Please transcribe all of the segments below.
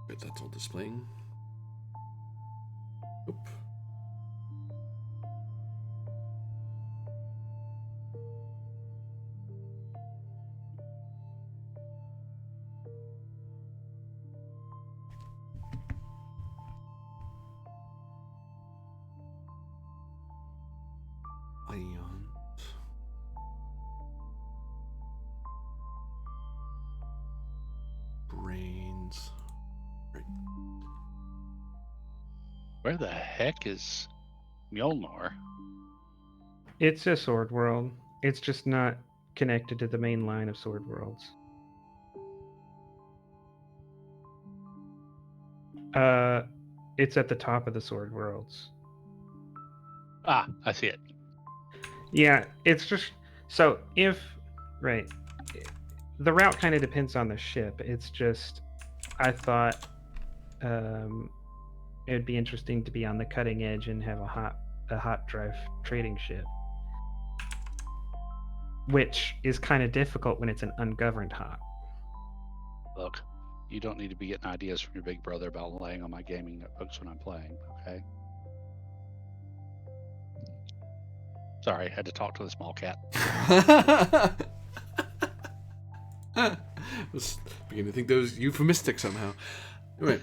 Wait, that's all displaying. Oop. Ions. Brains. Right. Where the heck is Mjolnir? It's a Sword World. It's just not connected to the main line of Sword Worlds. It's at the top of the Sword Worlds. Ah, I see it. Yeah, it's just so if right, the route kind of depends on the ship. It's just I thought it would be interesting to be on the cutting edge and have a hot drive trading ship, which is kind of difficult when it's an ungoverned hop. Look, you don't need to be getting ideas from your big brother about laying on my gaming notebooks when I'm playing, okay? Sorry, had to talk to the small cat. I was beginning to think that was euphemistic somehow. Anyway.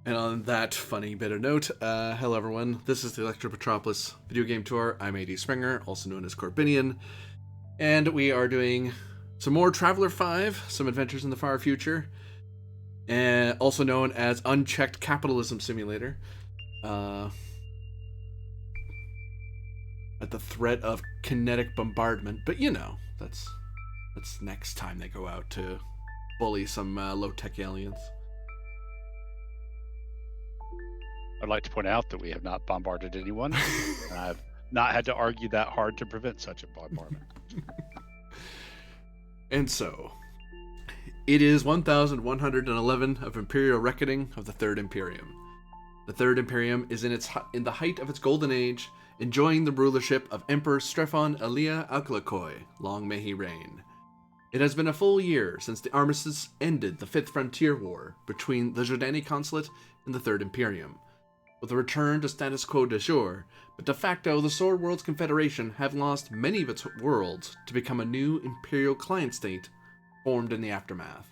And on that funny bit of note, hello everyone, this is the Metropolis video game tour. I'm AD Springer, also known as Corbinian, and we are doing some more Traveler 5, some adventures in the far future, and also known as Unchecked Capitalism Simulator. At the threat of kinetic bombardment, but you know, that's next time they go out to bully some low-tech aliens. I'd like to point out that we have not bombarded anyone, and I've not had to argue that hard to prevent such a bombardment. And so, it is 1111 of Imperial Reckoning of the Third Imperium. The Third Imperium is in the height of its golden age, enjoying the rulership of Emperor Strefon Elia Alcalakoi, long may he reign. It has been a full year since the armistice ended the Fifth Frontier War between the Jordani Consulate and the Third Imperium, with a return to status quo de jure, but de facto the Sword Worlds Confederation have lost many of its worlds to become a new Imperial client state formed in the aftermath.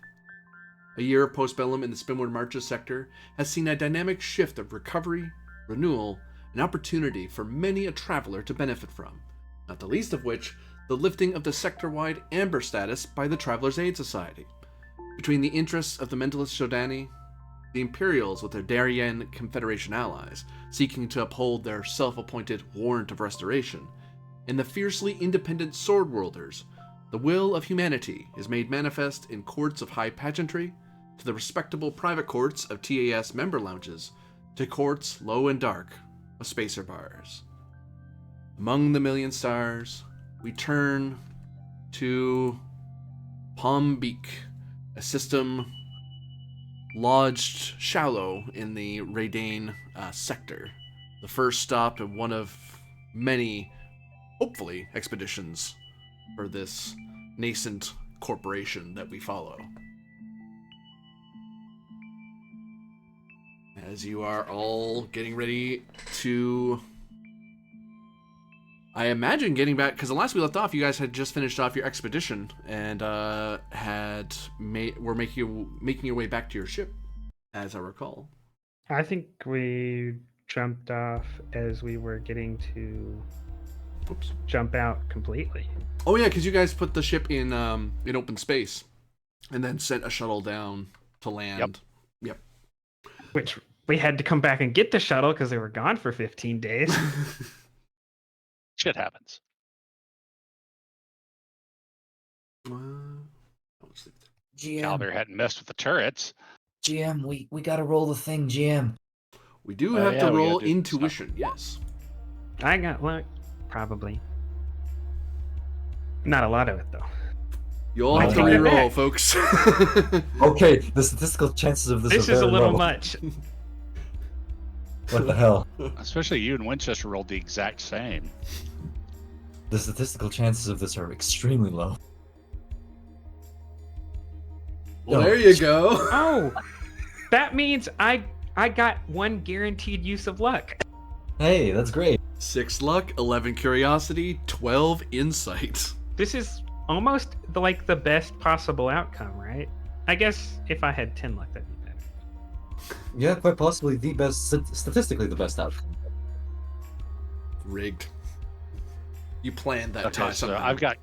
A year of postbellum in the Spinward Marches sector has seen a dynamic shift of recovery, renewal, and opportunity for many a traveler to benefit from, not the least of which the lifting of the sector-wide amber status by the Travelers' Aid Society. Between the interests of the mentalist Jordani, the Imperials with their Darien Confederation allies, seeking to uphold their self-appointed warrant of restoration, and the fiercely independent Swordworlders, the will of humanity is made manifest in courts of high pageantry, to the respectable private courts of TAS member lounges, to courts low and dark of spacer bars. Among the million stars, we turn to Palm Beak, a system lodged shallow in the Raydane sector. The first stop in one of many, hopefully, expeditions for this nascent corporation that we follow. As you are all getting ready to, I imagine, getting back, because the last we left off, you guys had just finished off your expedition and were making your way back to your ship, as I recall. I think we jumped off as we were getting to jump out completely. Oh yeah, because you guys put the ship in open space, and then sent a shuttle down to land. Yep. Which we had to come back and get the shuttle because they were gone for 15 days. Shit happens. Calder hadn't messed with the turrets. GM, we gotta roll the thing, GM. We do have to roll intuition, yes. I got luck, probably. Not a lot of it, though. You all have to re-roll, folks. Okay, the statistical chances of this is are a little low. much. What the hell? Especially you and Winchester rolled the exact same. The statistical chances of this are extremely low. Well, No. there you go. Oh, that means I got 1 guaranteed use of luck. Hey, that's great. 6 luck, 11 curiosity, 12 insight. This is almost like the best possible outcome, right? I guess if I had 10 luck, that'd be better. Yeah, quite possibly the best, statistically the best outcome. Rigged. You planned that Okay, time so somehow. I've got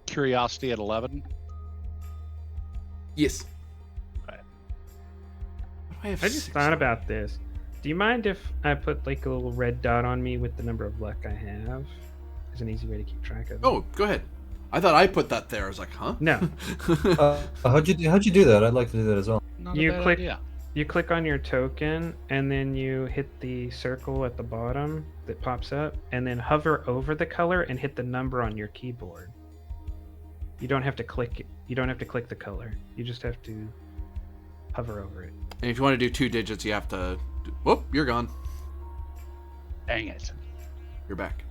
curiosity at 11. Yes. Okay. I have I just 6 thought luck? about this. Do you mind if I put like a little red dot on me with the number of luck I have? It's an easy way to keep track of it. Oh, go ahead. I thought I put that there. I was like, huh? No. How'd you do that? I'd like to do that as well. Not You a bad click- idea. You click on your token, and then you hit the circle at the bottom that pops up, and then hover over the color and hit the number on your keyboard. You don't have to click it. You don't have to click the color. You just have to hover over it. And if you want to do 2 digits, you have to... Whoop, you're gone. Dang it. You're back.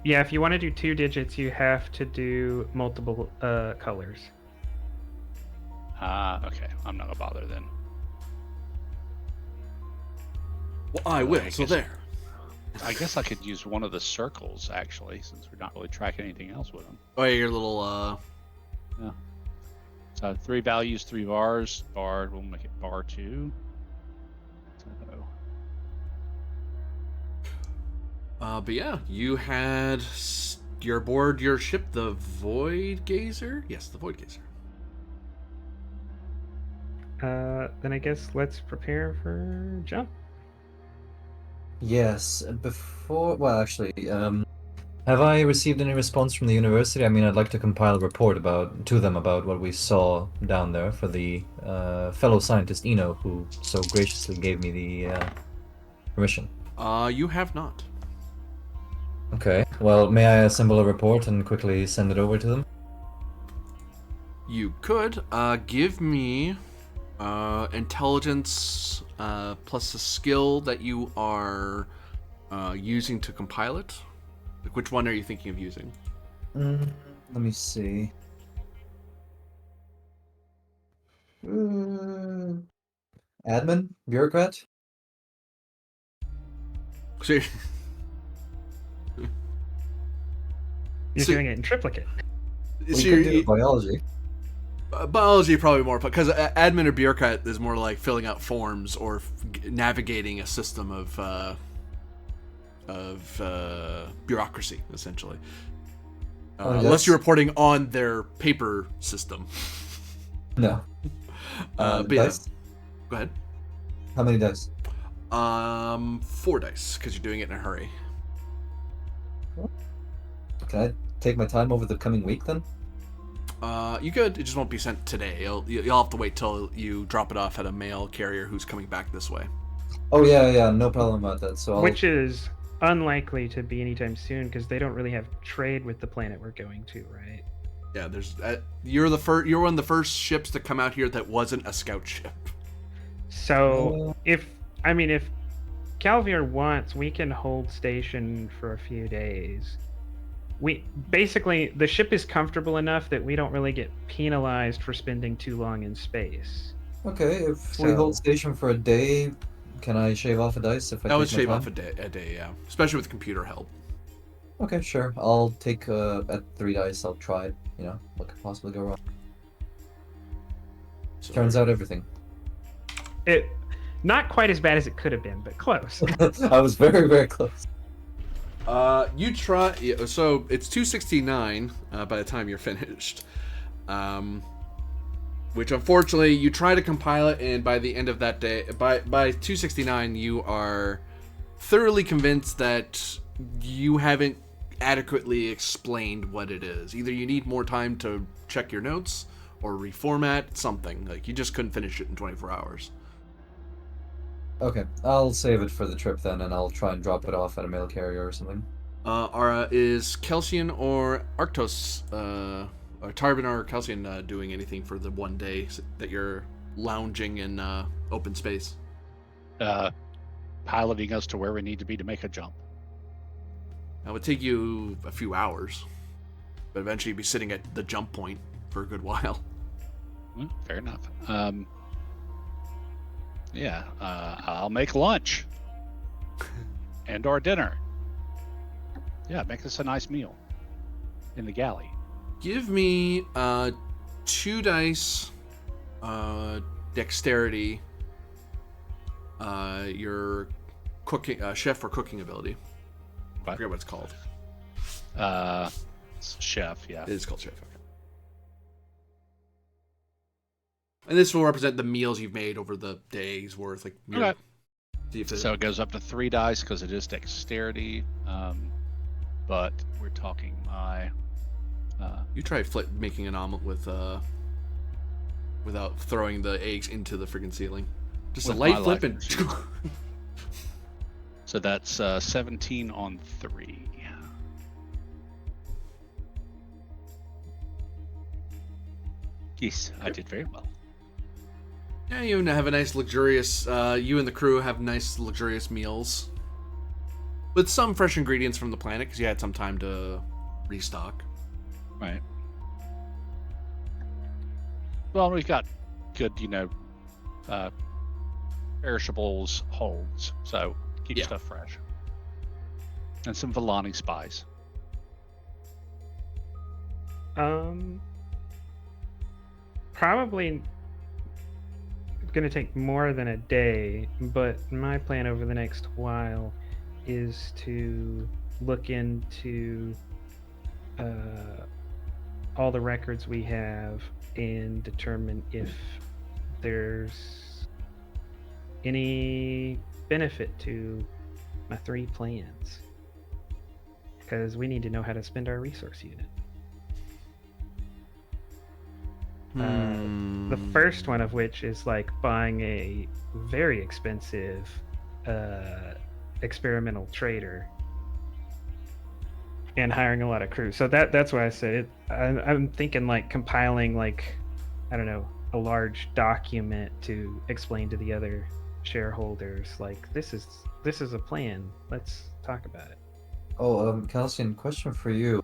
If you want to do 2 digits, you have to do multiple colors. Okay. I'm not gonna bother then. Well, I will, I so guess- there. I guess I could use one of the circles actually, since we're not really tracking anything else with them. Oh, yeah, your little... So 3 values, 3 bars. Bar, we'll make it bar 2. So, But yeah, you had your aboard your ship, the Void Gazer? Yes, the Void Gazer. Then I guess let's prepare for jump. Yes, before. Well, actually, have I received any response from the university? I mean, I'd like to compile a report to them about what we saw down there for the fellow scientist Eno, who so graciously gave me the permission. You have not. Okay. Well, may I assemble a report and quickly send it over to them? You could. Give me intelligence plus a skill that you are using to compile it. Like, which one are you thinking of using? Let me see. Admin? Bureaucrat? So, You're So- doing it in triplicate. We so could do you're, biology. biology probably more, because admin or bureaucrat is more like filling out forms or navigating a system of bureaucracy, essentially. Unless you're reporting on their paper system. No. But yeah, Dice? go ahead. How many dice? 4 dice, because you're doing it in a hurry. Can I take my time over the coming week then? You could. It just won't be sent today. You'll have to wait till you drop it off at a mail carrier who's coming back this way. Oh yeah, no problem about that. So I'll... Which is unlikely to be anytime soon because they don't really have trade with the planet we're going to, right? Yeah, there's. You're one of the first ships to come out here that wasn't a scout ship. So if Calvier wants, we can hold station for a few days. The ship is comfortable enough that we don't really get penalized for spending too long in space. Okay, if we So- hold station for a day, can I shave off a dice if I That would take my shave time? off a day, yeah. Especially with computer help. Okay, sure. I'll take at 3 dice. I'll try it. You know, what could possibly go wrong? So, Turns out everything. It not quite as bad as it could have been, but close. I was very, very close. you try. So it's 269 by the time you're finished. Which unfortunately you try to compile it, and by the end of that day, by 269, you are thoroughly convinced that you haven't adequately explained what it is. Either you need more time to check your notes or reformat something. Like, you just couldn't finish it in 24 hours. Okay, I'll save it for the trip then, and I'll try and drop it off at a mail carrier or something. Is Kelsian or Arctos, or Tarbin or Kelsian doing anything for the one day that you're lounging in open space? Piloting us to where we need to be to make a jump. That would take you a few hours, but eventually you'd be sitting at the jump point for a good while. Well, fair enough. I'll make lunch and our dinner. Yeah, make this a nice meal in the galley. Give me 2 dice dexterity. Your cooking chef or cooking ability. I forget what it's called. It's chef, yeah. It is called chef. Okay. And this will represent the meals you've made over the day's worth. Like, Okay. See if So it goes up to 3 dice because it is dexterity. But we're talking my. You try making an omelet with without throwing the eggs into the friggin' ceiling. Just a With light my flip life and. machine. So that's 17 on 3. Yes, I did very well. Yeah, you have a nice luxurious. You and the crew have nice luxurious meals with some fresh ingredients from the planet because you had some time to restock. Right. Well, we've got good, perishables holds, so keep Yeah. stuff fresh. And some Villani spice. Probably gonna take more than a day, but my plan over the next while is to look into all the records we have and determine if there's any benefit to my 3 plans, because we need to know how to spend our resource unit. The first one of which is like buying a very expensive experimental trader and hiring a lot of crew. So that's why I said it. I'm thinking like compiling like, I don't know, a large document to explain to the other shareholders like this is a plan. Let's talk about it. Oh, Calcian, question for you.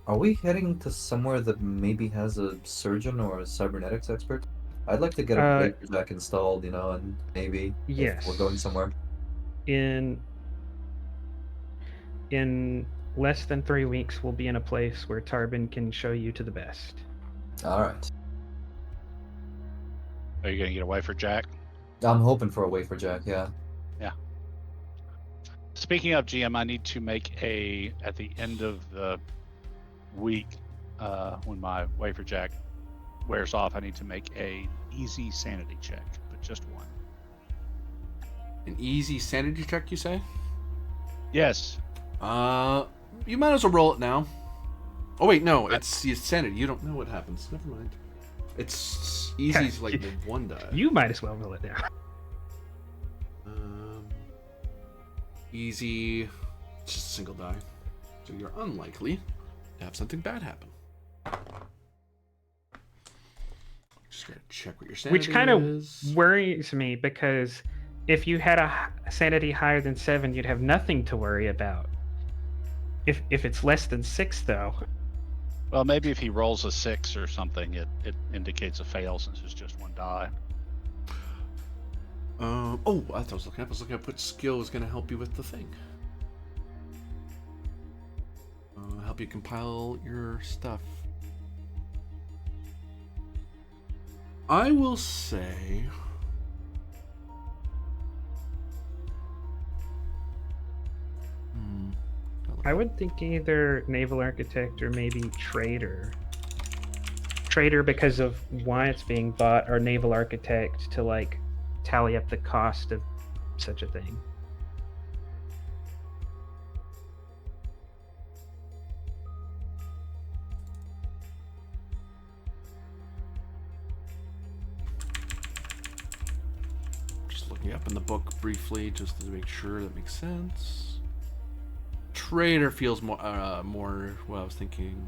Are we heading to somewhere that maybe has a surgeon or a cybernetics expert? I'd like to get a wafer jack installed, and maybe Yes. if we're going somewhere. In less than 3 weeks, we'll be in a place where Tarbin can show you to the best. All right. Are you going to get a wafer jack? I'm hoping for a wafer jack, yeah. Yeah. Speaking of GM, I need to make at the end of the week, when my wafer jack wears off, I need to make a easy sanity check, but just one. An easy sanity check, you say? Yes. You might as well roll it now. Oh wait, no, it's sanity. You don't know what happens. Never mind. It's easy to like the 1 die. You might as well roll it down. Easy, just a single die. So you're unlikely to have something bad happen. Just gotta check what your sanity Which kind of is. worries me, because if you had a sanity higher than 7, you'd have nothing to worry about. If it's less than 6, though. Well, maybe if he rolls a 6 or something, it indicates a fail since it's just 1 die. Oh, I was looking up what skill is going to help you with the thing. Help you compile your stuff. I will say... I would think either naval architect or maybe trader. Trader because of why it's being bought, or naval architect to like tally up the cost of such a thing. Just looking up in the book briefly, just to make sure that makes sense. Trader feels more what I was thinking.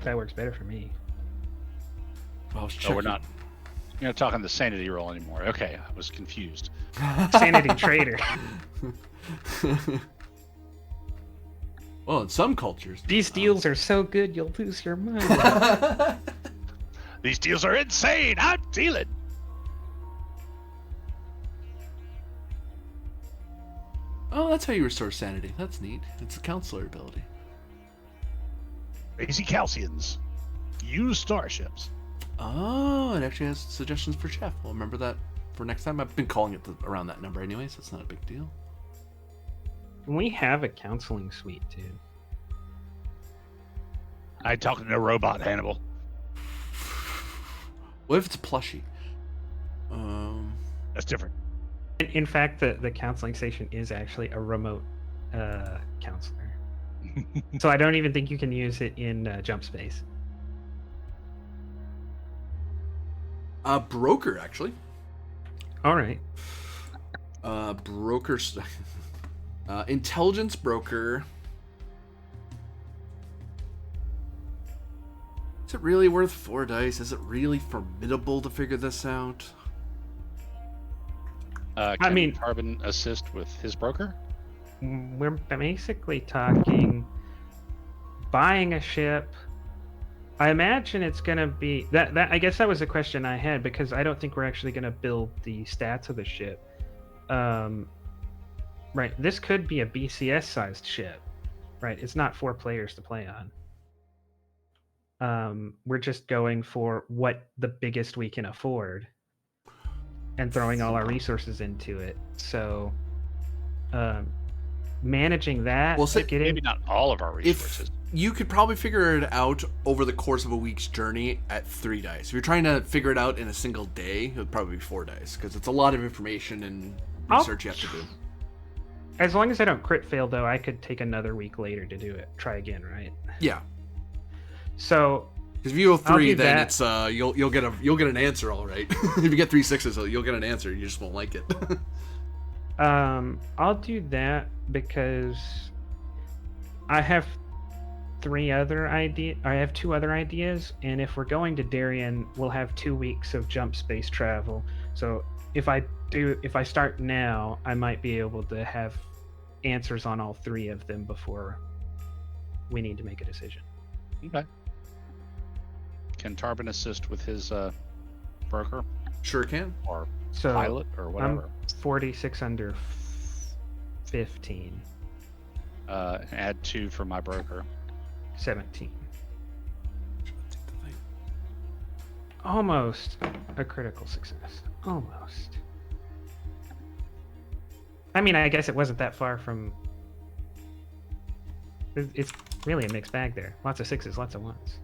That works better for me. I was Oh, we're not talking the sanity roll anymore. Okay, I was confused. Sanity trader. Well, in some cultures. These deals are so good you'll lose your mind. These deals are insane. I'm dealing. Oh, that's how you restore sanity. That's neat. It's a counselor ability. Crazy Calcians. Use starships. Oh, it actually has suggestions for Chef. We'll remember that for next time. I've been calling it around that number anyway, so it's not a big deal. We have a counseling suite too. I talking to a robot, Hannibal. What if it's a plushie? That's different. In fact, the counseling station is actually a remote counselor. So I don't even think you can use it in jump space. Broker, actually. All right. Broker. Intelligence broker. Is it really worth 4 dice? Is it really formidable to figure this out? Can Carbon assist with his broker? We're basically talking buying a ship. I imagine it's going to be that I guess that was a question I had, because I don't think we're actually going to build the stats of the ship. Right, this could be a BCS sized ship. Right, it's not 4 players to play on. We're just going for what the biggest we can afford and throwing all our resources into it. So managing that, Well, Maybe not all of our resources. You could probably figure it out over the course of a week's journey at 3 dice. If you're trying to figure it out in a single day, it would probably be 4 dice, because it's a lot of information and research you have to do. As long as I don't crit fail, though, I could take another week later to do it. Try again, right? Yeah. So, because if you go 3, then that. It's you'll get an answer, all right. If you get 3 6s, you'll get an answer. You just won't like it. I'll do that because I have 2 other ideas, and if we're going to Darien, we'll have 2 weeks of jump space travel. So if I start now, I might be able to have answers on all 3 of them before we need to make a decision. Okay. Can Tarbin assist with his broker? Sure can. Or So pilot or whatever. I'm 46 under 15. Add 2 for my broker. 17. Almost a critical success. Almost. I mean, I guess it wasn't that far from... It's really a mixed bag there. Lots of 6s, lots of 1s.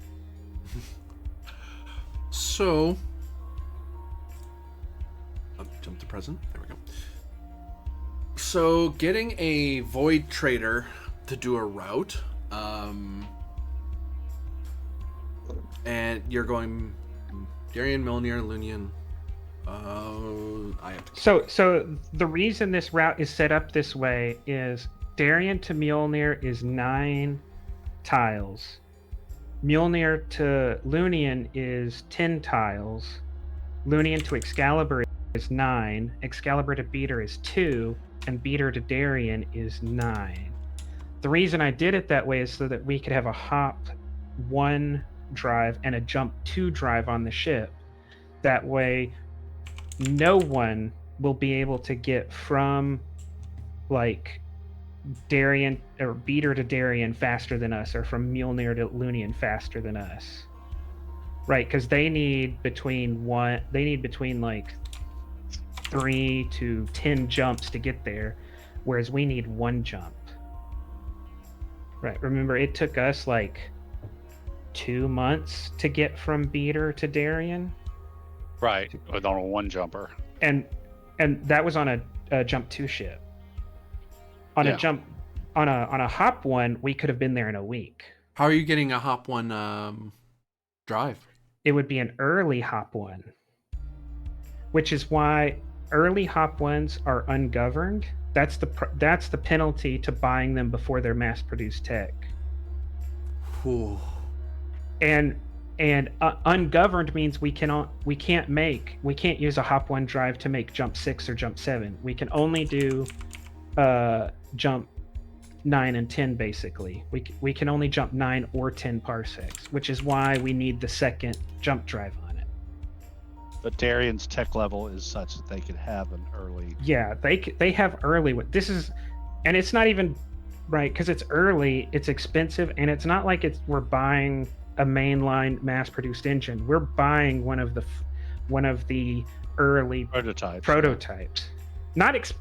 So... jump to present. There we go. So, getting a Void Trader to do a route... and you're going Darien, Milnir, Lunian. I have to. So the reason this route is set up this way is Darien to Mjolnir is 9 tiles. Mjolnir to Lunian is 10 tiles. Lunian to Excalibur is 9. Excalibur to Beater is 2, and Beater to Darien is 9. The reason I did it that way is so that we could have a hop 1 drive and a jump 2 drive on the ship. That way no one will be able to get from like Darien or Beater to Darien faster than us, or from Mjolnir to Lunian faster than us, right? Because they need between like 3 to 10 jumps to get there, whereas we need 1 jump, right? Remember, it took us like 2 months to get from Beater to Darien, right? On a 1 jumper, and that was on a jump 2 ship. On a jump, on a hop 1, we could have been there in a week. How are you getting a hop 1 drive? It would be an early hop 1, which is why early hop 1s are ungoverned. That's the penalty to buying them before they're mass-produced tech. Whew. And ungoverned means we can't use a hop 1 drive to make jump 6 or jump 7. We can only do jump 9 and 10 basically. We can only jump 9 or 10 parsecs, which is why we need the second jump drive on But Darian's tech level is such that they could have an early. Yeah, they have early. This is, and it's not even right because it's early. It's expensive, and it's not like we're buying a mainline mass-produced engine. We're buying one of the early Prototypes.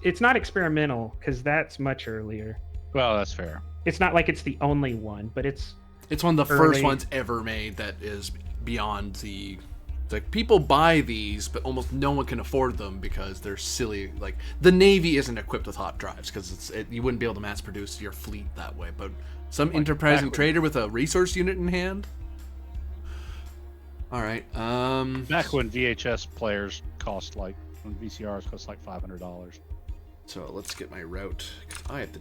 It's not experimental because that's much earlier. Well, that's fair. It's not like it's the only one, but it's one of the early. first ones ever made that is beyond the. Like, people buy these, but almost no one can afford them because they're silly. Like, the Navy isn't equipped with hot drives because you wouldn't be able to mass produce your fleet that way. But some enterprising trader with a resource unit in hand. All right. Back when VHS players cost when VCRs cost like $500. So let's get my route. I have to.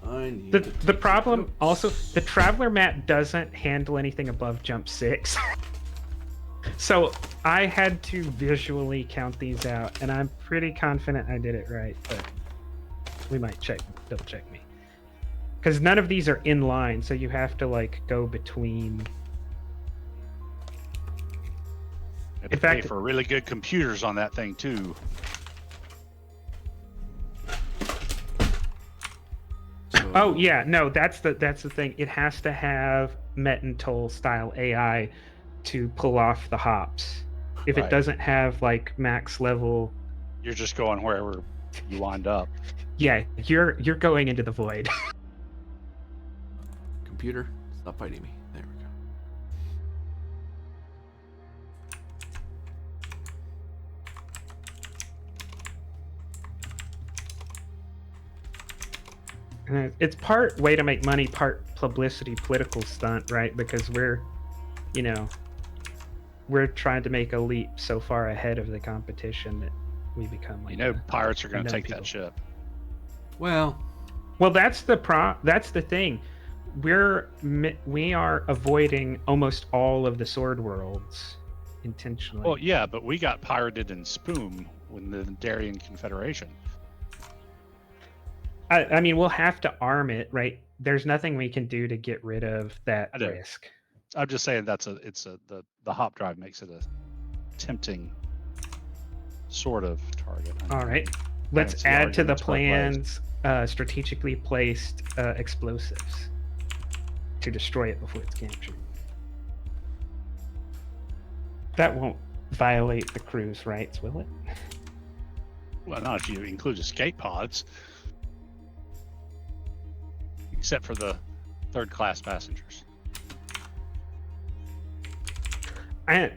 I need the problem notes. Also, the Traveler map doesn't handle anything above jump 6. So I had to visually count these out, and I'm pretty confident I did it right, but we might double check me. Because none of these are in line, so you have to go between. In fact, pay for really good computers on that thing too. Oh yeah, no, that's the thing. It has to have Metropolis style AI to pull off the hops. If it doesn't have max level, you're just going wherever you wind up. Yeah, you're going into the void. Computer, stop fighting me. There we go. It's part way to make money, part publicity, political stunt, right? Because we're trying to make a leap so far ahead of the competition that we become pirates are going to take that ship. Well, that's the thing. We are avoiding almost all of the sword worlds intentionally. Well, yeah, but we got pirated in Spoon when the Darien Confederation. I mean, we'll have to arm it, right? There's nothing we can do to get rid of that risk. I'm just saying the hop drive makes it a tempting sort of target. All right, let's add to the plans strategically placed explosives to destroy it before it's captured. That won't violate the crew's rights, will it? Well, not if you include escape pods, except for the third-class passengers.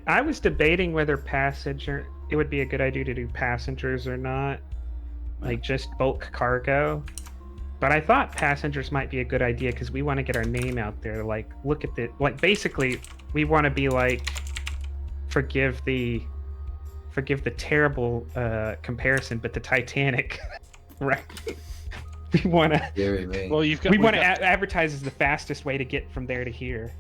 I was debating whether it would be a good idea to do passengers or not, just bulk cargo. But I thought passengers might be a good idea because we want to get our name out there. Look at basically, we want to be forgive the terrible comparison, but the Titanic, right? We want to. Well, we want to advertise as the fastest way to get from there to here.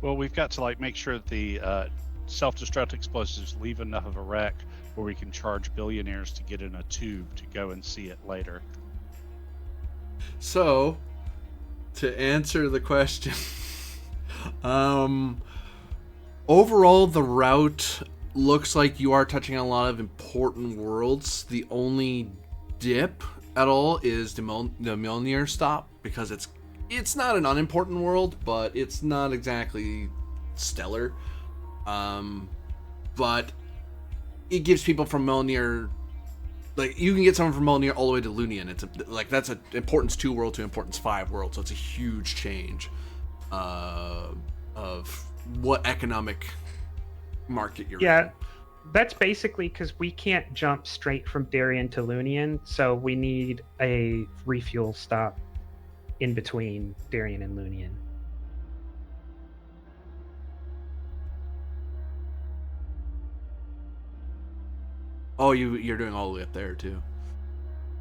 Well, we've got to make sure that the self-destruct explosives leave enough of a wreck where we can charge billionaires to get in a tube to go and see it later. So, to answer the question, overall the route looks like you are touching on a lot of important worlds. The only dip at all is the Mjolnir stop because it's not an unimportant world, but it's not exactly stellar. But it gives people from Mjolnir, you can get someone from Mjolnir all the way to Lunian. It's that's an importance 2 world to importance 5 world, so it's a huge change of what economic market you're in. Yeah, that's basically because we can't jump straight from Darien to Lunian, so we need a refuel stop in between Darien and Lunian. Oh, you're doing all the way up there too.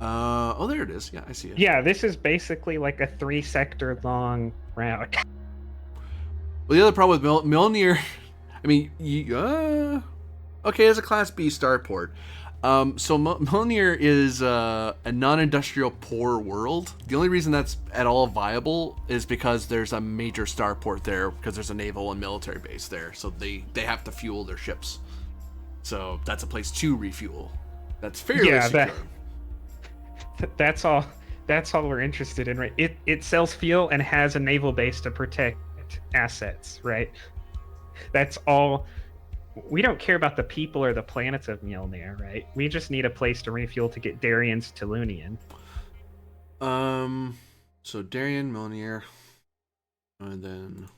Oh, there it is. Yeah, I see it. Yeah, this is basically like a 3-sector long route. Well, the other problem with Mjolnir, I mean, okay, it's a Class B starport. So Mjolnir is a non-industrial poor world. The only reason that's at all viable is because there's a major starport there because there's a naval and military base there. So they have to fuel their ships. So that's a place to refuel. That's fairly Yeah, secure. That's all. That's all we're interested in, right? It sells fuel and has a naval base to protect assets, right? That's all. We don't care about the people or the planets of Mjolnir, right? We just need a place to refuel to get Darian's to Lunian. So Darien, Mjolnir, and then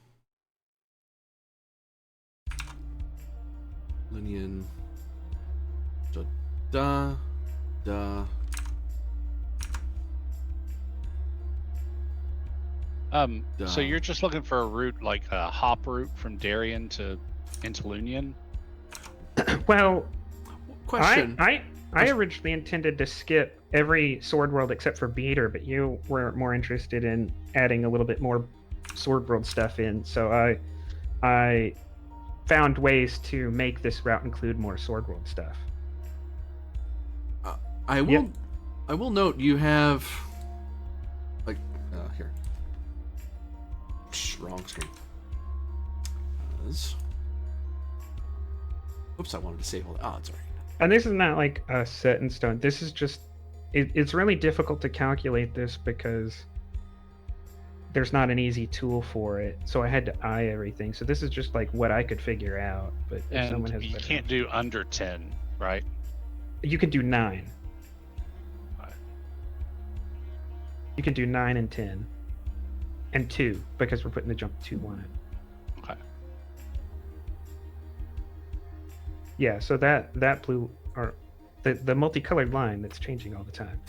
Lunian. So da. So you're just looking for a route, like a hop route from Darien to into Lunian? Well, Question. I originally intended to skip every Sword World except for Beater, but you were more interested in adding a little bit more Sword World stuff in. So I found ways to make this route include more Sword World stuff. I will note you have like here. Wrong screen. Oops, I wanted to save all that. Oh, it's alright. And this is not like set in stone. This is just it's really difficult to calculate this because there's not an easy tool for it. So I had to eye everything. So this is just like what I could figure out. But if someone has you better, can't do under 10, right? you can do 9. Right. You can do 9 and 10. And 2, because we're putting the jump 2 on it. Okay. Yeah, so that blue or the multicolored line that's changing all the time.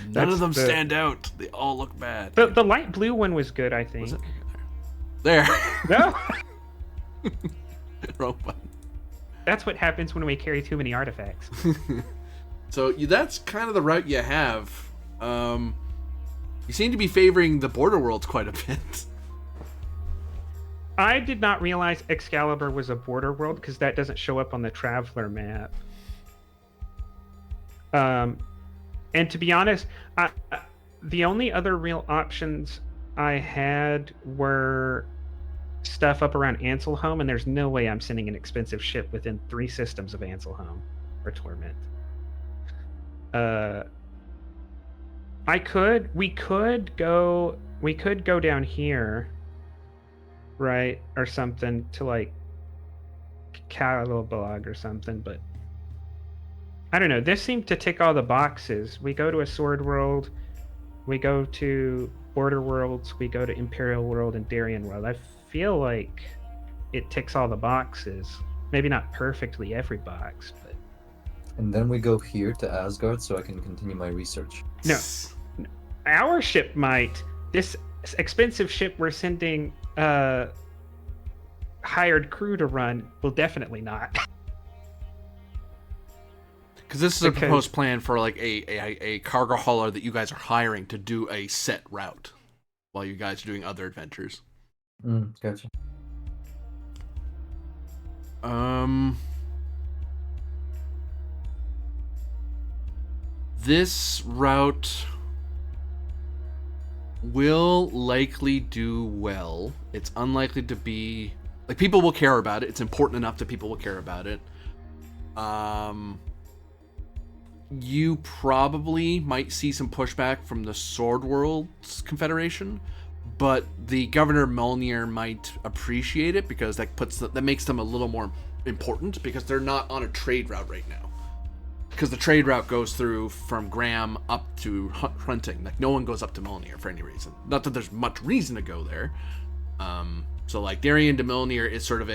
None of them the- stand out. They all look bad. The light blue one was good, I think. Was it? There. No, Wrong button. that's what happens when we carry too many artifacts. So that's kind of the route you have. You seem to be favoring the border worlds quite a bit. I did not realize Excalibur was a border world because that doesn't show up on the Traveler map. And to be honest, the only other real options I had were stuff up around Anselholm, and there's no way I'm sending an expensive ship within 3 systems of Anselholm or Torment. We could go down here, right, or something to like Calabalog or something, but I don't know. This seemed to tick all the boxes. We go to a Sword World, we go to Border Worlds, we go to Imperial World and Darien World. I feel like it ticks all the boxes. Maybe not perfectly every box, but And then we go here to Asgard so I can continue my research. no. Our ship might. This expensive ship we're sending hired crew to run will definitely not. Because this is a proposed plan for like a cargo hauler that you guys are hiring to do a set route while you guys are doing other adventures. Gotcha. This route will likely do well. It's unlikely to be like people will care about it. It's important enough that people will care about it. You probably might see some pushback from the Sword Worlds Confederation, but the Governor Mjolnir might appreciate it because that makes them a little more important because they're not on a trade route right now. Because the trade route goes through from Graham up to Hunting. Like no one goes up to Mjolnir for any reason. Not that there's much reason to go there. So like Darien to Mjolnir is sort of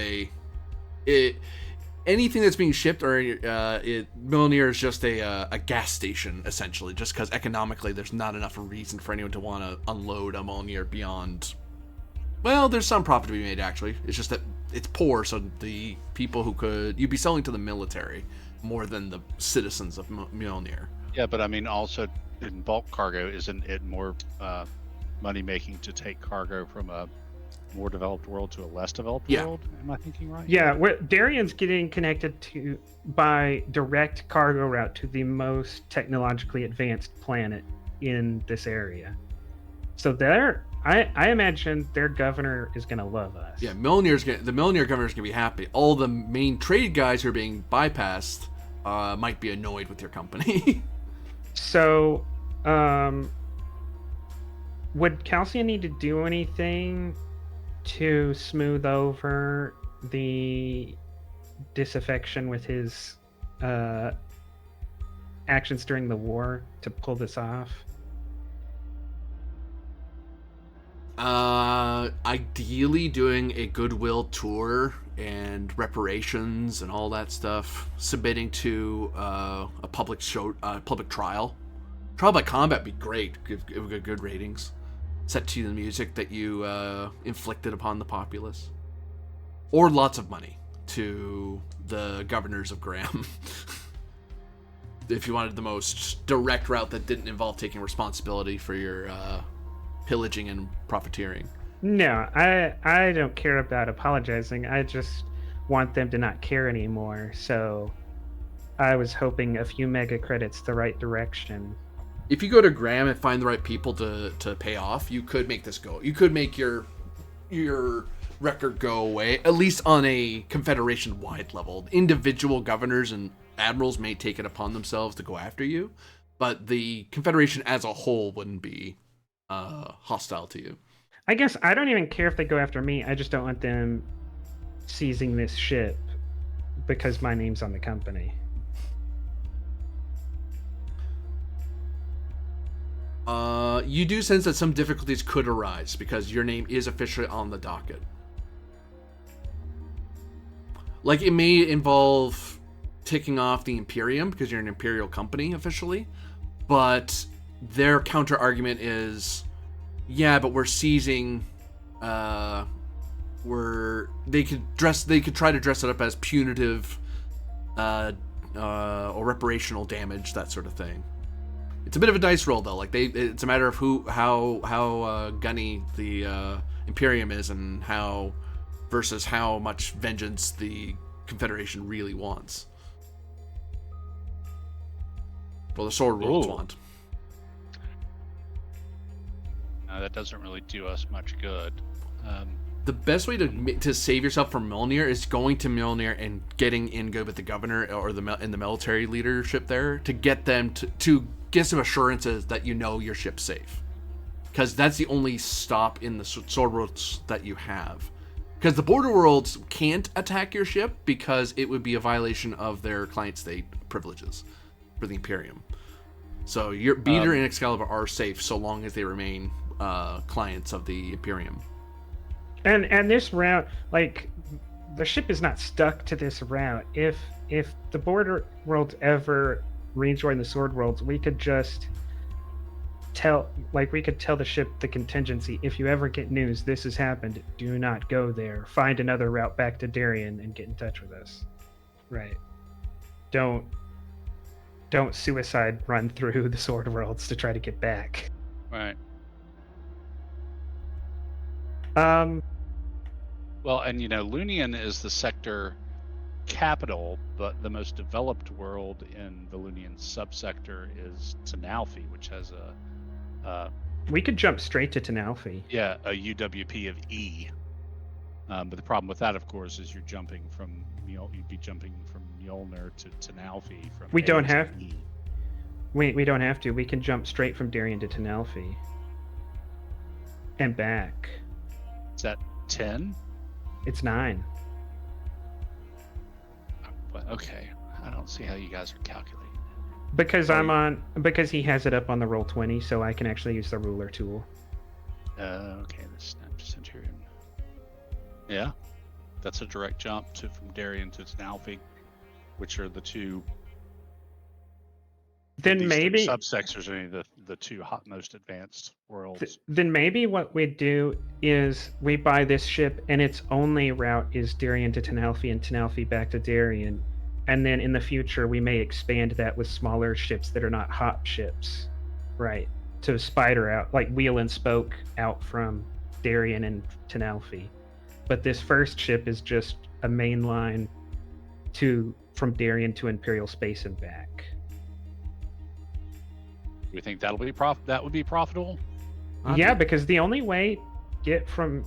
anything that's being shipped or Mjolnir is just a gas station essentially, just because economically there's not enough reason for anyone to want to unload a Mjolnir beyond. Well, there's some profit to be made actually. It's just that it's poor, so the people you'd be selling to the military more than the citizens of Mjolnir. Yeah, but I mean, also in bulk cargo, isn't it more money making to take cargo from a more developed world to a less developed world? Am I thinking right? Yeah, Darien's getting connected to by direct cargo route to the most technologically advanced planet in this area. So they're I imagine their governor is gonna love us. Yeah, the Mjolnir governor's gonna be happy. All the main trade guys who are being bypassed might be annoyed with your company. So, would Calcium need to do anything to smooth over the disaffection with his actions during the war to pull this off? Ideally doing a goodwill tour and reparations and all that stuff, submitting to a public trial. Trial by combat would be great. Give good ratings. Set to the music that you inflicted upon the populace, or lots of money to the governors of Graham. If you wanted the most direct route that didn't involve taking responsibility for your pillaging and profiteering. No, I don't care about apologizing. I just want them to not care anymore. So I was hoping a few mega credits the right direction. If you go to Graham and find the right people to pay off, you could make this go. You could make your record go away, at least on a Confederation-wide level. Individual governors and admirals may take it upon themselves to go after you, but the Confederation as a whole wouldn't be hostile to you. I guess I don't even care if they go after me. I just don't want them seizing this ship because my name's on the company. You do sense that some difficulties could arise because your name is officially on the docket. Like, it may involve ticking off the Imperium because you're an Imperial company officially, but their counter argument is, yeah, but we're seizing. They could try to dress it up as punitive, or reparational damage, that sort of thing. It's a bit of a dice roll, though. Like, it's a matter of how gunny the Imperium is, and versus how much vengeance the Confederation really wants. Well, the Sword Worlds want. That doesn't really do us much good. The best way to save yourself from Mjolnir is going to Mjolnir and getting in good with the governor or in the military leadership there to get them to get some assurances that you know your ship's safe, because that's the only stop in the Sword Worlds that you have. Because the Border Worlds can't attack your ship because it would be a violation of their client state privileges for the Imperium. So your Beater and Excalibur are safe so long as they remain clients of the Imperium. And this route, like, the ship is not stuck to this route. If the Border Worlds ever rejoin the Sword Worlds, we could just tell the ship the contingency. If you ever get news this has happened, do not go there. Find another route back to Darien and get in touch with us. Right. Don't suicide run through the Sword Worlds to try to get back. Right. Well, and Lunian is the sector capital, but the most developed world in the Lunian subsector is Tenalfi, which has we could jump straight to Tenalfi. Yeah, a UWP of E. But the problem with that, of course, is you'd be jumping from Mjolnir to Tenalfi. We don't have. We don't have to. We can jump straight from Darien to Tenalfi and back. Is that 10? It's 9. Okay, I don't see how you guys are calculating. Because because he has it up on the Roll20, so I can actually use the ruler tool. Okay, the Snap Centurion. Yeah, that's a direct jump from Darien to Tenalfi, which are the two. Then maybe subsectors are the two most advanced worlds. Then maybe what we'd do is we buy this ship, and its only route is Darien to Tenalfi and Tenalfi back to Darien, and then in the future we may expand that with smaller ships that are not hop ships, right? To spider out, like wheel and spoke out from Darien and Tenalfi. But this first ship is just a main line from Darien to Imperial Space and back. Do we think that would be profitable? Yeah, because the only way get from,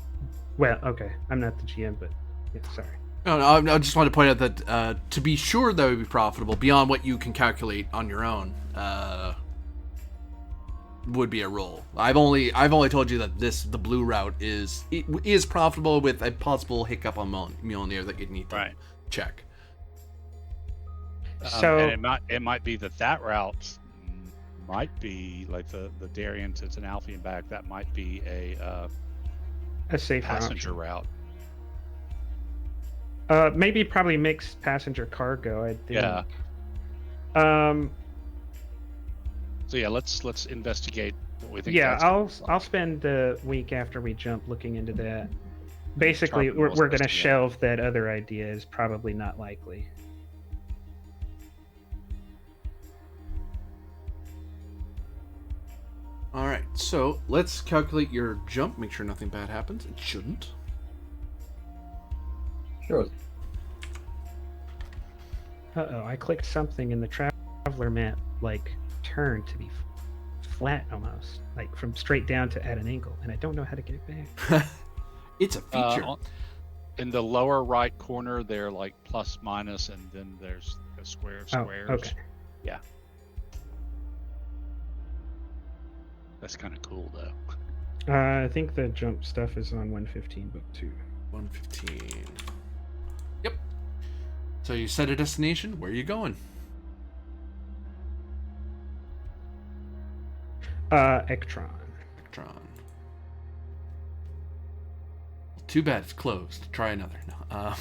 well, okay, I'm not the GM, but yeah, sorry. No, I just wanted to point out that to be sure that would be profitable beyond what you can calculate on your own would be a roll. I've only told you that the blue route is profitable with a possible hiccup on Mjolnir that you'd need to check. So and it might be that route might be like the Darien to Tenalfi and back. That might be a safe passenger route. Maybe probably mixed passenger cargo. I think. Yeah. So yeah, let's investigate what we think. Yeah, I'll spend the week after we jump looking into that. Basically, we're going to shelve that other idea. Is probably not likely. All right, so let's calculate your jump. Make sure nothing bad happens. It shouldn't. Sure. Uh-oh, I clicked something and the traveler map turned to be flat almost, from straight down to at an angle, and I don't know how to get it back. It's a feature. In the lower right corner, they're plus minus, and then there's a square of squares. Oh, okay. Yeah. That's kind of cool, though. I think the jump stuff is on 115 book 2. 115. Yep. So you set a destination. Where are you going? Ektron. Too bad it's closed. Try another. No.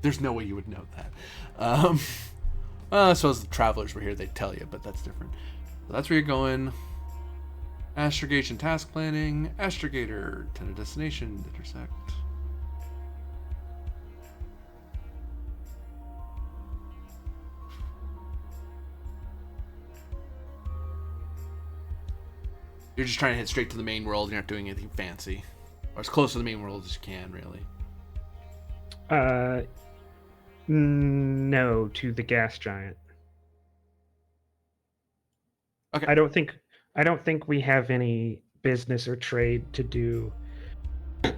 There's no way you would know that. I suppose the travelers were here, they'd tell you, but that's different. So that's where you're going. Astrogation task planning. Astrogator. Tend a destination. Intersect. You're just trying to head straight to the main world. You're not doing anything fancy. Or as close to the main world as you can, really. No, to the gas giant. Okay. I don't think we have any business or trade to do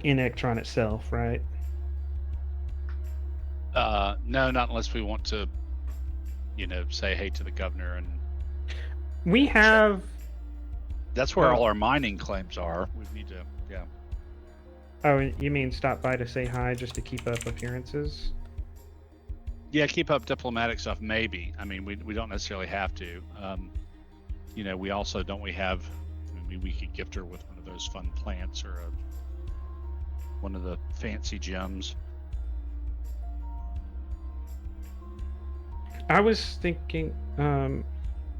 in Ektron itself, right? No, not unless we want to, say hey to the governor, and we have. That's where all our mining claims are. We need to, yeah. Oh, you mean stop by to say hi just to keep up appearances? Yeah, keep up diplomatic stuff, maybe. I mean, we don't necessarily have to. We also we could gift her with one of those fun plants or one of the fancy gems. I was thinking,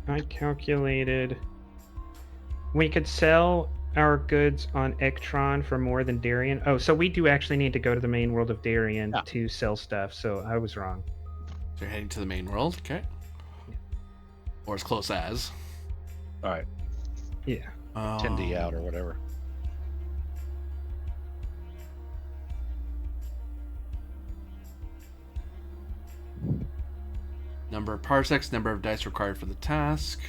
I calculated we could sell our goods on Ektron for more than Darien. Oh, so we do actually need to go to the main world of Darien to sell stuff, so I was wrong. So you're heading to the main world, okay? Yeah. Or as close as. All right. Yeah. 10D out or whatever. Number of parsecs, number of dice required for the task.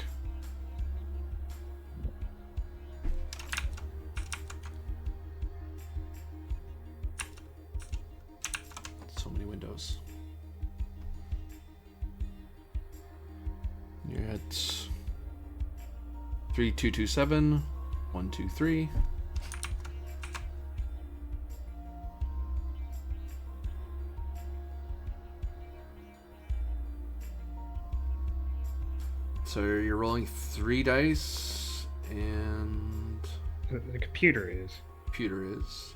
So many windows. You're at 3227, 123. So you're rolling 3 dice, and the computer is.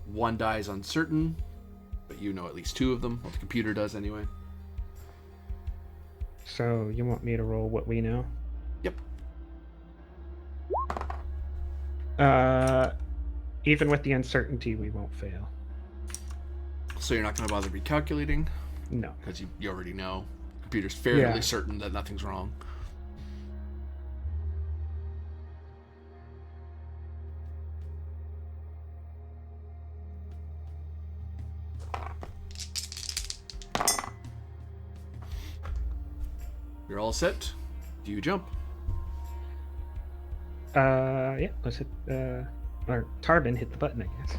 1 die is uncertain, but you know at least 2 of them. Well, the computer does anyway. So you want me to roll what we know? Yep. Even with the uncertainty, we won't fail. So you're not going to bother recalculating? No. Because you already know. The computer's fairly certain that nothing's wrong. You're all set. Do you jump? Yeah, let's hit. Or Tarbin hit the button, I guess.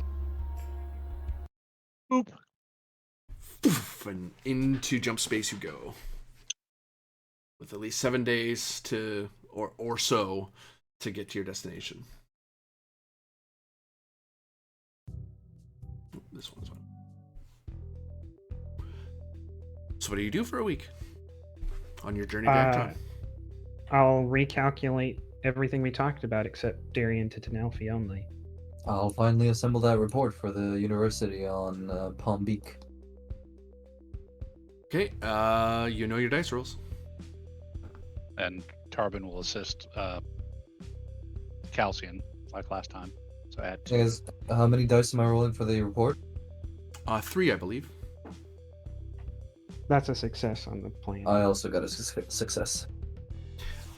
Boop. Poof, and into jump space you go. With at least 7 days to or so to get to your destination. This one's on. So what do you do for a week on your journey back home? I'll recalculate everything we talked about except Darien to Tenalfi only. I'll finally assemble that report for the university on Palm Beak. Okay, you know your dice rolls. And Tarbin will assist Calcian like last time. So add 2. Guys, how many dice am I rolling for the report? 3, I believe. That's a success on the plan. I also got a success.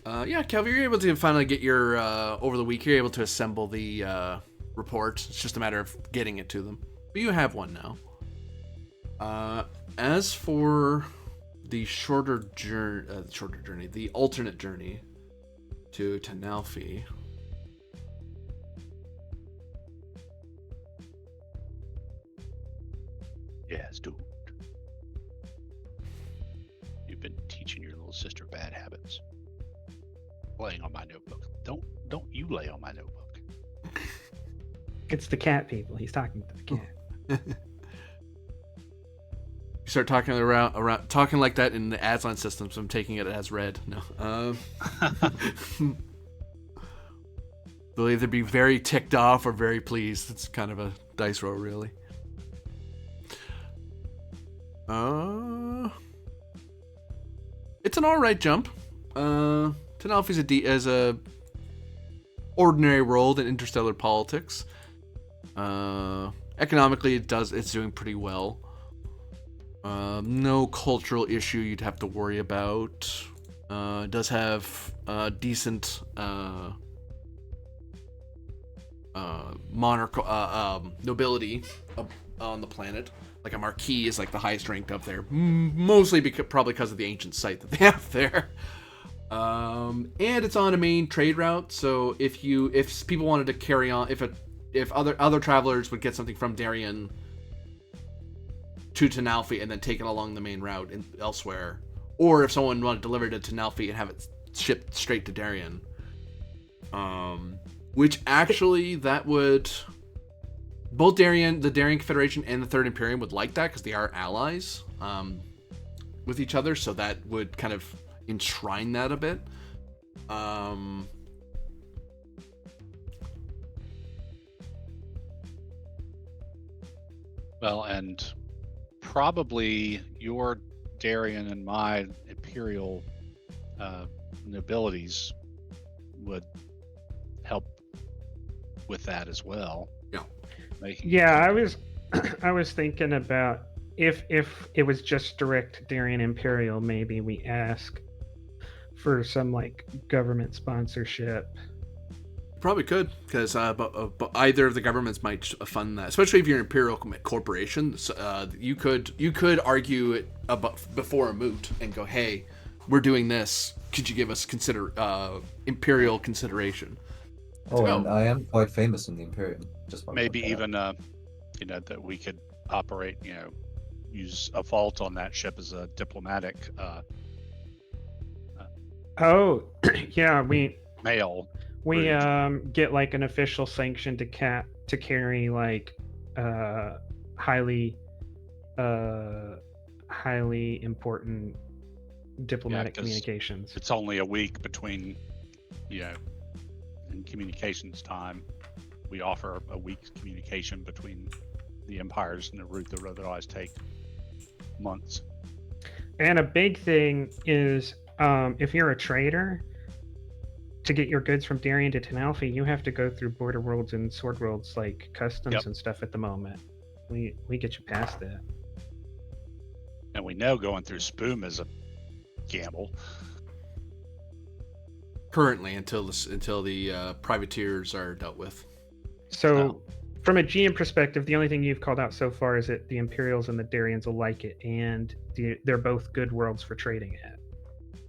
Yeah, Kelvin, you're able to finally get your over the week. You're able to assemble the report. It's just a matter of getting it to them. But you have one now. As for the shorter journey, the alternate journey to Tenalfi. Yes, dude. You've been teaching your little sister bad habits. Laying on my notebook. Don't you lay on my notebook. It's the cat people. He's talking to the cat. You start talking around talking like that in the Aslan system, so I'm taking it as read. No. They'll either be very ticked off or very pleased. It's kind of a dice roll, really. It's an alright jump. Tenalfi's is a ordinary world in interstellar politics. Economically, it's doing pretty well. No cultural issue you'd have to worry about. It does have decent nobility on the planet. Like a marquis is like the highest ranked up there, mostly probably because of the ancient site that they have there. And it's on a main trade route, so if people wanted to carry on, if other travelers would get something from Darien to Tenalfi and then take it along the main route elsewhere, or if someone wanted to deliver it to Tenalfi and have it shipped straight to Darien, which actually that would both the Darien Confederation and the Third Imperium would like that because they are allies with each other, so that would kind of enshrine that a bit. Well, and probably your Darien and my Imperial nobilities would help with that as well. Yeah, I was thinking about if it was just direct Darien Imperial, maybe we ask for some like government sponsorship. Probably could, because but either of the governments might fund that, especially if you're an imperial corporation. You could argue it before a moot and go, "Hey, we're doing this. Could you give us imperial consideration?" And I am quite famous in the Imperium. Maybe even that we could operate, use a fault on that ship as a diplomatic Yeah, mail. We get like an official sanction to carry like highly important diplomatic communications. It's only a week between, in communications time. We offer a week's communication between the empires and the route that would otherwise take months. And a big thing is if you're a trader, to get your goods from Darien to Tenalfi, you have to go through border worlds and sword worlds like customs and stuff at the moment. We get you past that. And we know going through Spoom is a gamble. Currently, until the privateers are dealt with. So, from a GM perspective, the only thing you've called out so far is that the Imperials and the Darians will like it, and they're both good worlds for trading at.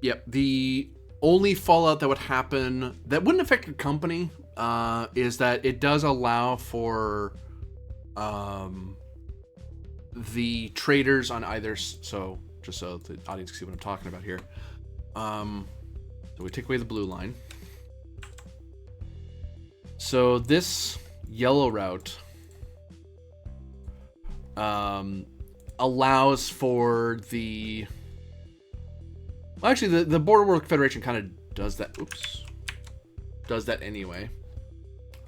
Yep. The only fallout that would happen that wouldn't affect your company is that it does allow for the traders on either. So just so the audience can see what I'm talking about here. So we take away the blue line. So this yellow route allows for the. Well, actually, the Border World Confederation kind of does that. Oops, does that anyway.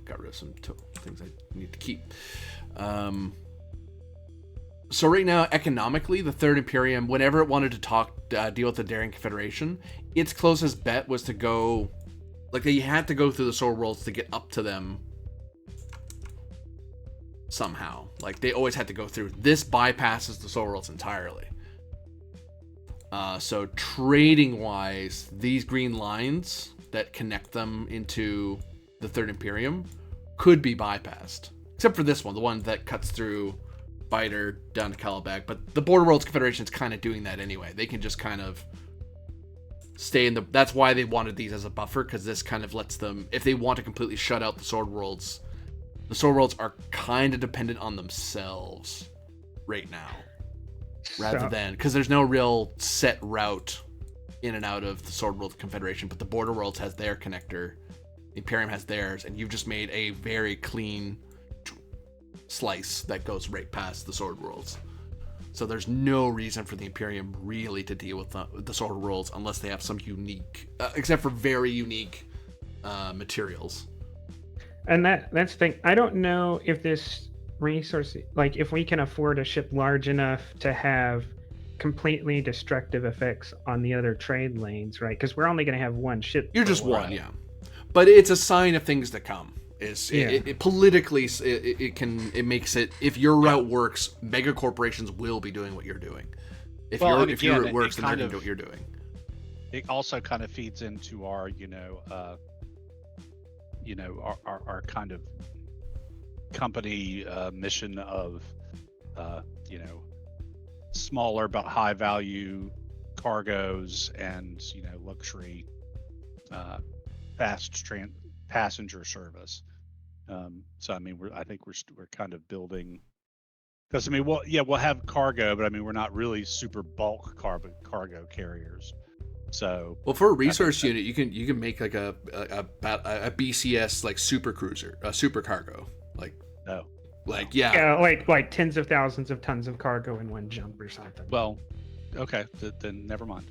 Got rid of some things I need to keep. So right now, economically, the Third Imperium, whenever it wanted to deal with the Daring Confederation, its closest bet was to go, like they had to go through the Sword Worlds to get up to them somehow. Like they always had to go through. This bypasses the Sword Worlds entirely. So trading-wise, these green lines that connect them into the Third Imperium could be bypassed. Except for this one, the one that cuts through Biter down to Kalabag. But the Border Worlds Confederation is kind of doing that anyway. They can just kind of stay in the... That's why they wanted these as a buffer, because this kind of lets them... If they want to completely shut out the Sword Worlds are kind of dependent on themselves right now. Rather than, because there's no real set route in and out of the Sword World Confederation, but the Border Worlds has their connector, the Imperium has theirs, and you've just made a very clean slice that goes right past the Sword Worlds. So there's no reason for the Imperium really to deal with the Sword Worlds unless they have some unique, except for very unique materials. And that's the thing. I don't know if this resource, like if we can afford a ship large enough to have completely destructive effects on the other trade lanes, right? Because we're only going to have one ship. You're just one, yeah. But it's a sign of things to come. It politically, it makes it, if your route works, mega corporations will be doing what you're doing. If your route works, then they're going to do what you're doing. It also kind of feeds into our, our kind of company mission of, smaller but high value cargoes and, luxury passenger service. So I mean, I think we're kind of building, because I mean, we'll have cargo, but I mean, we're not really super bulk cargo carriers. So for a resource unit, you can make like a BCS like super cruiser, a super cargo, like tens of thousands of tons of cargo in one jump or something. Well, okay, then never mind.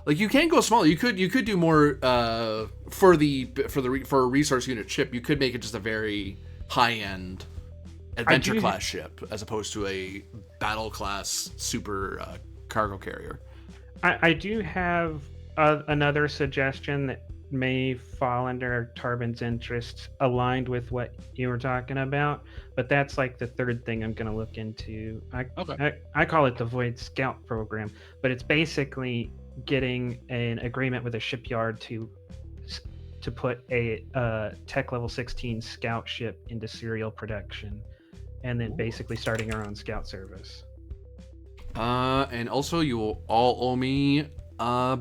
Like you can go smaller. You could do more for a resource unit ship. You could make it just a very high end adventure class ship as opposed to a battle class super cargo carrier. I do have another suggestion that may fall under Tarbin's interests, aligned with what you were talking about, but that's like the third thing I'm going to look into. I call it the Void Scout program, but it's basically getting an agreement with a shipyard to put a tech level 16 scout ship into serial production, and then basically starting our own scout service. And also you will all owe me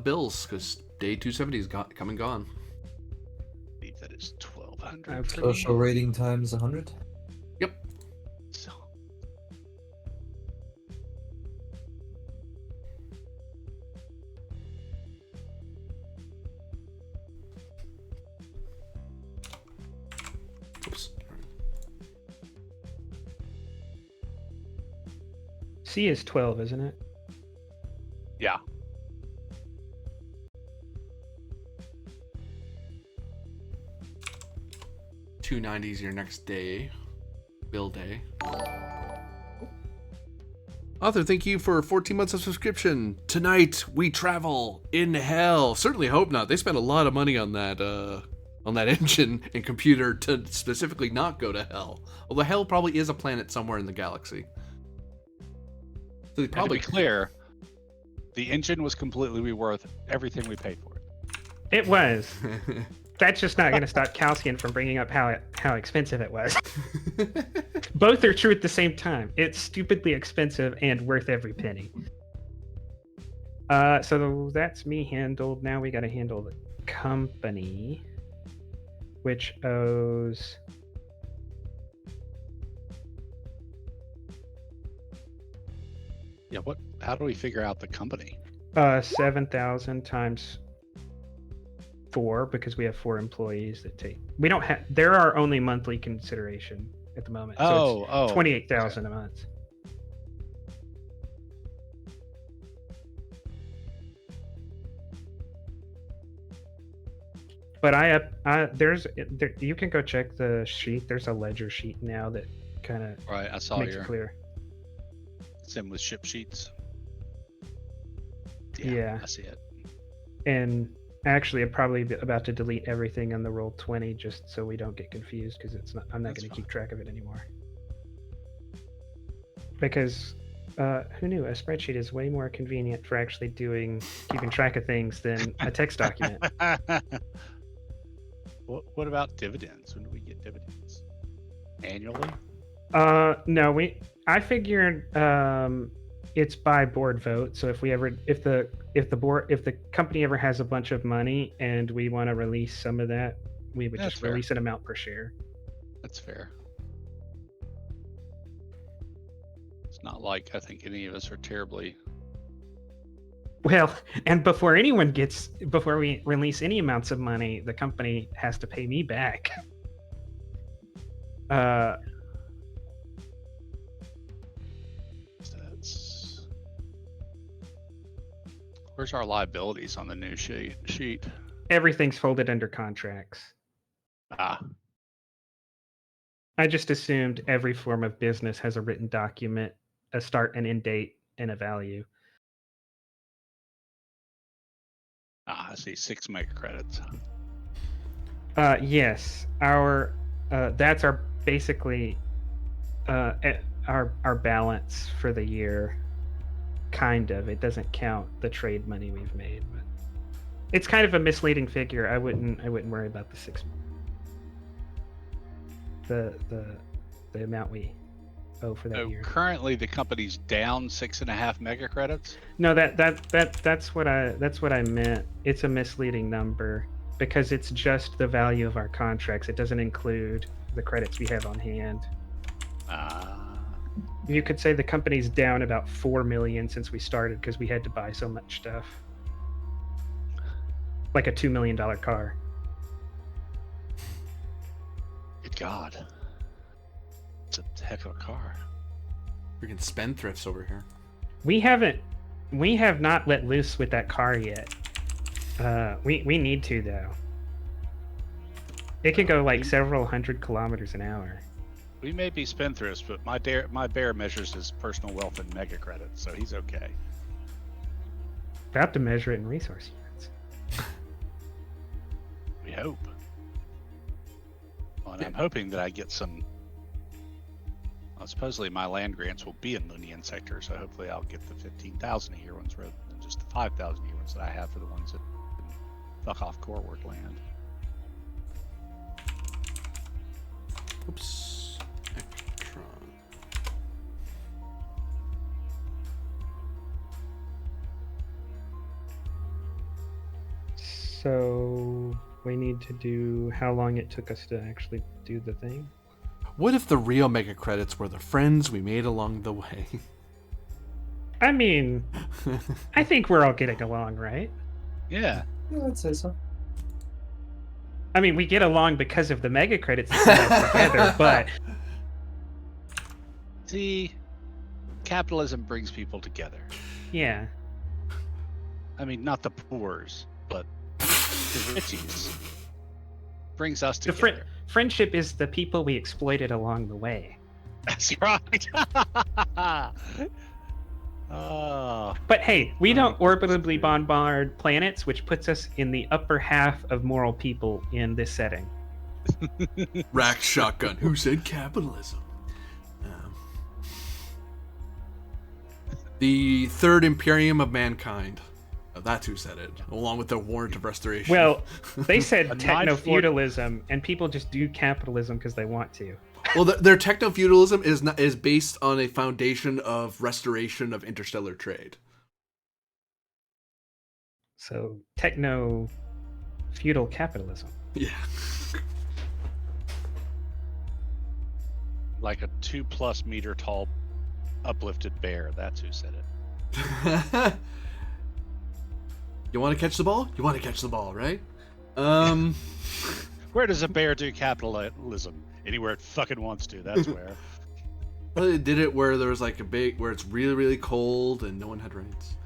bills because day 270 is come and gone. I believe that is 1200. Social rating times 100. Yep. So. Oops. C is 12, isn't it? Yeah. $290 your next day. Bill day. Author, thank you for 14 months of subscription. Tonight we travel in hell. Certainly hope not. They spent a lot of money on that engine and computer to specifically not go to hell. Although hell probably is a planet somewhere in the galaxy. So they probably, to be clear, the engine was completely worth everything we paid for it. It was. That's just not going to stop Calcian from bringing up how expensive it was. Both are true at the same time. It's stupidly expensive and worth every penny. So that's me handled. Now we got to handle the company, which owes. Yeah. What? How do we figure out the company? 7,000 times 4 because we have 4 employees that take. We don't have. There are only monthly consideration at the moment, so it's 28,000 a month. But you can go check the sheet. There's a ledger sheet now that kind of Right. I saw makes it your. clear. It's in with ship sheets. Yeah. I see it. And actually, I'm probably about to delete everything on the Roll20 just so we don't get confused because it's not. I'm not That's going to keep fine. track of it anymore. Because who knew? A spreadsheet is way more convenient for actually keeping track of things than a text document. What about dividends? When do we get dividends? Annually? No, I figured it's by board vote. So if the company ever has a bunch of money and we want to release some of that, we would That's just fair. release an amount per share. That's fair. It's not like I think any of us are terribly. Well, and before we release any amounts of money, the company has to pay me back. Where's our liabilities on the new sheet? Everything's folded under contracts. I just assumed every form of business has a written document, a start and end date, and a value. I see 6 mega credits. Yes, that's our basically our balance for the year. Kind of. It doesn't count the trade money we've made, but it's kind of a misleading figure. I wouldn't worry about the 6. The amount we owe for that year. Currently, the company's down 6.5 mega credits. No, that's what I meant. It's a misleading number because it's just the value of our contracts. It doesn't include the credits we have on hand. You could say the company's down about 4 million since we started because we had to buy so much stuff, like a $2 million car. Good God, it's a heck of a car. Freaking spendthrifts over here. We have not let loose with that car yet. We need to though. It can go like several hundred kilometers an hour. We may be spendthrifts, but my bear measures his personal wealth in mega credits, so he's okay. About to measure it in resource units. We hope. Well, and I'm hoping that I get some. Well, supposedly my land grants will be in the Lunian sector, so hopefully I'll get the 15,000 a year ones rather than just the 5,000 a year ones that I have for the ones that fuck off core work land. Oops. So we need to do how long it took us to actually do the thing. What if the real mega credits were the friends we made along the way? I mean, I think we're all getting along, right? Yeah. Yeah, I'd say so. I mean, we get along because of the mega credits together, but See, capitalism brings people together. yeah. I mean, not the poors, but the richies. Brings us together. Friendship is the people we exploited along the way. That's right. Oh. But hey, we don't orbitally bombard planets, which puts us in the upper half of moral people in this setting. Rack shotgun. Who said capitalism? The third Imperium of mankind. That's who said it, along with the warrant of restoration. Well, they said A techno-feudalism, and people just do capitalism because they want to. Well, their techno-feudalism is based on a foundation of restoration of interstellar trade. So techno feudal capitalism. Yeah. Like a 2+ meter tall uplifted bear. That's who said it. You want to catch the ball? You want to catch the ball, right? Where does a bear do capitalism? Anywhere it fucking wants to. That's where. Well, they did it where there was like where it's really, really cold and no one had rights.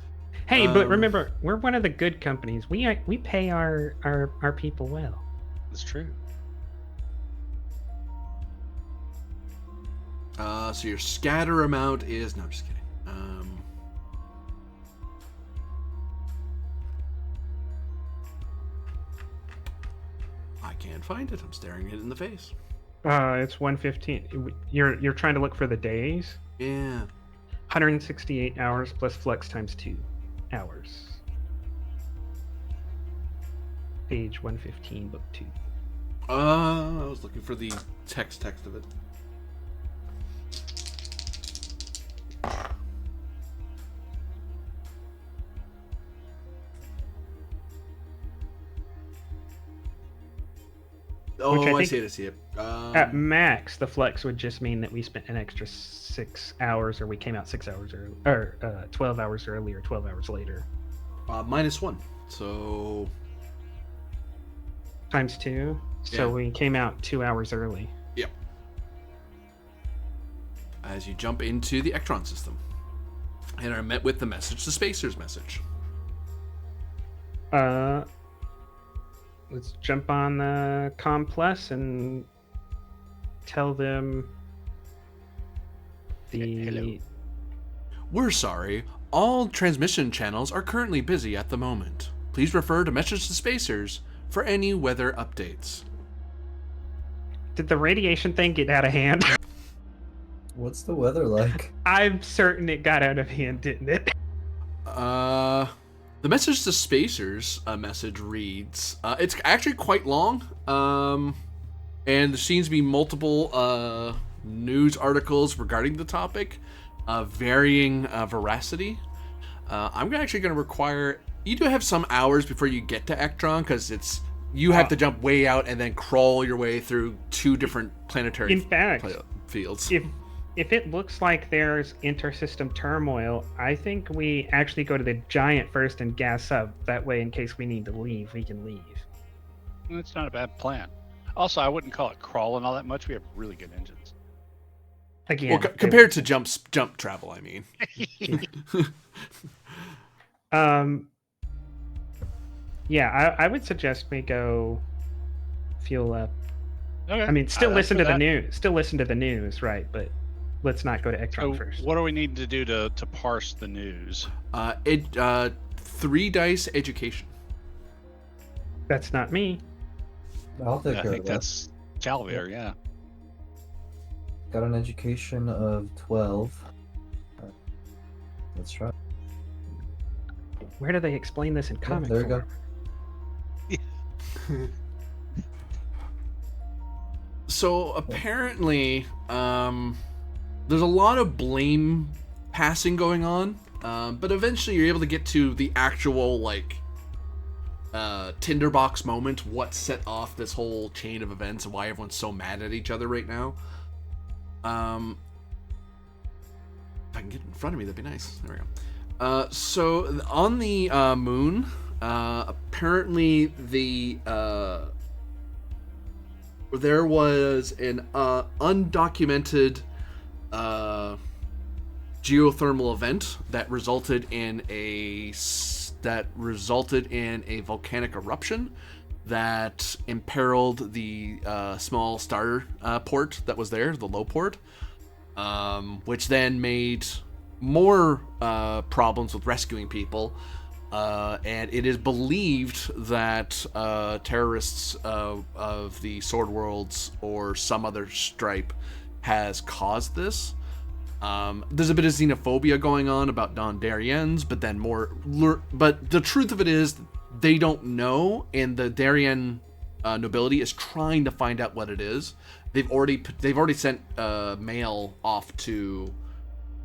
Hey, but remember, we're one of the good companies. We pay our people well. That's true. So your scatter amount is... No, I'm just kidding. I can't find it. I'm staring it in the face. It's 115. You're trying to look for the days? Yeah. 168 hours plus flex times 2 hours. Page 115, book 2. I was looking for the text of it. Oh, I see it. At max, the flex would just mean that we spent an extra 6 hours, or we came out 6 hours early, or 12 hours early, or 12 hours later. -1. So times 2. So Yeah. we came out 2 hours early. Yep. As you jump into the Ectron system, and are met with the message, the Spacer's message. Let's jump on the Com Plus and tell them Hello. We're sorry. All transmission channels are currently busy at the moment. Please refer to Message to Spacers for any weather updates. Did the radiation thing get out of hand? What's the weather like? I'm certain it got out of hand, didn't it? The Message to Spacers message reads, it's actually quite long, and there seems to be multiple news articles regarding the topic, varying veracity. I'm actually going to require... You do have some hours before you get to Ectron, because you have to jump way out and then crawl your way through 2 different planetary In fact, fields. If it looks like there's intersystem turmoil, I think we actually go to the giant first and gas up. That way, in case we need to leave, we can leave. That's not a bad plan. Also, I wouldn't call it crawling all that much. We have really good engines. Again, Well, compared to jump travel, I mean. Yeah, I would suggest we go fuel up. Okay. I mean, still listen to the that. news. Still listen to the news, right? But let's not go to Ectron So first. what do we need to do to parse the news? 3 dice education. That's not me. I'll take I care think of that. that's Calvier, yeah. Got an education of 12. Let's try. Where do they explain this in comic there you go. form? So apparently, there's a lot of blame passing going on, but eventually you're able to get to the actual tinderbox moment. What set off this whole chain of events and why everyone's so mad at each other right now? If I can get in front of me, that'd be nice. There we go. So on the moon, apparently there was an undocumented geothermal event that resulted in a volcanic eruption that imperiled the small star port that was there, the low port, which then made more problems with rescuing people. And it is believed that terrorists of the Sword Worlds or some other stripe has caused this. There's a bit of xenophobia going on about Darians, but then but the truth of it is they don't know, and the Darian nobility is trying to find out what it is. They've already sent mail off to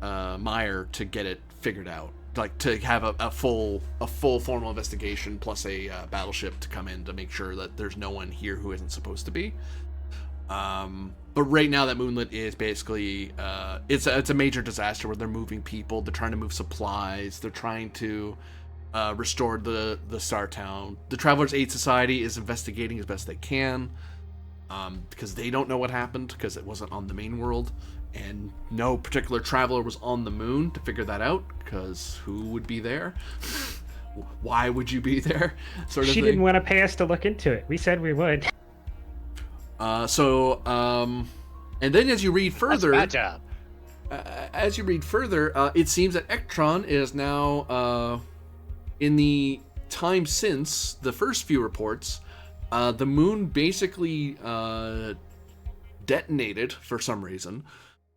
Meyer to get it figured out. like to have a full formal investigation plus a battleship to come in to make sure that there's no one here who isn't supposed to be. But right now that Moonlit is basically it's a major disaster where they're moving people, they're trying to move supplies, they're trying to restore the Star Town. The Travelers Aid Society is investigating as best they can because they don't know what happened because it wasn't on the main world. And no particular traveler was on the moon to figure that out, because who would be there? Why would you be there? Sort of She thing. didn't want to pay us to look into it. We said we would. And then as you read further, That's my job. It seems that Ektron is now, in the time since the first few reports, the moon basically detonated for some reason.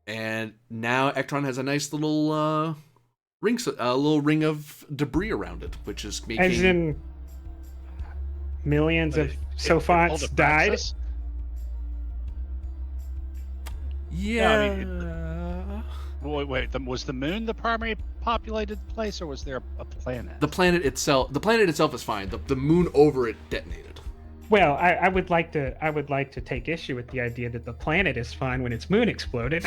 And now Ektron has a nice little ring of debris around it, which is making. As in, millions of Sophonts died. Yeah. Wait. Was the moon the primary populated place, or was there a planet? The planet itself is fine. The moon over it detonated. Well, I would like to take issue with the idea that the planet is fine when its moon exploded.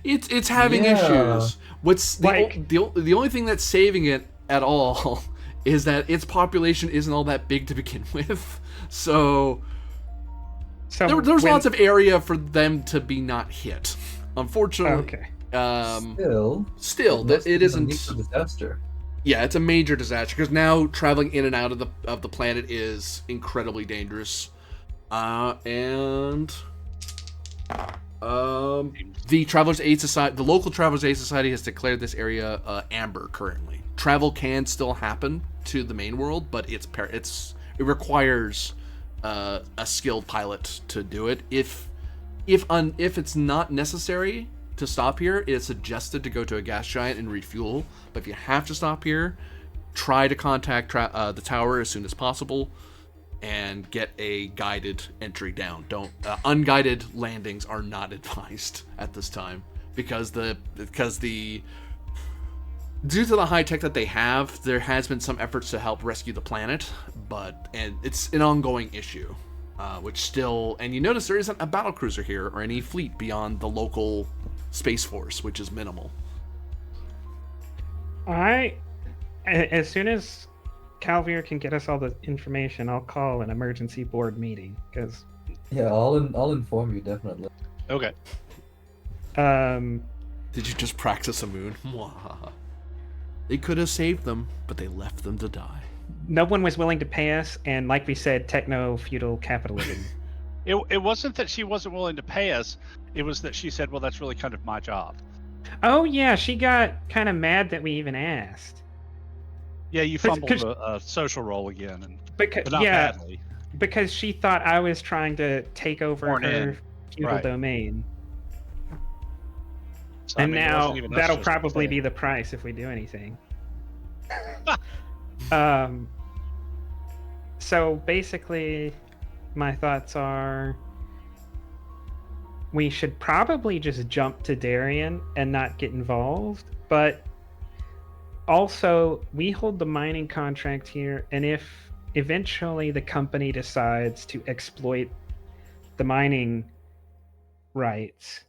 It's having issues. What's the only thing that's saving it at all is that its population isn't all that big to begin with. So there's lots of area for them to be not hit. Unfortunately, still that it isn't a disaster. Yeah, it's a major disaster because now traveling in and out of the planet is incredibly dangerous, and the Travelers Aid Society, the local Travelers Aid Society, has declared this area amber currently. Travel can still happen to the main world, but it requires a skilled pilot to do it. If it's not necessary to stop here, it's suggested to go to a gas giant and refuel. But if you have to stop here, try to contact the tower as soon as possible and get a guided entry down. Unguided landings are not advised at this time because due to the high tech that they have, there has been some efforts to help rescue the planet, and it's an ongoing issue. And you notice there isn't a battlecruiser here or any fleet beyond the local Space Force, which is minimal. As soon as Calvier can get us all the information, I'll call an emergency board meeting. I'll inform you definitely. Okay. Did you just practice a moon? They could have saved them, but they left them to die. No one was willing to pay us, and like we said, techno-feudal capitalism. It wasn't that she wasn't willing to pay us. It was that she said, well, that's really kind of my job. Oh, yeah, she got kind of mad that we even asked. Yeah, you fumbled a social role again, but not badly. Because she thought I was trying to take over her feudal domain. So, and now that'll probably be the price if we do anything. So basically, my thoughts are we should probably just jump to Darien and not get involved, but also we hold the mining contract here, and if eventually the company decides to exploit the mining rights,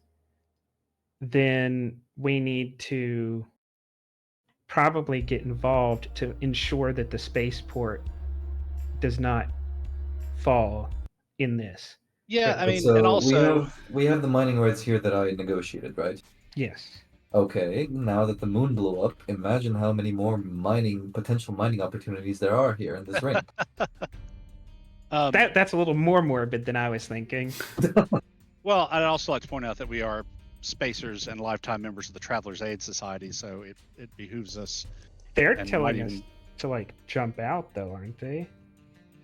then we need to probably get involved to ensure that the spaceport does not fall in this. Yeah, I mean, so and also we have the mining rights here that I negotiated, right? Yes. Okay, now that the moon blew up, imagine how many more potential mining opportunities there are here in this ring. That's a little more morbid than I was thinking. Well, I'd also like to point out that we are spacers and lifetime members of the Travelers Aid Society, so it behooves us. They're telling us to jump out, though, aren't they?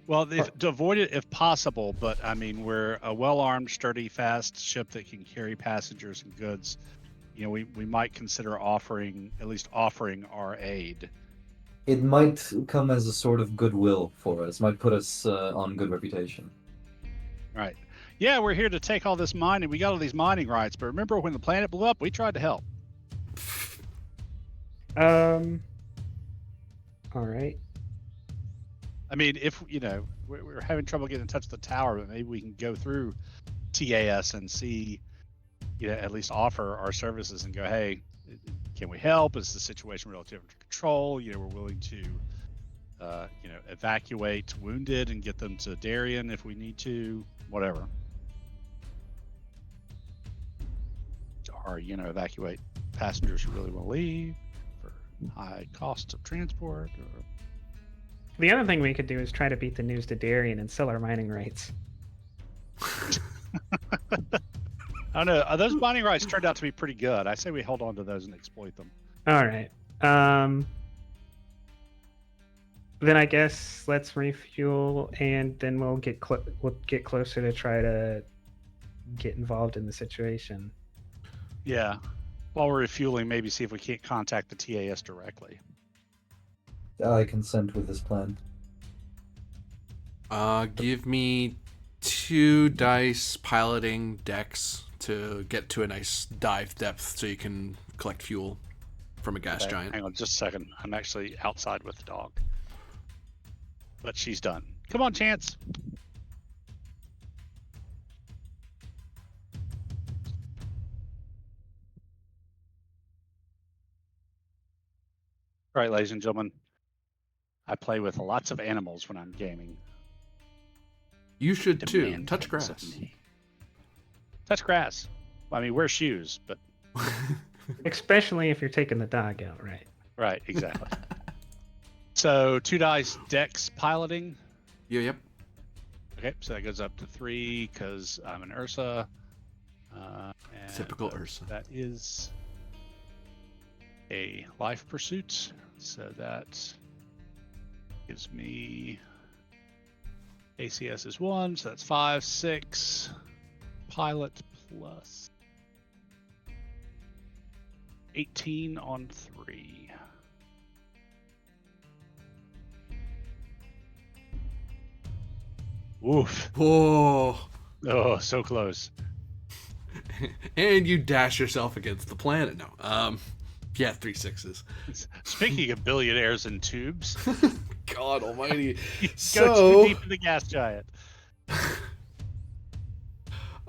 Well, to avoid it if possible, but I mean, we're a well-armed, sturdy, fast ship that can carry passengers and goods. You know, we might consider at least offering our aid. It might come as a sort of goodwill for us. Might put us on good reputation. Right. Yeah, we're here to take all this mining. We got all these mining rights, but remember when the planet blew up, we tried to help. All right. I mean, if we're having trouble getting in touch with the tower, but maybe we can go through TAS and see, at least offer our services and go, hey, can we help? Is the situation relative to control? We're willing to, evacuate wounded and get them to Darien if we need to, whatever. Or, evacuate passengers who really want to leave for high costs of transport. Or The other thing we could do is try to beat the news to Darien and sell our mining rights. I don't know. Those mining rights turned out to be pretty good. I say we hold on to those and exploit them. All right. Then I guess let's refuel, and then we'll get closer to try to get involved in the situation. Yeah. While we're refueling, maybe see if we can't contact the TAS directly. I consent with this plan. Give me 2 dice piloting decks to get to a nice dive depth so you can collect fuel from a gas giant. Hang on just a second. I'm actually outside with the dog. But she's done. Come on, Chance. All right, ladies and gentlemen. I play with lots of animals when I'm gaming. You should too. Demand Touch things grass. of me. Touch grass. I mean, wear shoes, but Especially if you're taking the dog out, right? right, exactly. So 2 dice dex piloting. Yep. Okay, so that goes up to 3 because I'm an Ursa. And Typical Ursa. That is a life pursuit. So that gives me ACS is 1, so that's 5, 6. Pilot plus 18 on 3. Woof. Whoa. Oh, so close. And you dash yourself against the planet. No. Yeah, 3 6s. Speaking of billionaires and tubes, God almighty. go So, too deep in the gas giant.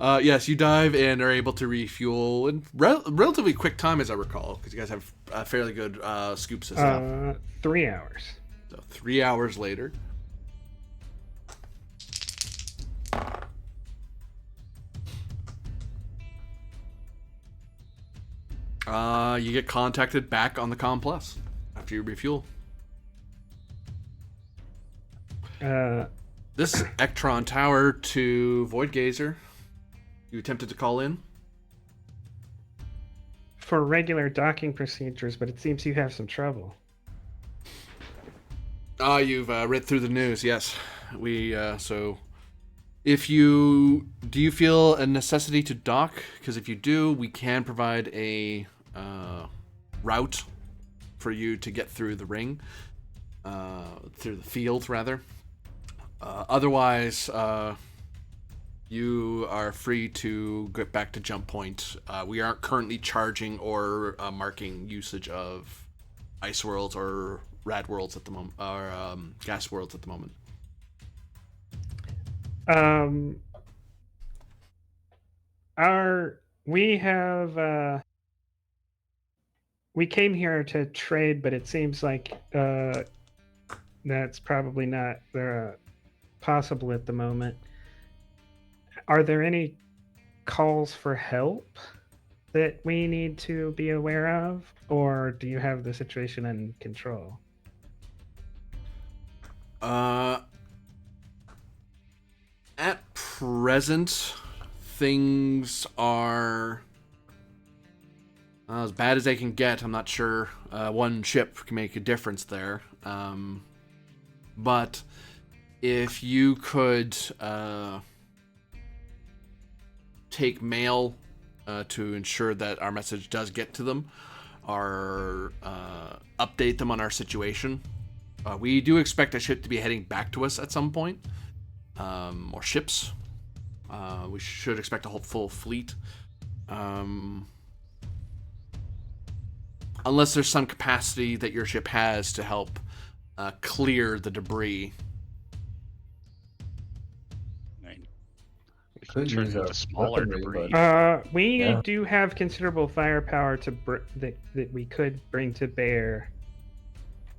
yes, you dive and are able to refuel in relatively quick time, as I recall, because you guys have a fairly good scoop system. 3 hours. So 3 hours later. You get contacted back on the Com Plus after you refuel. This Ectron Tower to Void Gazer. You attempted to call in? For regular docking procedures, but it seems you have some trouble. You've read through the news, yes. So if do you feel a necessity to dock? Because if you do, we can provide a route for you to get through the ring, through the field, rather. Otherwise, you are free to get back to Jump Point. We aren't currently charging or marking usage of ice worlds or rad worlds at the moment, or gas worlds at the moment. We came here to trade, but it seems like that's probably not possible at the moment. Are there any calls for help that we need to be aware of, or do you have the situation in control? At present, things are as bad as they can get. I'm not sure one ship can make a difference there. But if you could take mail to ensure that our message does get to them, or update them on our situation. We do expect a ship to be heading back to us at some point, or ships. We should expect a whole full fleet. Unless there's some capacity that your ship has to help clear the debris. I mean, we Could can turn use it our into smaller weaponry, debris. We Yeah. do have considerable firepower that we could bring to bear.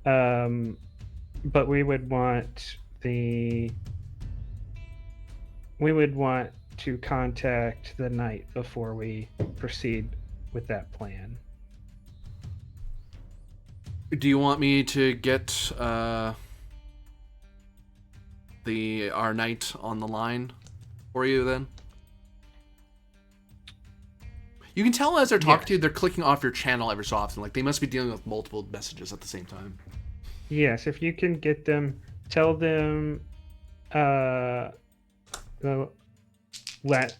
But we would want to contact the knight before we proceed with that plan. Do you want me to get our knight on the line for you then? You can tell as they're talking to you, they're clicking off your channel every so often. Like they must be dealing with multiple messages at the same time. Yes, if you can get them, tell them, let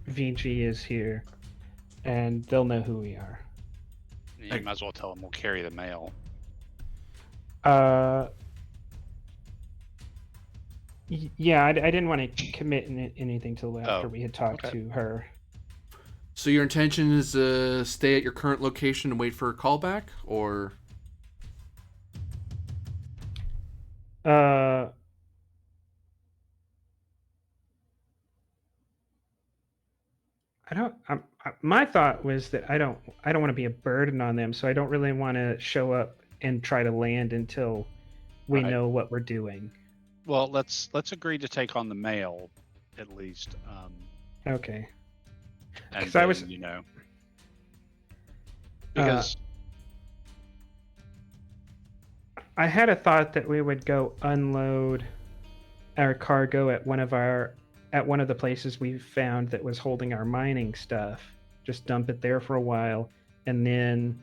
VG is here, and they'll know who we are. You might as well tell them we'll carry the mail. Yeah, I didn't want to commit anything till after Oh, we had talked okay. to her. So your intention is to stay at your current location and wait for a callback, or? My thought was that I don't want to be a burden on them, so I don't really want to show up and try to land until we Right. know what we're doing. Well, let's agree to take on the mail, at least. Okay. And 'Cause I was- then, because I had a thought that we would go unload our cargo at one of the places we found that was holding our mining stuff. Just dump it there for a while, and then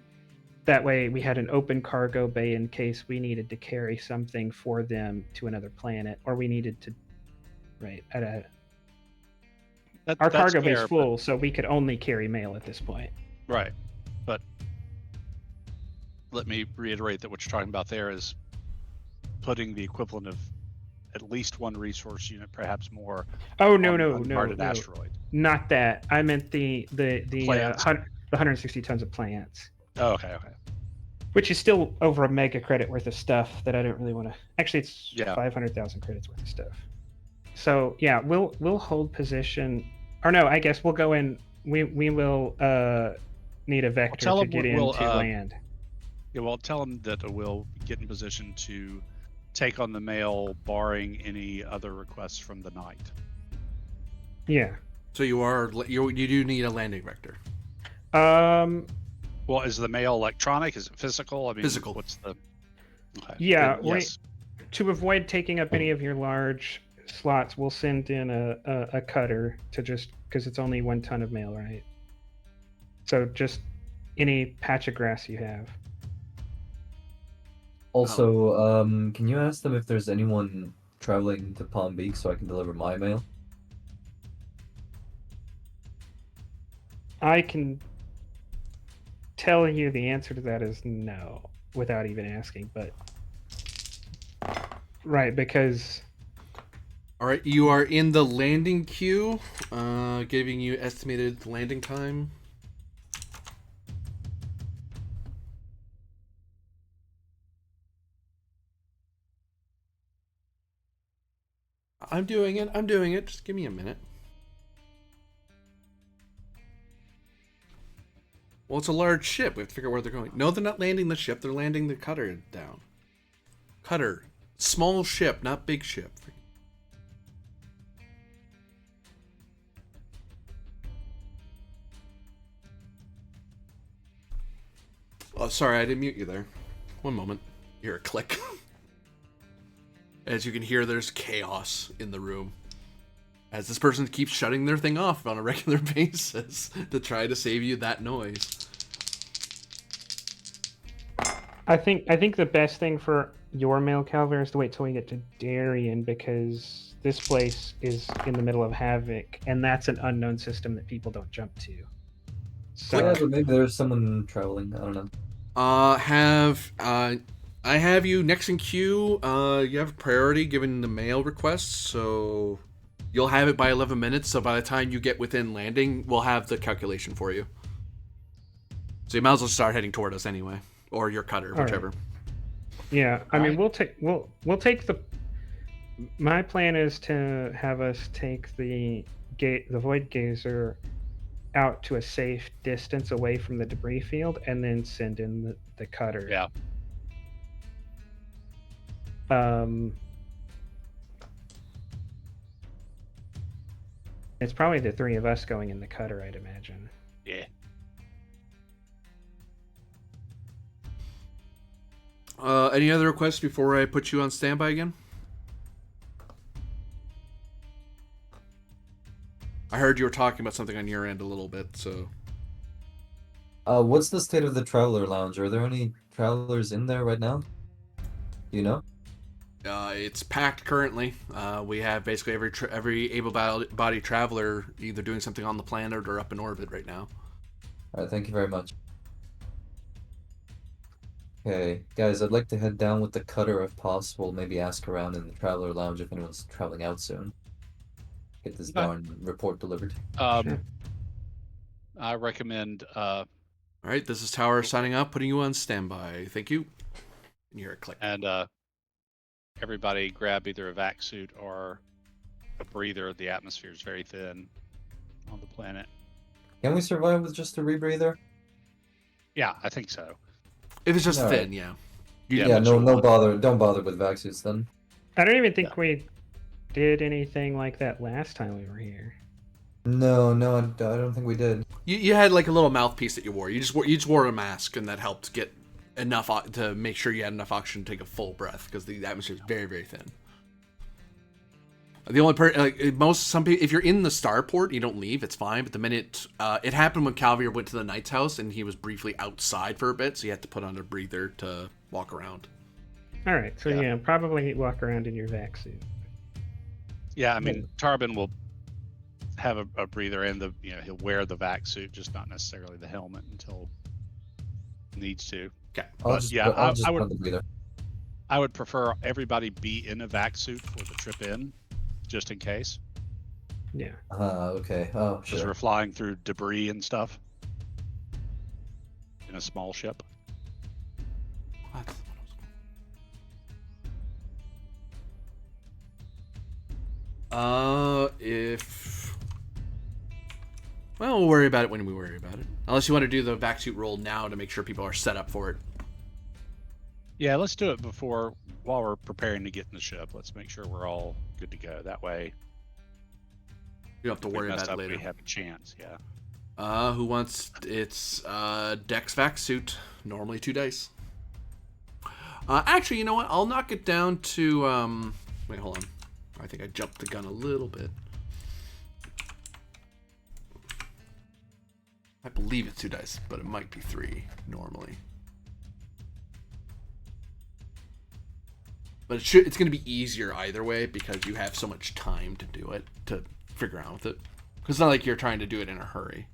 that way we had an open cargo bay in case we needed to carry something for them to another planet, or we needed to. Right. Our that's cargo bay's fair, full, so we could only carry mail at this point. Right. But let me reiterate that what you're talking about there is putting the equivalent of at least one resource unit, perhaps more. Oh no, on no, unguarded no. asteroid. Not that. I meant the Plants. 160 tons of plants. Oh, okay. Which is still over a mega credit worth of stuff that I don't really want to. Actually, it's Yeah. 500,000 credits worth of stuff. So yeah, we'll hold position. Or no, I guess we'll go in. We will need a vector tell to them get we'll, into land. Yeah, well, tell them that we'll get in position to take on the mail, barring any other requests from the knight. Yeah. So you do need a landing vector. Well, is the mail electronic? Is it physical? I mean, Physical. What's the? Okay. Yeah. Then, yes. To avoid taking up any of your large slots, we'll send in a cutter to just because it's only 1 ton of mail, right? So just any patch of grass you have. Also, can you ask them if there's anyone traveling to Palm Beach so I can deliver my mail? I can tell you the answer to that is no, without even asking, but right, because All right, you are in the landing queue, giving you estimated landing time. I'm doing it. Just give me a minute. Well, it's a large ship. We have to figure out where they're going. No, they're not landing the ship. They're landing the cutter down. Cutter. Small ship, not big ship. Oh, sorry, I didn't mute you there. One moment. You hear a click. As you can hear, there's chaos in the room. As this person keeps shutting their thing off on a regular basis to try to save you that noise. I think the best thing for your mail, Calver, is to wait till we get to Darien, because this place is in the middle of Havoc, and that's an unknown system that people don't jump to. So Yeah, but maybe there's someone traveling. I don't know. I have you next in queue. You have priority given the mail requests, so you'll have it by 11 minutes. So by the time you get within landing, we'll have the calculation for you. So you might as well start heading toward us anyway, or your cutter, All right. whichever. Yeah, I All mean, right. we'll take the. My plan is to have us take the void gazer out to a safe distance away from the debris field, and then send in the cutter. Yeah. It's probably the three of us going in the cutter, I'd imagine. Yeah. Any other requests before I put you on standby again? I heard you were talking about something on your end a little bit, so. What's the state of the Traveler Lounge? Are there any travelers in there right now? Do you know? It's packed currently. We have basically every able-bodied traveler either doing something on the planet or up in orbit right now. Alright, thank you very much. Okay, guys, I'd like to head down with the cutter if possible. Maybe ask around in the Traveler Lounge if anyone's traveling out soon. Get this Okay. darn report delivered. Sure. I recommend. All right, this is Tower signing up, putting you on standby. Thank you. And you hear a click. And everybody grab either a vac suit or a breather. The atmosphere is very thin on the planet. Can we survive with just a rebreather? Yeah, I think so. If it's just All thin, right. yeah. Yeah, but no, you'll no want- bother. Don't bother with vac suits then. I don't even think we did anything like that last time we were here. No, I don't think we did. You had like a little mouthpiece that you wore. You just wore a mask, and that helped get enough to make sure you had enough oxygen to take a full breath because the atmosphere is very, very thin. The only some people, if you're in the starport, you don't leave. It's fine. But the minute it happened when Calvier went to the Knight's house, and he was briefly outside for a bit, so he had to put on a breather to walk around. All right, so yeah, probably walk around in your vac suit. Yeah, I mean, Tarbin will have a breather and he'll wear the vac suit, just not necessarily the helmet until needs to. Okay. I'll just put the breather. I would prefer everybody be in a vac suit for the trip in, just in case. Yeah. Okay. Oh, Because sure. we're flying through debris and stuff in a small ship. What? Well, we'll worry about it when we worry about it. Unless you want to do the vac suit roll now to make sure people are set up for it. Yeah, let's do it while we're preparing to get in the ship. Let's make sure we're all good to go. That way, You don't have to worry about it later. We have a chance. Yeah. Who wants it's Dex vac suit, normally 2 dice. Actually, you know what? I'll knock it down to wait, hold on. I think I jumped the gun a little bit. I believe it's 2 dice, but it might be 3 normally. But it's going to be easier either way because you have so much time to do it, to figure out with it. Because it's not like you're trying to do it in a hurry.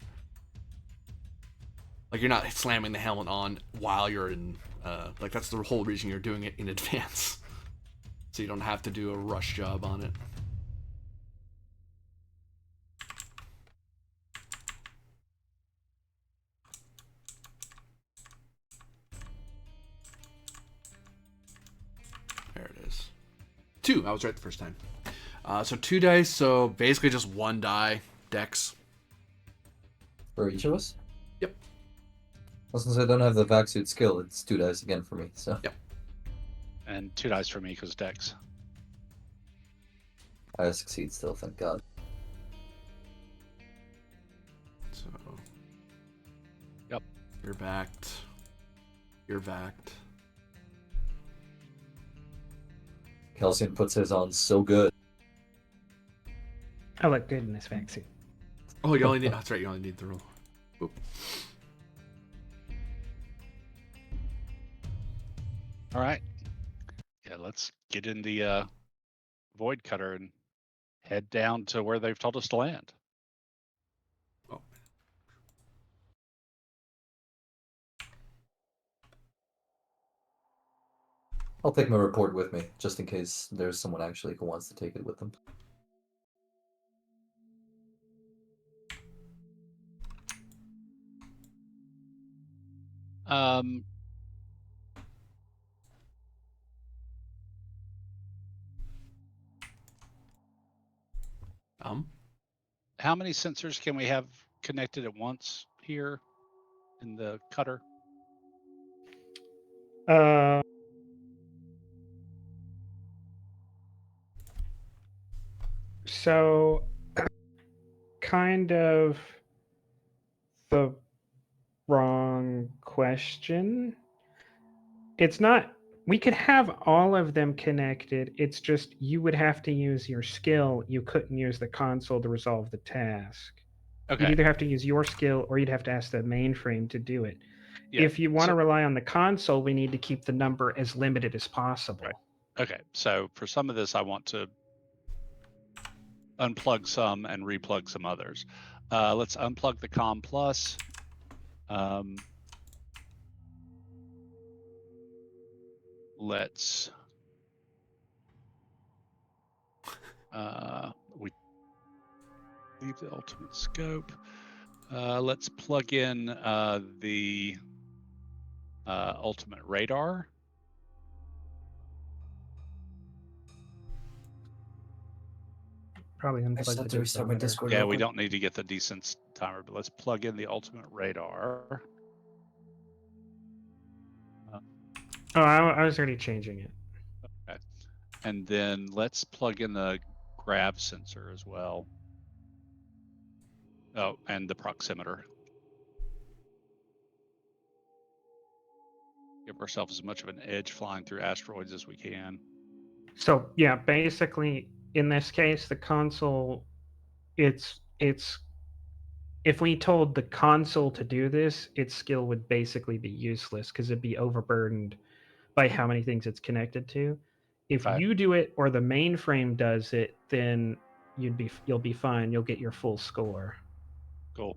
Like, you're not slamming the helmet on while you're in... like, that's the whole reason you're doing it in advance. So you don't have to do a rush job on it. There it is. 2. I was right the first time. So 2 dice, so basically just 1 die. Dex. For each of us? Yep. Well, since I don't have the vac suit skill, it's 2 dice again for me, so. Yep. And 2 dice for me because Dex. I succeed still, thank God. So. Yep. You're backed. You're backed. Kelsian puts his on so good. I look good in this vac suit. Oh, you only need... That's right, you only need the roll. Oop. All right. Yeah, let's get in the void cutter and head down to where they've told us to land. Oh. I'll take my report with me, just in case there's someone actually who wants to take it with them. com. How many sensors can we have connected at once here in the cutter? So, kind of the wrong question. It's not. We could have all of them connected. It's just you would have to use your skill. You couldn't use the console to resolve the task. Okay. You'd either have to use your skill or you'd have to ask the mainframe to do it. Yeah. If you want to So- rely on the console, we need to keep the number as limited as possible. Right. Okay. So for some of this, I want to unplug some and replug some others. Let's unplug the Com Plus. Let's we leave the ultimate scope. Let's plug in the ultimate radar. Probably I unplug just the have to restart my defibrillator. Discord. Yeah, real we quick. don't need to get the decent timer, but let's plug in the ultimate radar. Oh, I was already changing it. Okay. And then let's plug in the grav sensor as well. Oh, and the proximeter. Give ourselves as much of an edge flying through asteroids as we can. So yeah, basically in this case, the console, it's if we told the console to do this, its skill would basically be useless because it'd be overburdened by how many things it's connected to. If Okay. you do it or the mainframe does it, then you'll be fine. You'll get your full score. Cool.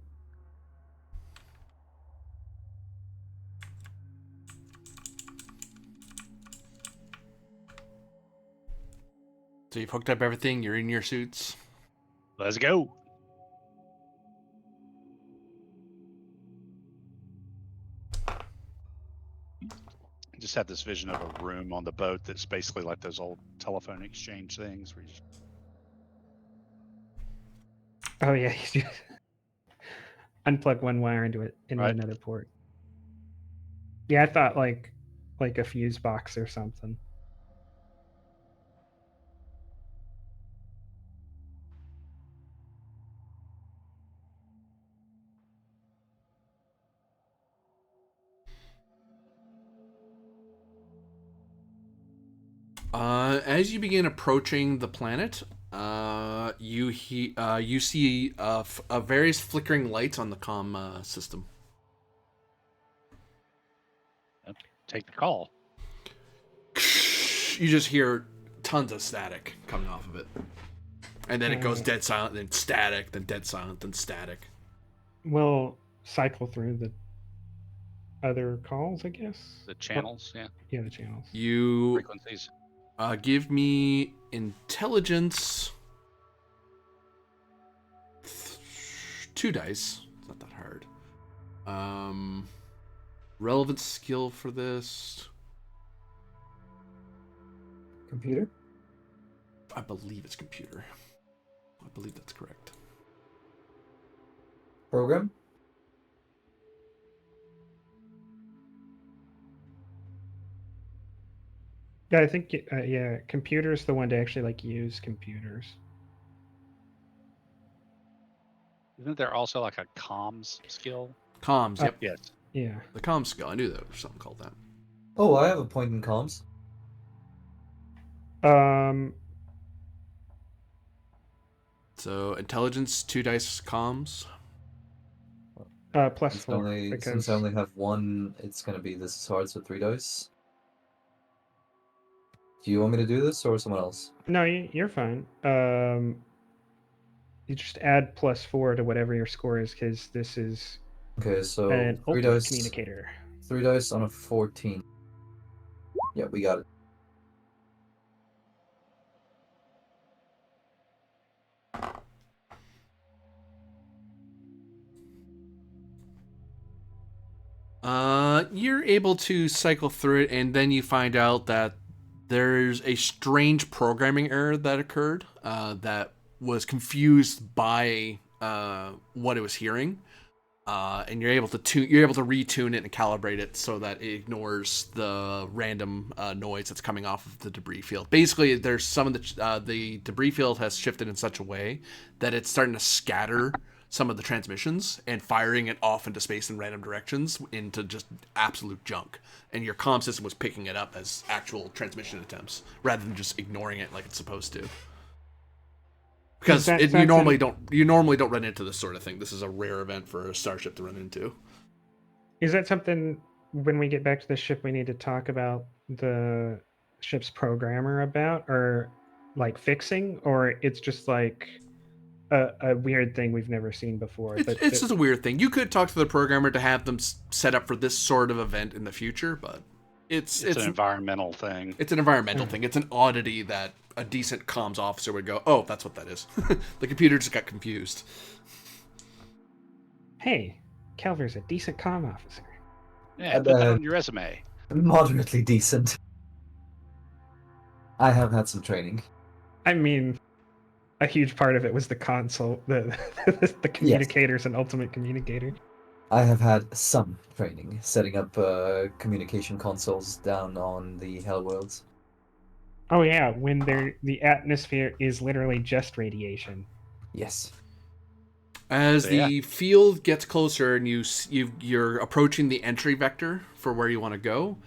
So you've hooked up everything. You're in your suits. Let's go. I just had this vision of a room on the boat that's basically like those old telephone exchange things where you just... Oh yeah, you just unplug one wire into Right. another port. Yeah, I thought like a fuse box or something. As you begin approaching the planet, you see various flickering lights on the comm system. Take the call. You just hear tons of static coming off of it, and then it goes dead silent, then static, then dead silent, then static. We'll cycle through the other calls, I guess. The channels, yeah. Yeah, the channels. You Frequencies. give me intelligence. 2 dice. It's not that hard. Relevant skill for this. Computer? I believe it's computer. I believe that's correct. Program? Yeah, I think yeah, computer's the one to actually like use computers. Isn't there also like a comms skill? Comms, yep. Yes. Yeah. The comms skill. I knew there was something called that. Oh, I have a point in comms. So intelligence, 2 dice comms. Plus Since 4 since I only have one, it's gonna be this is hard, so 3 dice. Do you want me to do this or someone else? No, you're fine. You just add plus 4 to whatever your score is because this is Okay, so an 3 ultimate dice. communicator. 3 dice on a 14. Yeah, we got it. You're able to cycle through it, and then you find out that there's a strange programming error that occurred that was confused by what it was hearing, and you're able to retune it and calibrate it so that it ignores the random noise that's coming off of the debris field. Basically, there's some of the debris field has shifted in such a way that it's starting to scatter some of the transmissions and firing it off into space in random directions into just absolute junk. And your comm system was picking it up as actual transmission attempts rather than just ignoring it like it's supposed to. Because you normally don't run into this sort of thing. This is a rare event for a starship to run into. Is that something when we get back to the ship we need to talk about the ship's programmer about, or like fixing, or it's just like a weird thing we've never seen before? It's just a weird thing. You could talk to the programmer to have them set up for this sort of event in the future, but it's an environmental thing. It's an environmental thing. It's an oddity that a decent comms officer would go, oh, that's what that is. The computer just got confused. Hey, Calver's a decent comm officer. Yeah, put that on your resume. Moderately decent. I have had some training. I mean, a huge part of it was the console, the communicators and ultimate communicator. I have had some training setting up communication consoles down on the Hellworlds. Oh yeah, when the atmosphere is literally just radiation. Yes. As the field gets closer and you're approaching the entry vector for where you want to go,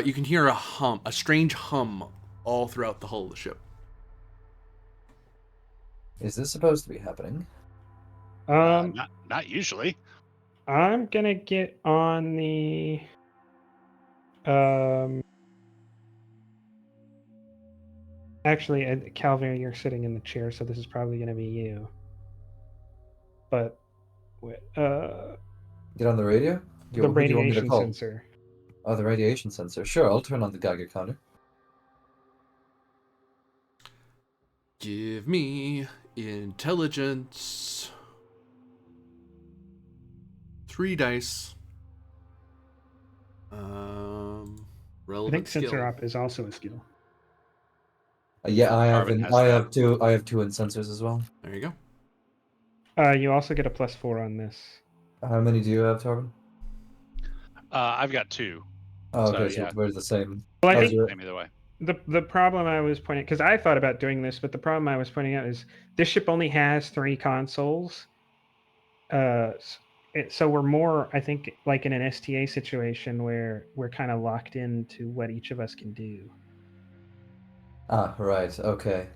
you can hear a strange hum all throughout the hull of the ship. Is this supposed to be happening? Not usually. I'm gonna get on the Actually, Calvin, you're sitting in the chair, so this is probably gonna be you. But get on the radio? The radiation sensor. Oh, the radiation sensor. Sure, I'll turn on the Geiger counter. Give me intelligence. 3 dice. Relevant I think skill. sensor op is also a skill. Yeah, I have two in sensors as well. There you go. You also get a +4 on this. How many do you have, Torben? I've got 2. Oh, okay, so we're the same. Well, I think same either way. The problem I was pointing, because I thought about doing this, but the problem I was pointing out is this ship only has 3 consoles. So we're more, I think, like in an STA situation where we're kind of locked into what each of us can do. Ah, right, okay.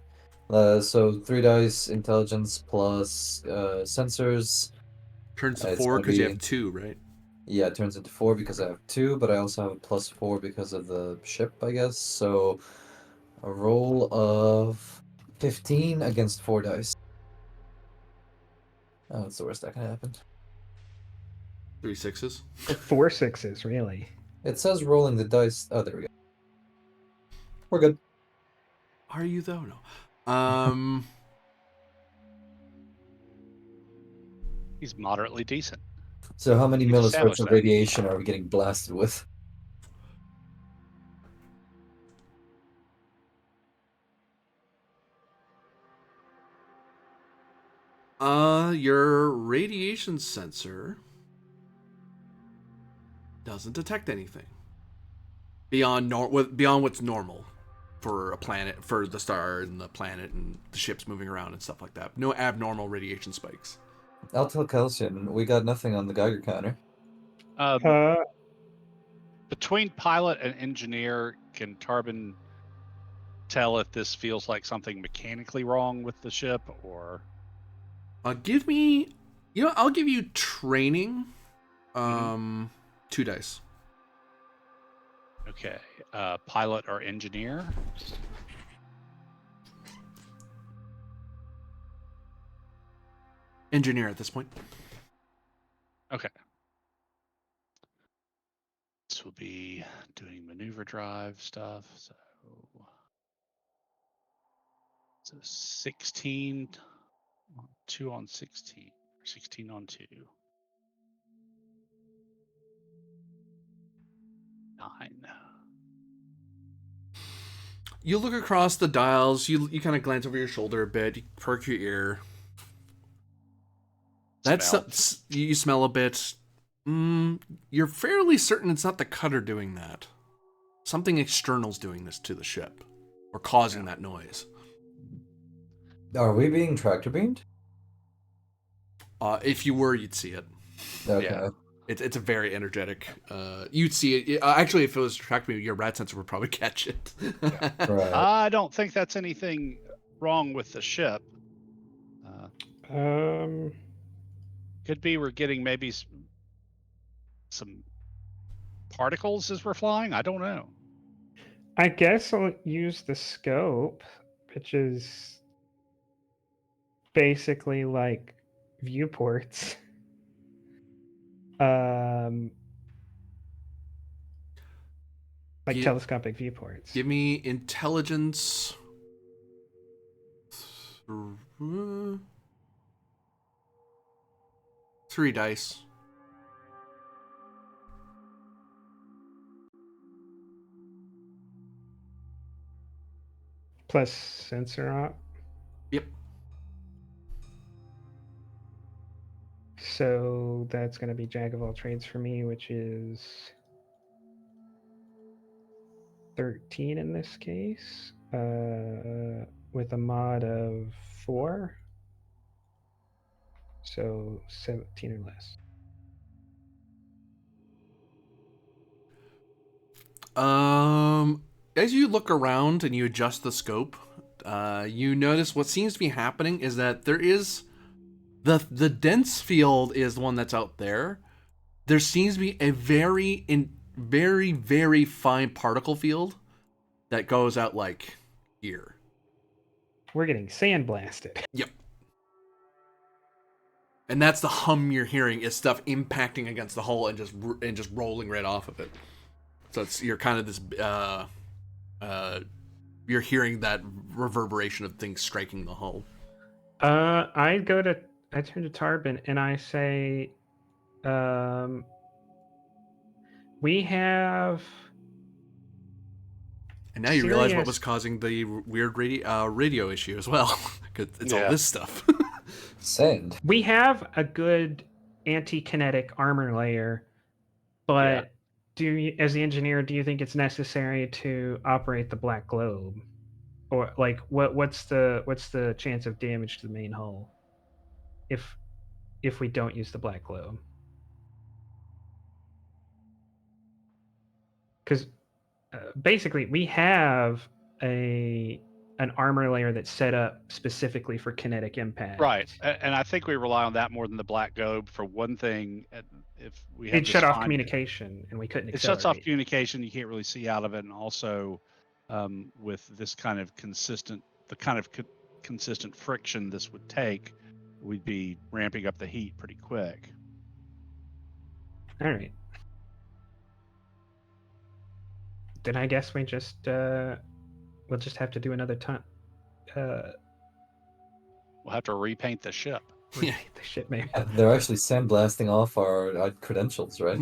So 3 dice, intelligence plus sensors. Turns to 4 because you have 2, right? Yeah, it turns into 4 because I have 2, but I also have a +4 because of the ship, I guess. So a roll of 15 against 4 dice. Oh, that's the worst that can happen. 3 6s. 4 6s, really. It says rolling the dice. Oh, there we go. We're good. Are you though? No. He's moderately decent. So how many millispheres of radiation are we getting blasted with? Your radiation sensor doesn't detect anything beyond what's normal for a planet, for the star and the planet and the ships moving around and stuff like that. No abnormal radiation spikes. I'll tell Calcium, we got nothing on the Geiger counter. Between pilot and engineer, can Tarbin tell if this feels like something mechanically wrong with the ship, or? Give me, I'll give you training. 2 dice. Okay, pilot or engineer? Engineer at this point. Okay. This will be doing maneuver drive stuff, so 16, 2 on 16, 16 on 2. 9. You look across the dials. You kind of glance over your shoulder a bit. You perk your ear. Smell. You smell a bit. You're fairly certain it's not the cutter doing that. Something external's doing this to the ship, or causing that noise. Are we being tractor beamed? If you were, you'd see it. Okay. Yeah. It's a very energetic. You'd see it. Actually, if it was tractor beam, your rad sensor would probably catch it. Right. I don't think that's anything wrong with the ship. Could be we're getting maybe some particles as we're flying. I don't know. I guess I'll use the scope, which is basically like viewports. Like Gi- telescopic viewports. Give me intelligence. 3 dice. Plus sensor op. Yep. So that's going to be Jack of all trades for me, which is 13 in this case, with a mod of 4. So 17 or less. As you look around and you adjust the scope, you notice what seems to be happening is that there is the dense field is the one that's out there. There seems to be a very fine particle field that goes out like here. We're getting sandblasted. Yep. And that's the hum you're hearing is stuff impacting against the hull and just rolling right off of it. So you're kind of this you're hearing that reverberation of things striking the hull. I turn to Tarbin and I say, we have. And now you realize what serious- was causing the weird radio issue as well. 'Cause it's all Yeah. this stuff. Send. We have a good anti-kinetic armor layer, but as the engineer, do you think it's necessary to operate the black globe, or like what's the chance of damage to the main hull if we don't use the black globe? Because basically we have an armor layer that's set up specifically for kinetic impact. Right, and I think we rely on that more than the black globe for one thing. If we have It this shut off fine- communication, and we couldn't it accelerate. shuts off communication. You can't really see out of it, and also with this kind of consistent friction this would take, we'd be ramping up the heat pretty quick. All right. Then I guess we'll just have to do another ton. We'll have to repaint the ship. Yeah. The ship, maybe. They're actually sandblasting off our credentials, right?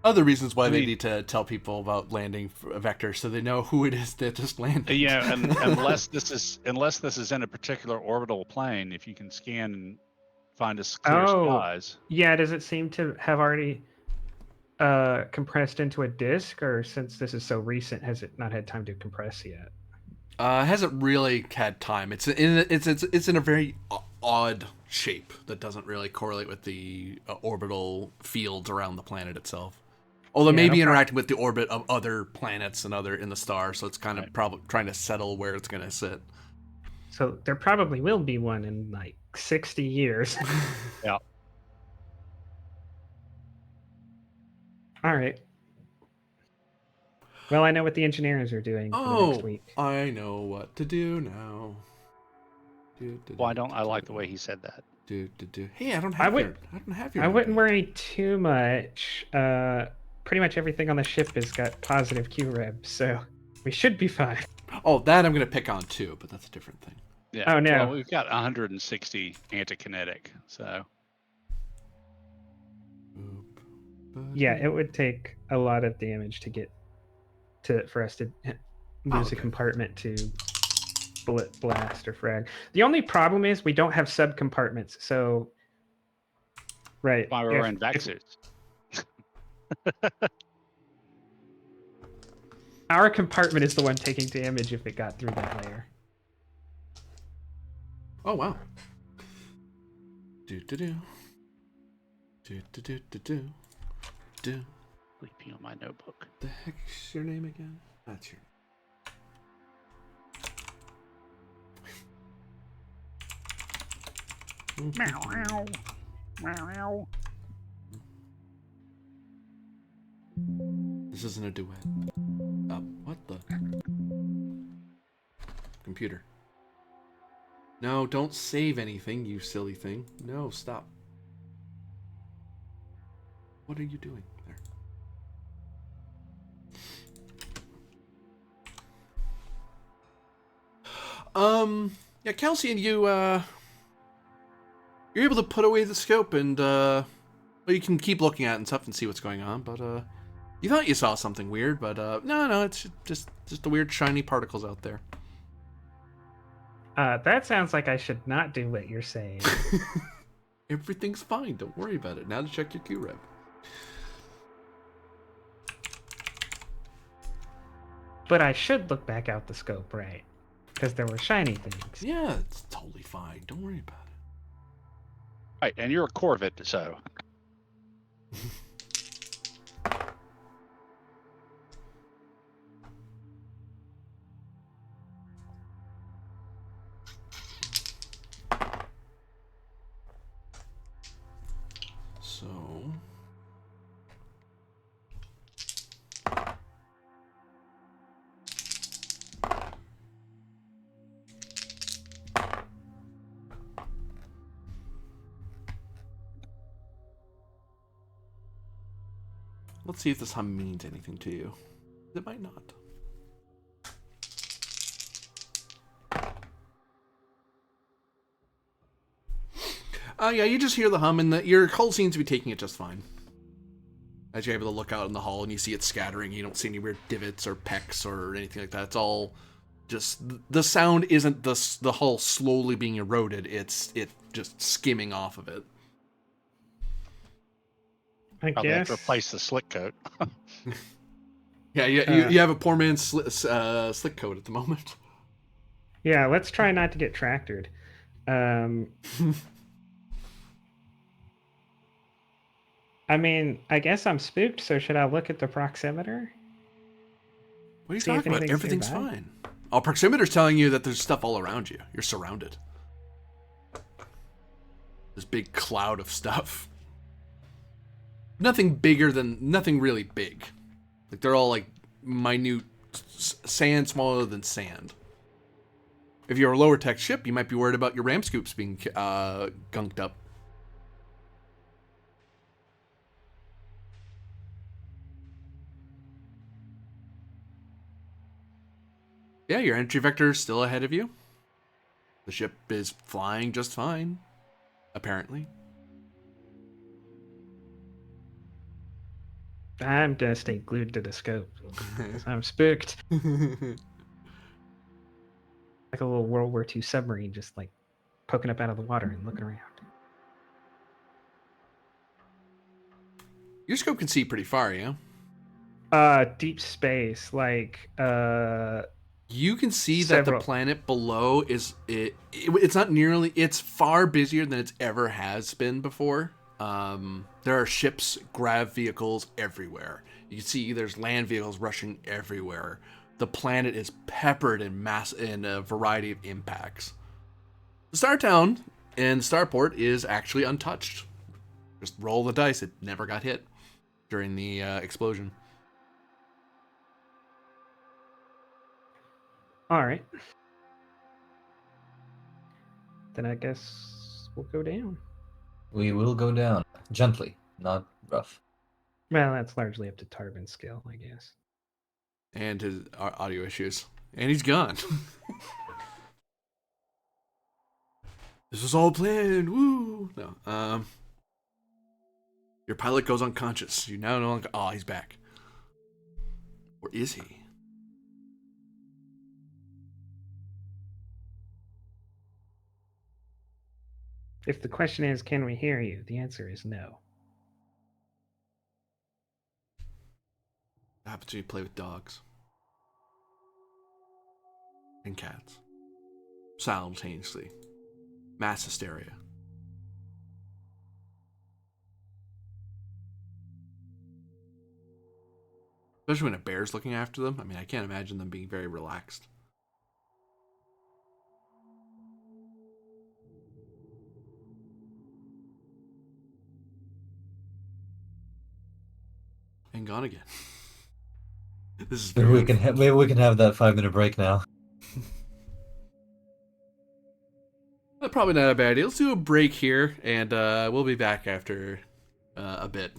Other reasons why I they mean- need to tell people about landing vectors so they know who it is that just landed. Yeah, and unless this is in a particular orbital plane, if you can scan and find us clear skies. Yeah, does it seem to have already compressed into a disk, or since this is so recent, has it not had time to compress yet? It hasn't really had time. It's in a very odd shape that doesn't really correlate with the orbital fields around the planet itself. Although maybe interacting with the orbit of other planets and other in the star, so it's kind of probably trying to settle where it's going to sit. So there probably will be one in like 60 years. Yeah. All right. Well, I know what the engineers are doing for the next week. I know what to do now. Why don't I like the way he said that? Hey, I don't have your. I wouldn't worry too much. Pretty much everything on the ship has got positive QREB, so we should be fine. Oh, that I'm gonna pick on too, but that's a different thing. Yeah. Oh, no. Well, we've got 160 anti-kinetic, so Yeah, it would take a lot of damage to get for us to lose okay. a compartment to blast or frag. The only problem is we don't have sub compartments, so right. Why we're in vac suits. Our compartment is the one taking damage if it got through that layer. Oh wow. Do do do. Do do do do do. Do. Sleeping on my notebook. The heck's your name again? That's your name. Meow. Meow. This isn't a duet. What the? Computer. No, don't save anything, you silly thing. No, stop. What are you doing there? Yeah, Kelsey and you, you're able to put away the scope and, well, you can keep looking at it and stuff and see what's going on, but, you thought you saw something weird, but, no, it's just the weird shiny particles out there. That sounds like I should not do what you're saying. Everything's fine, don't worry about it. Now to check your Q rev. But I should look back out the scope, right? Because there were shiny things. Yeah, it's totally fine. Don't worry about it. Right, and you're a Corvid, so. So... let's see if this hum means anything to you. It might not. Yeah, you just hear the hum, and your hull seems to be taking it just fine. As you're able to look out in the hull, and you see it scattering, you don't see any weird divots or pecks or anything like that. It's all just... the sound isn't the hull slowly being eroded, it's just skimming off of it. I Probably have guess. to replace the slick coat. Yeah, you have a poor man's slick coat at the moment. Yeah, let's try not to get tractored. I mean, I guess I'm spooked, so should I look at the proximeter? What are you See if talking about? anything's Everything's nearby? fine. Oh, proximeter's telling you that there's stuff all around you. You're surrounded. This big cloud of stuff. Nothing really big. Like, they're all, like, minute sand smaller than sand. If you're a lower tech ship, you might be worried about your ram scoops being gunked up. Yeah, your entry vector is still ahead of you. The ship is flying just fine, apparently. I'm gonna stay glued to the scope. 'Cause I'm spooked. Like a little World War II submarine just like poking up out of the water and looking around. Your scope can see pretty far, yeah? Deep space, like You can see that the Several. planet below it's not nearly, it's far busier than it's ever has been before. There are ships, grav vehicles everywhere. You can see there's land vehicles rushing everywhere. The planet is peppered in a variety of impacts. The Star Town and Starport is actually untouched. Just roll the dice, it never got hit during the explosion. all right. Then I guess we'll go down. We will go down gently, not rough. Well, that's largely up to Tarvin's skill, I guess. And his audio issues. And he's gone. This was all planned. Woo! No. Your pilot goes unconscious. You now no longer... Oh, he's back. Or is he? If the question is, can we hear you? The answer is no. What happens when you play with dogs and cats simultaneously? Mass hysteria. Especially when a bear's looking after them. I mean, I can't imagine them being very relaxed. And gone again. This is very Maybe we can have that 5-minute break now. Probably not a bad idea. Let's do a break here, and we'll be back after a bit.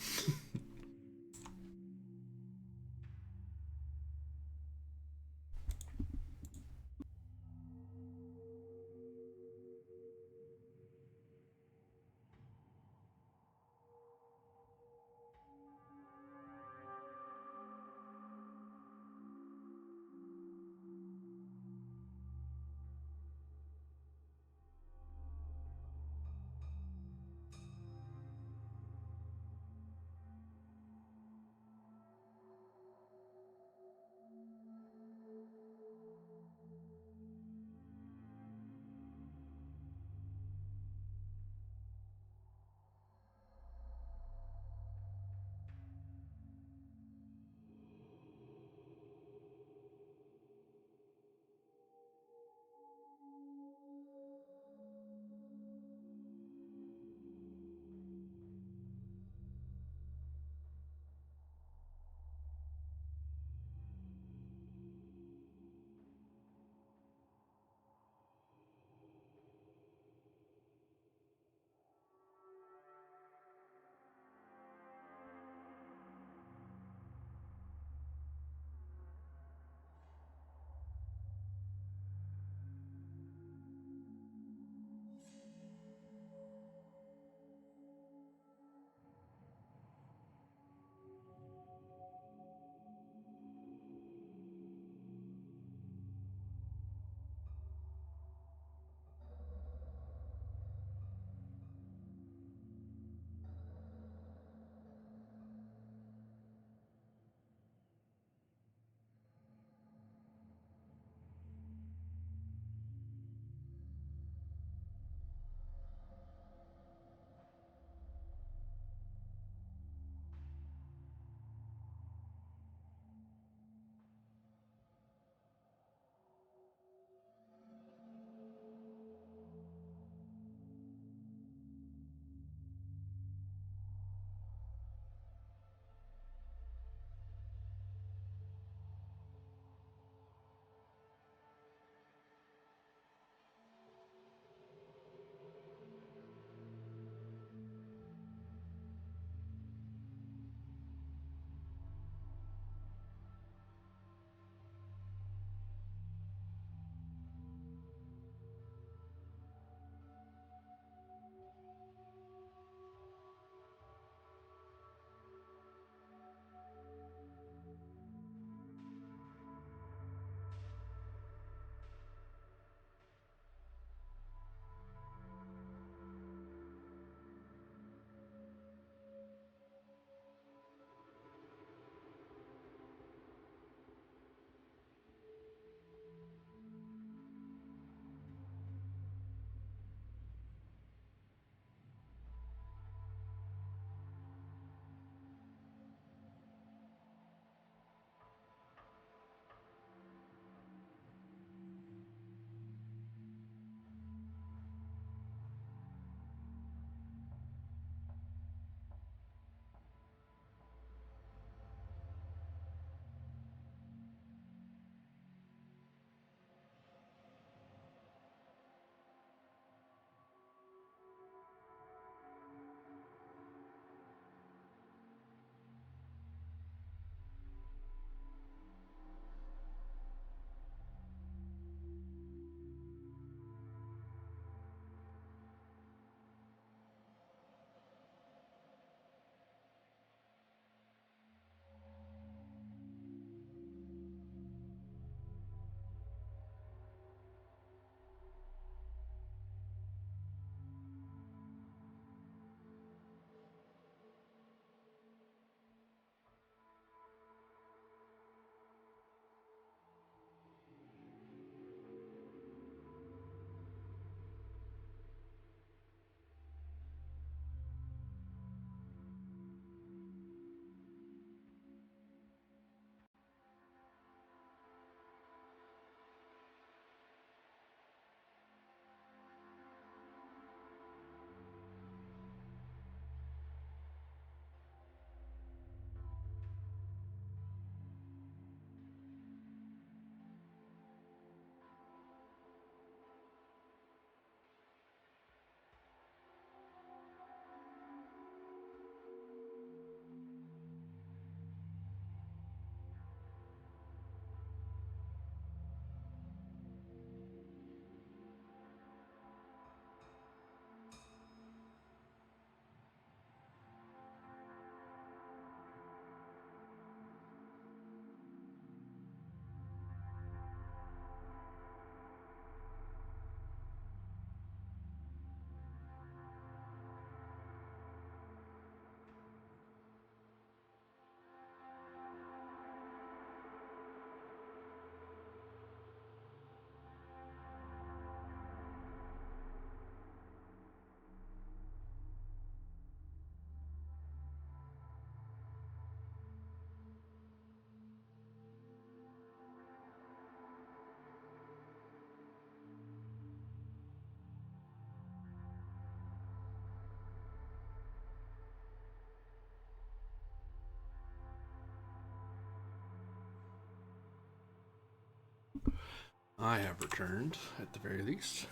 I have returned, at the very least.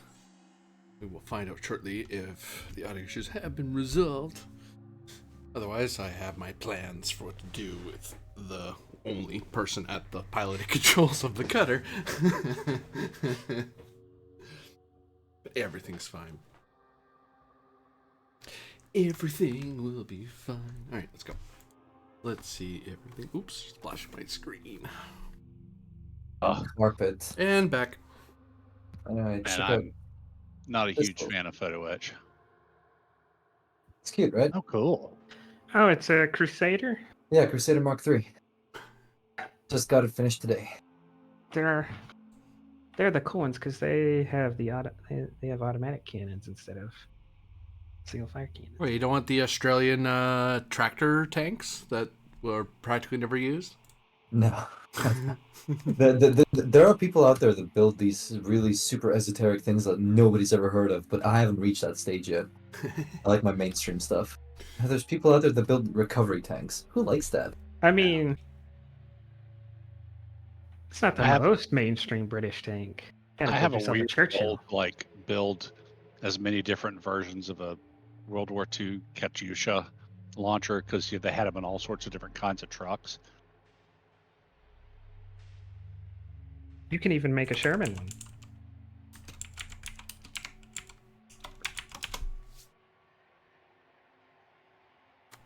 We will find out shortly if the audio issues have been resolved. Otherwise, I have my plans for what to do with the only person at the piloting controls of the cutter. But everything's fine. Everything will be fine. Alright, let's go. Let's see everything. Oops, splash my screen. Carpet. And back. Alright, Man, check out. I'm not a huge Pistol. fan of photo etch. It's cute, right? Oh, cool. Oh, it's a Crusader. Yeah, Crusader Mark III. Just got it finished today. They're the cool ones because they have they have automatic cannons instead of single fire cannons. Wait, you don't want the Australian tractor tanks that were practically never used? No. There are people out there that build these really super esoteric things that nobody's ever heard of, but I haven't reached that stage yet. I like my mainstream stuff. There's people out there that build recovery tanks. Who likes that? I mean, it's not the I have- most mainstream British tank. Gotta I build have a yourself weird Churchill. goal to build as many different versions of a World War II Katyusha launcher because they had them in all sorts of different kinds of trucks. You can even make a Sherman one.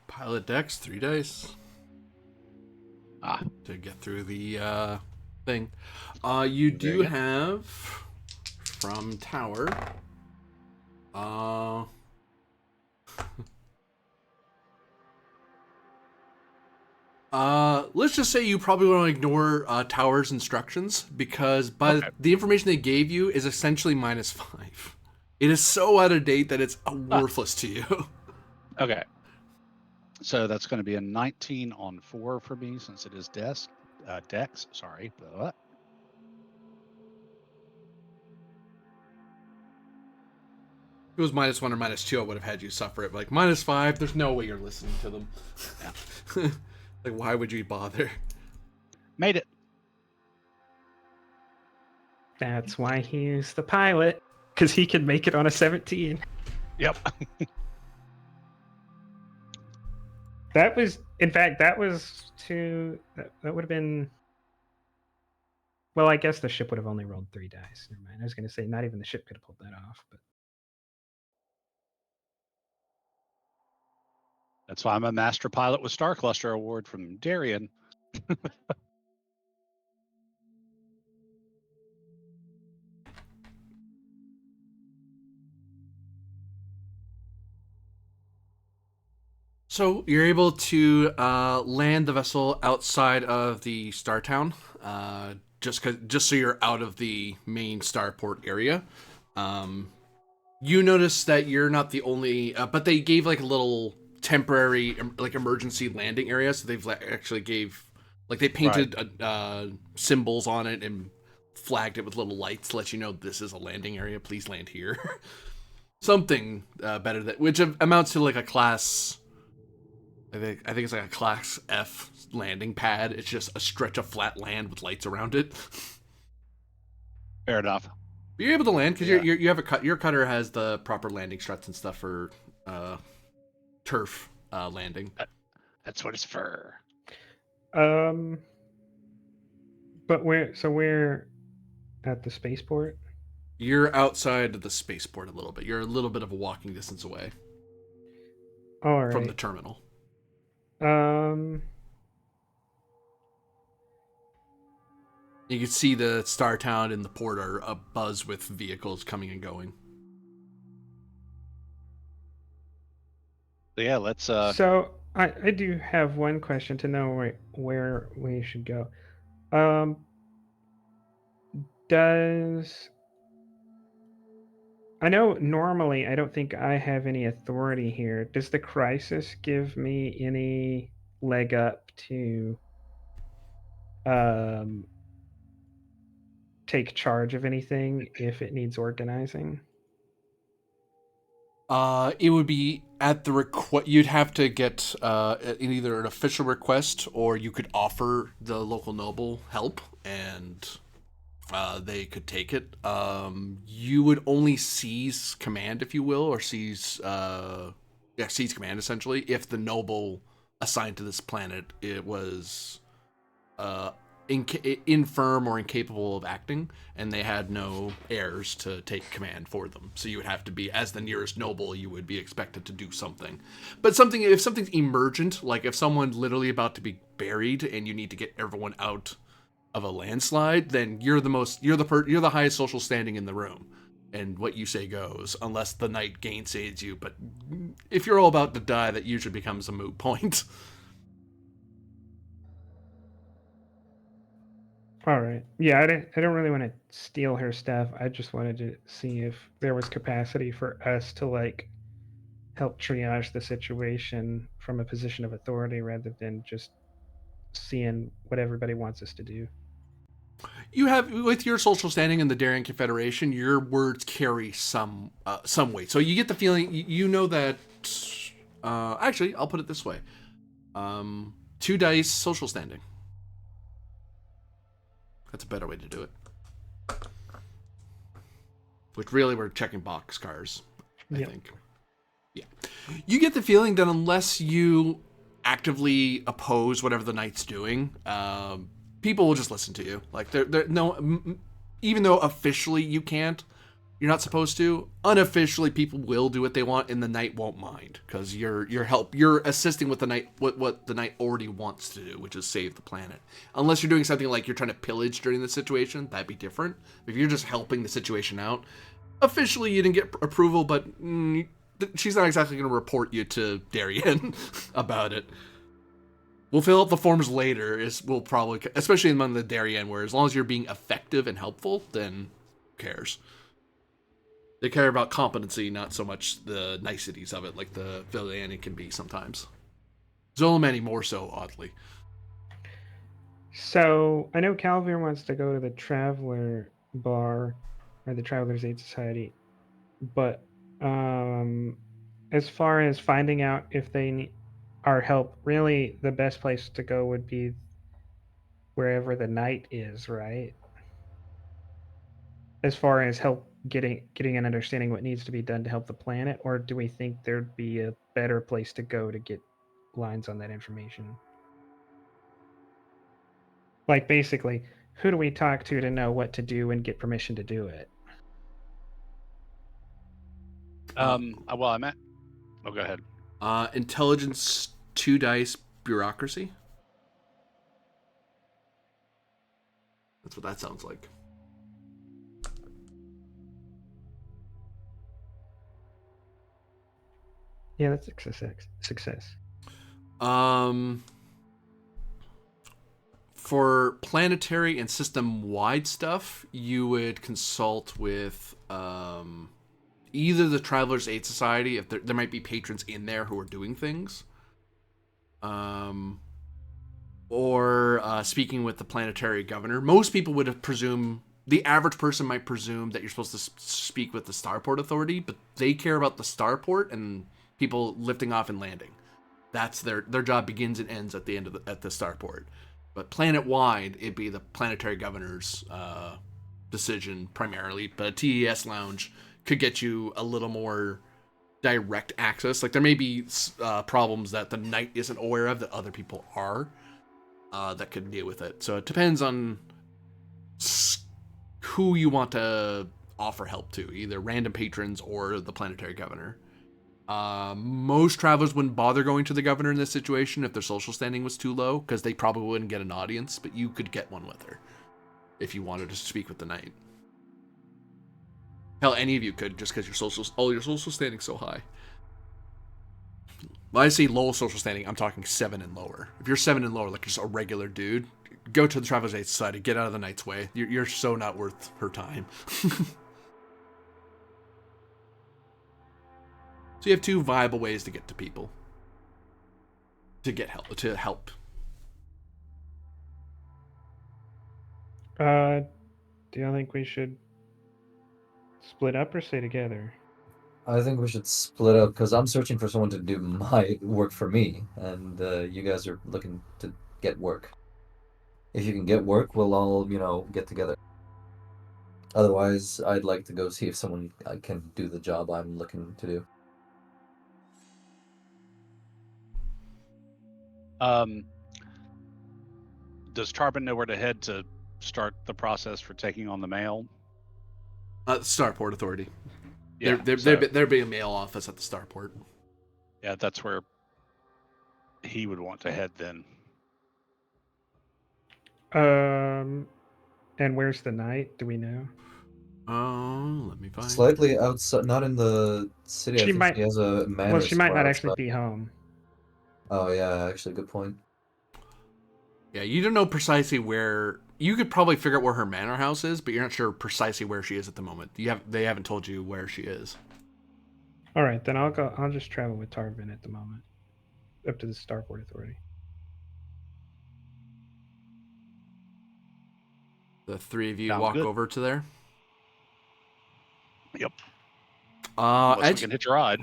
Pilot decks, 3 dice. To get through the thing. You do Very good. have from Tower. Let's just say you probably want to ignore Tower's instructions because the information they gave you is essentially -5. It is so out of date that it's worthless to you. Okay. So that's going to be a 19 on 4 for me since it is Dex. Sorry. Blah. If it was -1 or -2, I would have had you suffer it. But like -5, there's no way you're listening to them. Yeah. Like, why would you bother? Made it. That's why he's the pilot, because he can make it on a 17. Yep. That was, in fact, that was that would have been. Well, I guess the ship would have only rolled 3 dice. Never mind. I was going to say not even the ship could have pulled that off, but. That's why I'm a master pilot with Star Cluster Award from Darian. So you're able to land the vessel outside of the Star Town, just so you're out of the main starport area. You notice that you're not the only, but they gave like a little temporary emergency landing area. So they've actually gave they painted symbols on it and flagged it with little lights to let you know this is a landing area. Please land here. Something better which amounts to like a class. I think it's like a class F landing pad. It's just a stretch of flat land with lights around it. Fair enough. But you're able to land because you have your cutter has the proper landing struts and stuff for turf landing. That's what it's for. But we're at the spaceport. You're outside of the spaceport a little bit. You're a little bit of a walking distance away All right. from the terminal. You can see the Star Town and the port are abuzz with vehicles coming and going. So yeah, let's. So I do have one question to know where we should go. I know normally I don't think I have any authority here. Does the crisis give me any leg up to take charge of anything if it needs organizing? It would be at the request. You'd have to get either an official request or you could offer the local noble help and they could take it. You would only seize command, if you will, or seize command essentially if the noble assigned to this planet it was infirm or incapable of acting, and they had no heirs to take command for them. So you would have to be, as the nearest noble, you would be expected to do something. But if something's emergent, like if someone's literally about to be buried and you need to get everyone out of a landslide, then you're the highest social standing in the room, and what you say goes, unless the knight gainsay's you. But if you're all about to die, that usually becomes a moot point. All right. Yeah, I don't really want to steal her stuff. I just wanted to see if there was capacity for us to like help triage the situation from a position of authority rather than just seeing what everybody wants us to do. You have, with your social standing in the Darien Confederation, your words carry some weight. So you get the feeling, you know that. Actually, I'll put it this way: 2 dice social standing. That's a better way to do it. Which really we're checking boxcars, I think. Yeah. You get the feeling that unless you actively oppose whatever the knight's doing, people will just listen to you. Like they're no, even though officially you can't, you're not supposed to. Unofficially, people will do what they want, and the knight won't mind because you're assisting with the knight what the knight already wants to do, which is save the planet. Unless you're doing something like you're trying to pillage during the situation, that'd be different. If you're just helping the situation out, officially you didn't get approval, but she's not exactly going to report you to Darien about it. We'll fill out the forms later. We'll probably, especially among the Darien, where as long as you're being effective and helpful, then who cares? They care about competency, not so much the niceties of it, like the Villani can be sometimes. Zolomani more so, oddly. So I know Calvin wants to go to the Traveler Bar or the Traveler's Aid Society, but as far as finding out if they need our help, really the best place to go would be wherever the knight is, right? As far as help getting an understanding what needs to be done to help the planet, or do we think there'd be a better place to go to get lines on that information? Like basically, who do we talk to know what to do and get permission to do it? Well, I'm at. Oh, go ahead. Intelligence 2 dice bureaucracy. That's what that sounds like. Yeah, that's success. For planetary and system-wide stuff, you would consult with either the Traveler's Aid Society, if there might be patrons in there who are doing things, or speaking with the planetary governor. Most people would have presumed, the average person might presume that you're supposed to speak with the Starport Authority, but they care about the Starport and people lifting off and landing. That's their job begins and ends at the end of at the Starport. But planet-wide, it'd be the planetary governor's decision primarily. But a TES lounge could get you a little more direct access. Like there may be problems that the knight isn't aware of that other people are that could deal with it. So it depends on who you want to offer help to, either random patrons or the planetary governor. Most travelers wouldn't bother going to the governor in this situation if their social standing was too low, because they probably wouldn't get an audience, but you could get one with her if you wanted to speak with the knight. Hell, any of you could, just because your social standing's so high. When I say low social standing, I'm talking 7 and lower. If you're 7 and lower, like just a regular dude, go to the Traveler's Aid Society, get out of the knight's way. You're so not worth her time. So you have 2 viable ways to get to people. To help. Do you think we should split up or stay together? I think we should split up because I'm searching for someone to do my work for me, and you guys are looking to get work. If you can get work, we'll all, get together. Otherwise, I'd like to go see if someone can do the job I'm looking to do. Does Tarbin know where to head to start the process for taking on the mail? Starport Authority. Yeah, There be a mail office at the Starport. yeah, that's where he would want to head then. And where's the knight? Do we know? Oh, let me find. Slightly outside, not in the city. She I think might- she has a manor. Well, she might not somewhere actually outside. be home. Oh yeah, actually, good point. Yeah, you don't know precisely where. You could probably figure out where her manor house is, but you're not sure precisely where she is at the moment. They haven't told you where she is. All right, then I'll go. I'll just travel with Tarvin at the moment, up to the Starport Authority. The three of you Sounds walk good. over to there. Yep. Unless we As can hitch a ride.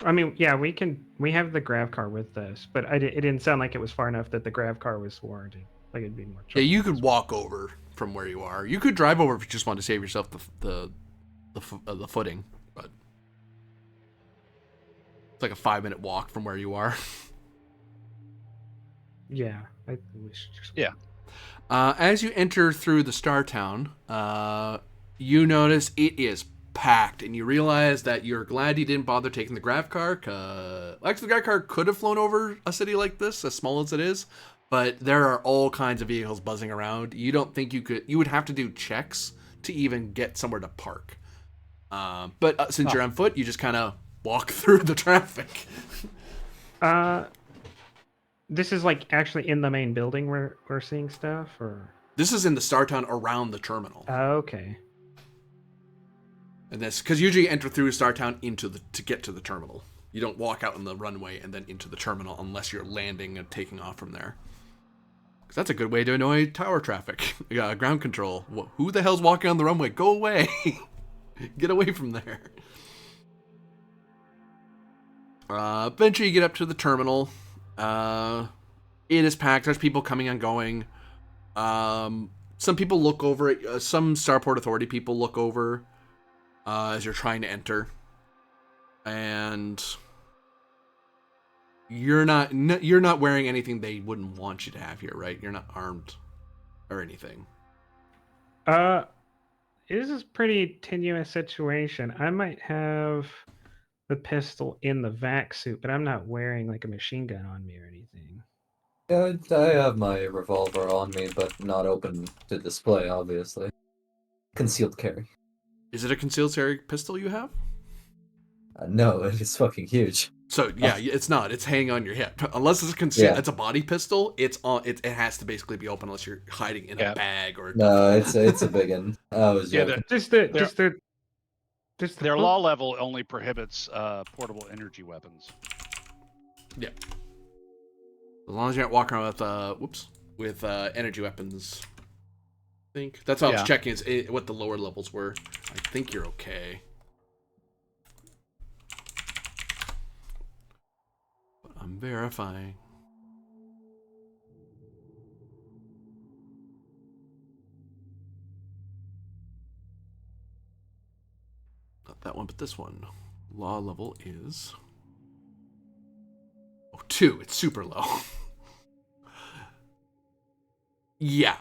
I mean, yeah, we can. We have the grav car with us, but it didn't sound like it was far enough that the grav car was warranted. Like it'd be more. yeah, you trouble. could walk over from where you are. You could drive over if you just want to save yourself the footing, but it's like a 5-minute walk from where you are. Yeah, I we should just. Yeah. As you enter through the Star Town, you notice it is packed, and you realize that you're glad you didn't bother taking the grav car. Actually, the grav car could have flown over a city like this, as small as it is, but there are all kinds of vehicles buzzing around. You don't think you could. You would have to do checks to even get somewhere to park. But since you're on foot, you just kind of walk through the traffic. This is like actually in the main building where we're seeing stuff, or. This is in the Star Town around the terminal. Okay. And this, because usually you enter through Star Town to get to the terminal. You don't walk out on the runway and then into the terminal unless you're landing and taking off from there. Because that's a good way to annoy tower traffic. Ground control. Who the hell's walking on the runway? Go away. Get away from there. Eventually you get up to the terminal. It is packed. There's people coming and going. Some people look over it. Some Starport Authority people look over as you're trying to enter, and you're not wearing anything they wouldn't want you to have here, right? You're not armed or anything. This is a pretty tenuous situation. I might have the pistol in the vac suit, but I'm not wearing like a machine gun on me or anything. Yeah, I have my revolver on me, but not open to display, obviously. Concealed carry. Is it a concealed carry pistol you have? No, it's fucking huge. So yeah, it's not. It's hanging on your hip. Unless it's it's a body pistol. It's on. It has to basically be open unless you're hiding in a bag or. No, it's a big one. I was joking. Their law level only prohibits portable energy weapons. Yeah. As long as you're not walking around with energy weapons. I think that's all I was checking is what the lower levels were. I think you're okay. But I'm verifying. Not that one, but this one. Law level is 2. It's super low. Yeah,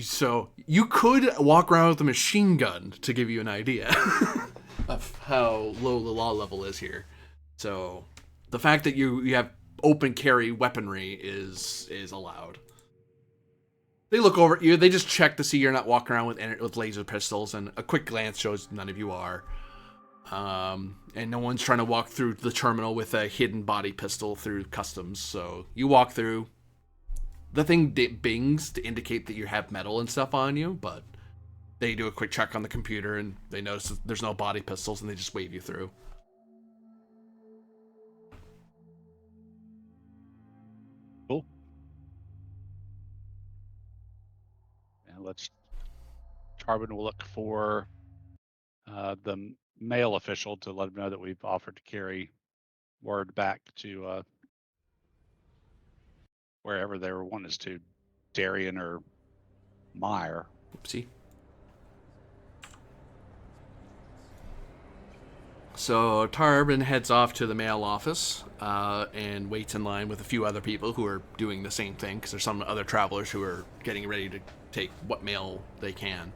so you could walk around with a machine gun to give you an idea of how low the law level is here. So the fact that you have open carry weaponry is allowed. They look over at you. They just check to see you're not walking around with laser pistols, and a quick glance shows none of you are. And no one's trying to walk through the terminal with a hidden body pistol through customs. So you walk through. The thing bings to indicate that you have metal and stuff on you, but they do a quick check on the computer and they notice that there's no body pistols and they just wave you through. Cool. And Charbon will look for the male official to let him know that we've offered to carry word back to wherever their one is to, Darien or Meyer. Oopsie. So Tarbin heads off to the mail office and waits in line with a few other people who are doing the same thing, because there's some other travelers who are getting ready to take what mail they can.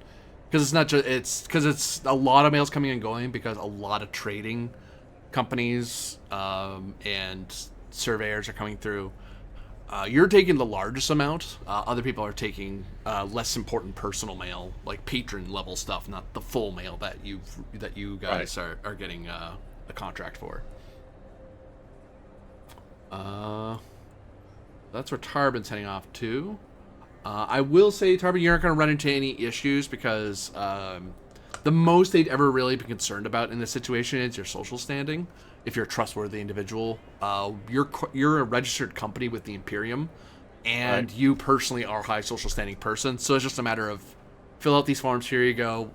Because it's not just it's a lot of mails coming and going, because a lot of trading companies and surveyors are coming through. You're taking the largest amount. Other people are taking less important personal mail, like patron level stuff, not the full mail that you guys are getting a contract for. That's where Tarbin's heading off to. I will say, Tarbin, you're not going to run into any issues, because the most they'd ever really be concerned about in this situation is your social standing. If you're a trustworthy individual, you're a registered company with the Imperium, and you personally are a high social standing person. So it's just a matter of fill out these forms. Here you go.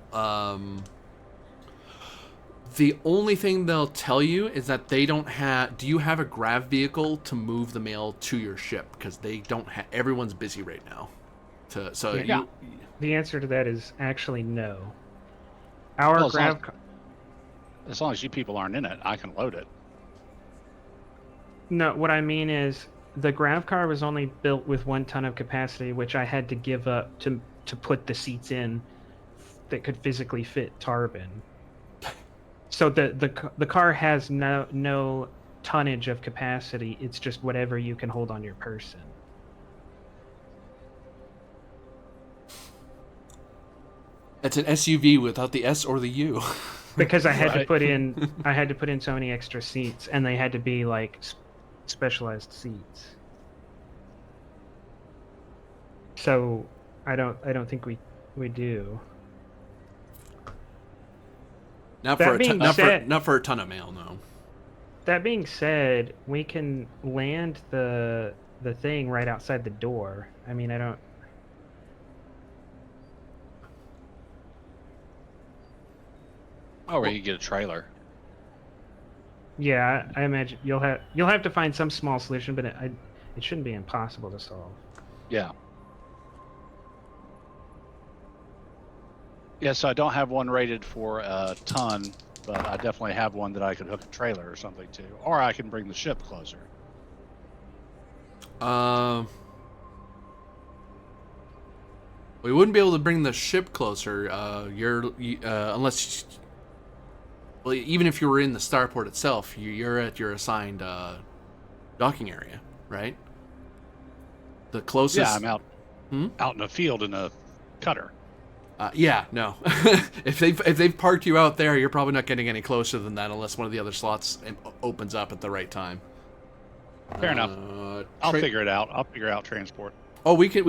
The only thing they'll tell you is that they don't have. Do you have a grav vehicle to move the mail to your ship? Because they don't have. Everyone's busy right now. The answer to that is actually no. Our grav. As long as you people aren't in it, I can load it. No, what I mean is the grav car was only built with 1 ton of capacity, which I had to give up to put the seats in that could physically fit Tarbin. So the car has no tonnage of capacity. It's just whatever you can hold on your person. It's an SUV without the S or the U. Because I had to put in so many extra seats, and they had to be like specialized seats. So I don't think we do. Not for a ton of mail, no. That being said, we can land the thing right outside the door. I mean, I don't. Oh, or you get a trailer. Yeah, I imagine you'll have to find some small solution, but it shouldn't be impossible to solve. Yeah. Yeah, so I don't have one rated for a ton, but I definitely have one that I could hook a trailer or something to, or I can bring the ship closer. We wouldn't be able to bring the ship closer. Unless. Well, even if you were in the starport itself, you're at your assigned docking area, right? The closest. Yeah, I'm out in a field in a cutter. Yeah, no. If they've parked you out there, you're probably not getting any closer than that, unless one of the other slots opens up at the right time. Fair enough. I'll figure it out. I'll figure out transport. Oh, we could.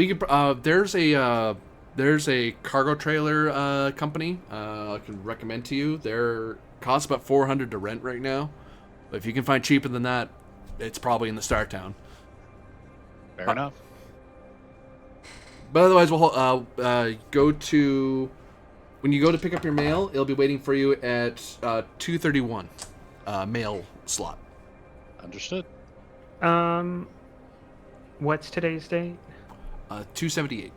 There's a cargo trailer company I can recommend to you. They're costs about $400 to rent right now, but if you can find cheaper than that, it's probably in the Star Town. Fair enough. But otherwise, we'll go to when you go to pick up your mail. It'll be waiting for you at 2:31 mail slot. Understood. What's today's date? 278.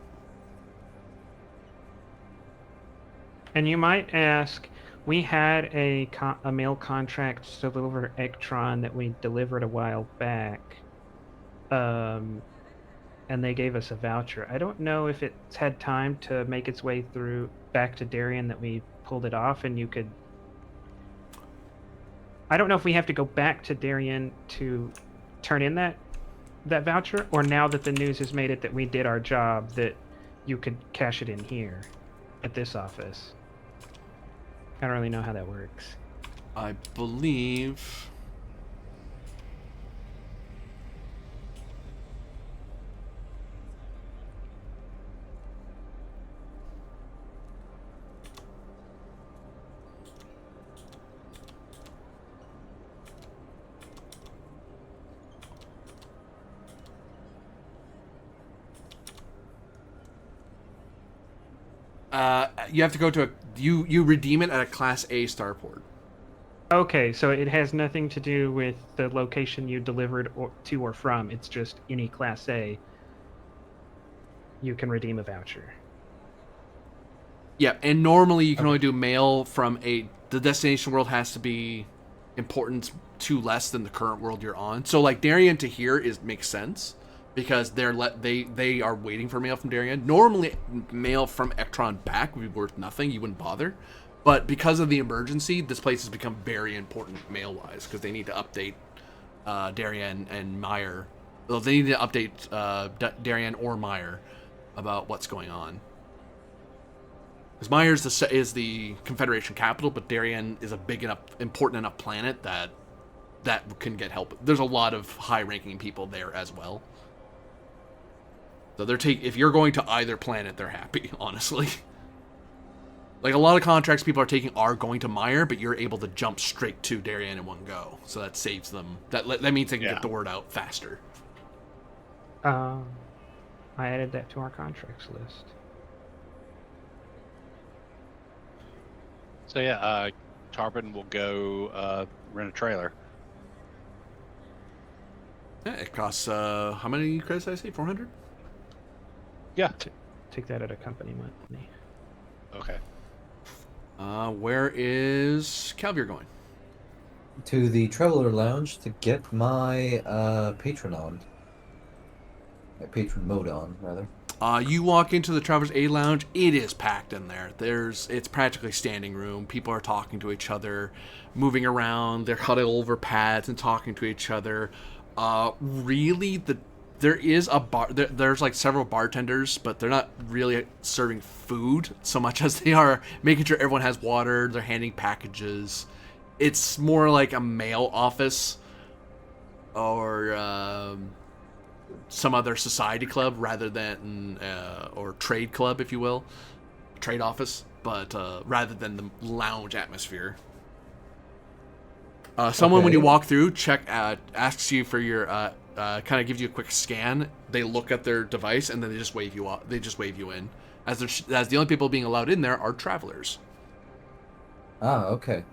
And you might ask, we had a mail contract to deliver Ectron that we delivered a while back, and they gave us a voucher. I don't know if it's had time to make its way through back to Darien that we pulled it off, and you could. I don't know if we have to go back to Darien to turn in that voucher, or now that the news has made it that we did our job, that you could cash it in here at this office. I don't really know how that works. I believe. You have to go to a you redeem it at a Class A starport. Okay, so it has nothing to do with the location you delivered to or from. It's just any Class A. You can redeem a voucher. Yeah, and normally you can only do mail from the destination world has to be importance to less than the current world you're on. So like Darien to here makes sense because they are waiting for mail from Darien. Normally, mail from Ectron back would be worth nothing. You wouldn't bother. But because of the emergency, this place has become very important mail-wise because they need to update Darien and Meyer. Well, they need to update Darien or Meyer about what's going on. Because Myers is the Confederation capital, but Darien is a big enough, important enough planet that can get help. There's a lot of high-ranking people there as well. So if you're going to either planet, they're happy, honestly. Like a lot of contracts people are taking are going to Meyer, but you're able to jump straight to Darien in one go. So that saves them. That means they can get the word out faster. I added that to our contracts list. So yeah, Tarpon will go rent a trailer. Yeah, it costs how many credits did I say? 400? Yeah. Take that at a company money. Okay. Where is Calvier going? To the Traveler Lounge to get my patron on. My patron mode on, rather. You walk into the Traveler's A Lounge. It is packed in there. It's practically standing room. People are talking to each other, moving around. They're huddled over pads and talking to each other. There is a bar. There's like several bartenders, but they're not really serving food so much as they are making sure everyone has water. They're handing packages. It's more like a mail office or some other society club rather than or trade club, if you will, trade office, but rather than the lounge atmosphere. Someone when you walk through asks you for your kind of gives you a quick scan. They look at their device and then they just wave you up. They just wave you in, as the only people being allowed in there are travelers. Ah, okay.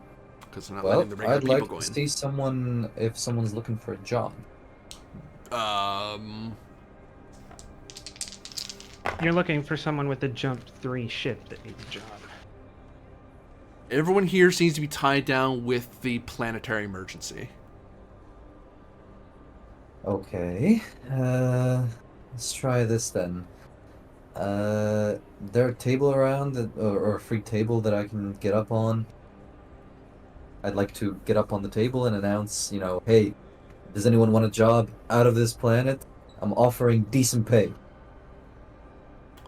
Because they're not letting the regular I'd people like go to in. see someone if someone's looking for a job. You're looking for someone with a Jump 3 ship that needs a job. Everyone here seems to be tied down with the planetary emergency. Okay. Let's try this then. There a table around or a free table that I can get up on? I'd like to get up on the table and announce, hey, does anyone want a job out of this planet? I'm offering decent pay.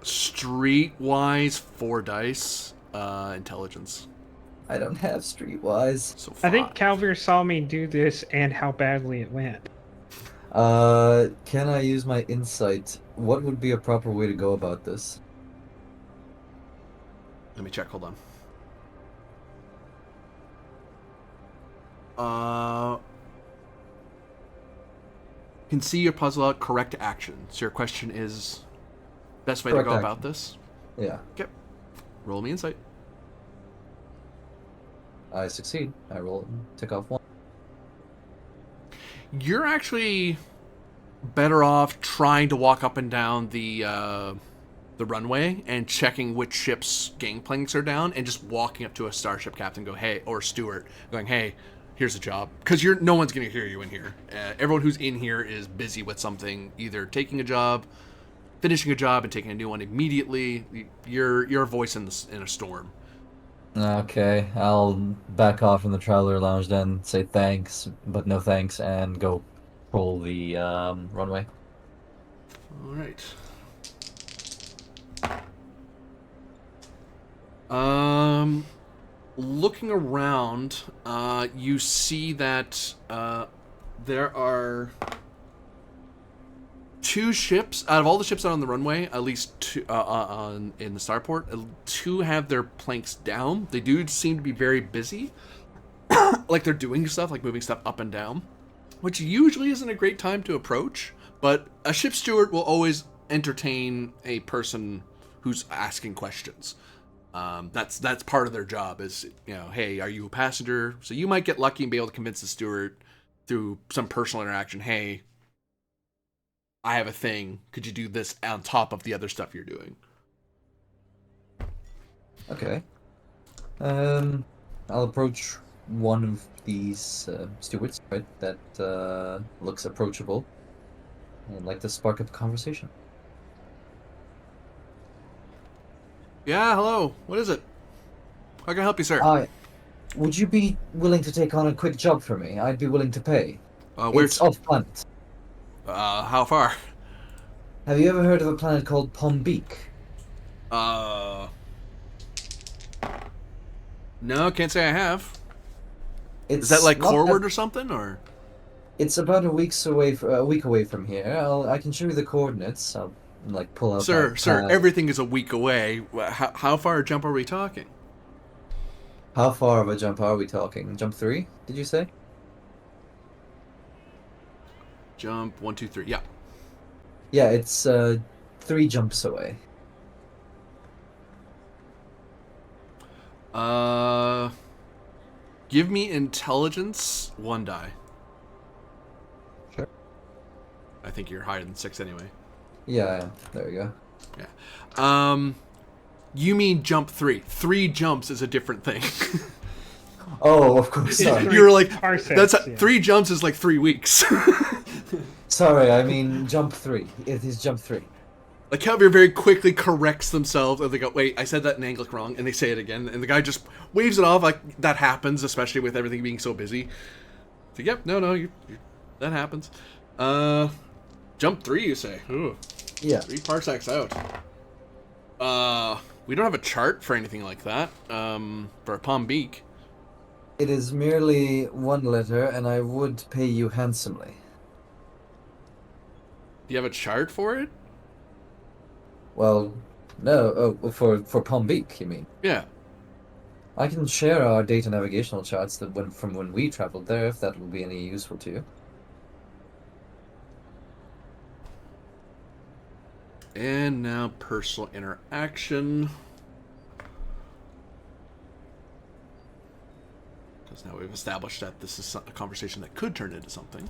Streetwise, 4 dice, intelligence. I don't have streetwise. So 5. I think Calvier saw me do this and how badly it went. Can I use my insight? What would be a proper way to go about this? Let me check. Hold on. Can see your puzzle out. Correct action. So your question is, best way to go about this? Yeah. Okay. Roll me insight. I succeed. I roll it and tick off 1. You're actually better off trying to walk up and down the runway and checking which ships' gangplanks are down, and just walking up to a starship captain, go, hey, or steward, going, hey, here's a job, because no one's going to hear you in here. Everyone who's in here is busy with something, either taking a job, finishing a job, and taking a new one immediately. You're a voice in a storm. Okay, I'll back off from the Traveler Lounge then, say thanks, but no thanks, and go pull the runway. All right. Looking around, you see that there are 2 ships out of all the ships out on the runway. At least 2 in the starport. 2 have their planks down. They do seem to be very busy, like they're doing stuff, like moving stuff up and down, which usually isn't a great time to approach. But a ship steward will always entertain a person who's asking questions. That's part of their job. Is hey, are you a passenger? So you might get lucky and be able to convince the steward through some personal interaction. Hey, I have a thing. Could you do this on top of the other stuff you're doing? Okay. I'll approach one of these stewards, right, that looks approachable. I'd like to spark up a conversation. Yeah, hello. What is it? How can I help you, sir? Would you be willing to take on a quick job for me? I'd be willing to pay. It's Where's... off planet. How far? Have you ever heard of a planet called Pombeek? No, can't say I have. It's Is that like not Corward or something, or? It's about a week away from here. I can show you the coordinates. I'll like pull out my Sir, pad. everything is a week away. How far a jump are we talking? How far of a jump are we talking? Jump 3? Did you say? Jump 1, 2, 3. Yeah. Yeah, it's 3 jumps away. Give me intelligence 1 die. Sure. I think you're higher than 6 anyway. Yeah, there we go. Yeah. You mean jump 3? 3 jumps is a different thing. Oh, of course. Sorry. You were like, Parsecs, that's yeah. 3 jumps is like 3 weeks. Sorry, I mean jump 3. It is jump 3. Like Calvary very quickly corrects themselves, and they go, "Wait, I said that in Anglic wrong," and they say it again, and the guy just waves it off like that happens, especially with everything being so busy. So, yep, no, that happens. Jump 3, you say? Ooh, Yeah. 3 parsecs out. We don't have a chart for anything like that. For a Pombeek. It is merely 1 letter, and I would pay you handsomely. Do you have a chart for it? Well, no. Oh, for Pombeek, you mean? Yeah. I can share our data navigational charts from when we traveled there, if that will be any useful to you. And now personal interaction. Because now we've established that this is a conversation that could turn into something.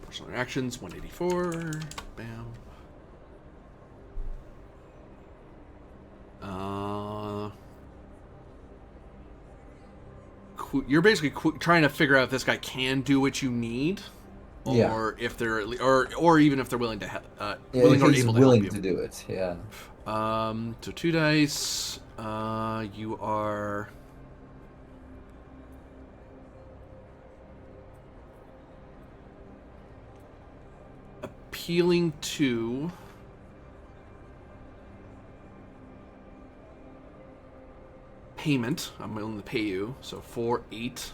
Personal interactions, 184. Bam. You're basically trying to figure out if this guy can do what you need, or Yeah. if they're or even if they're willing to Yeah, willing if or he's able to willing help to you. do it, yeah. So 2 dice. You are appealing to payment. I'm willing to pay you. So 4, 8.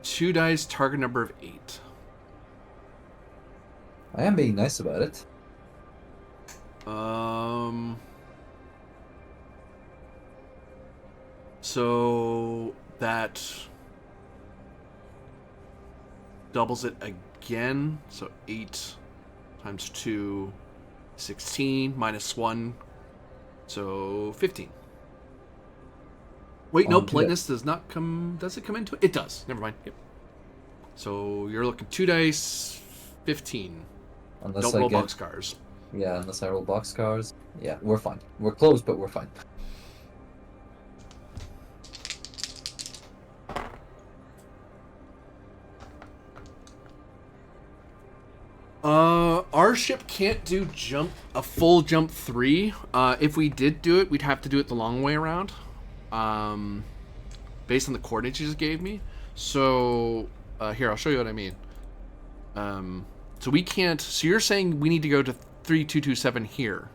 Two dice, target number of 8. I am being nice about it. So that doubles it again. So 8 times 2, 16, minus 1. So 15. Wait, no, politeness does not come... Does it come into it? It does. Never mind. Yep. So you're looking 2 dice, 15. Unless Don't I roll get, boxcars. Yeah, unless I roll boxcars. Yeah, we're fine. We're close, but we're fine. Our ship can't do a full jump 3. If we did do it, we'd have to do it the long way around. Based on the coordinates you just gave me. So, here, I'll show you what I mean. So we can't... So you're saying we need to go to 3227 here,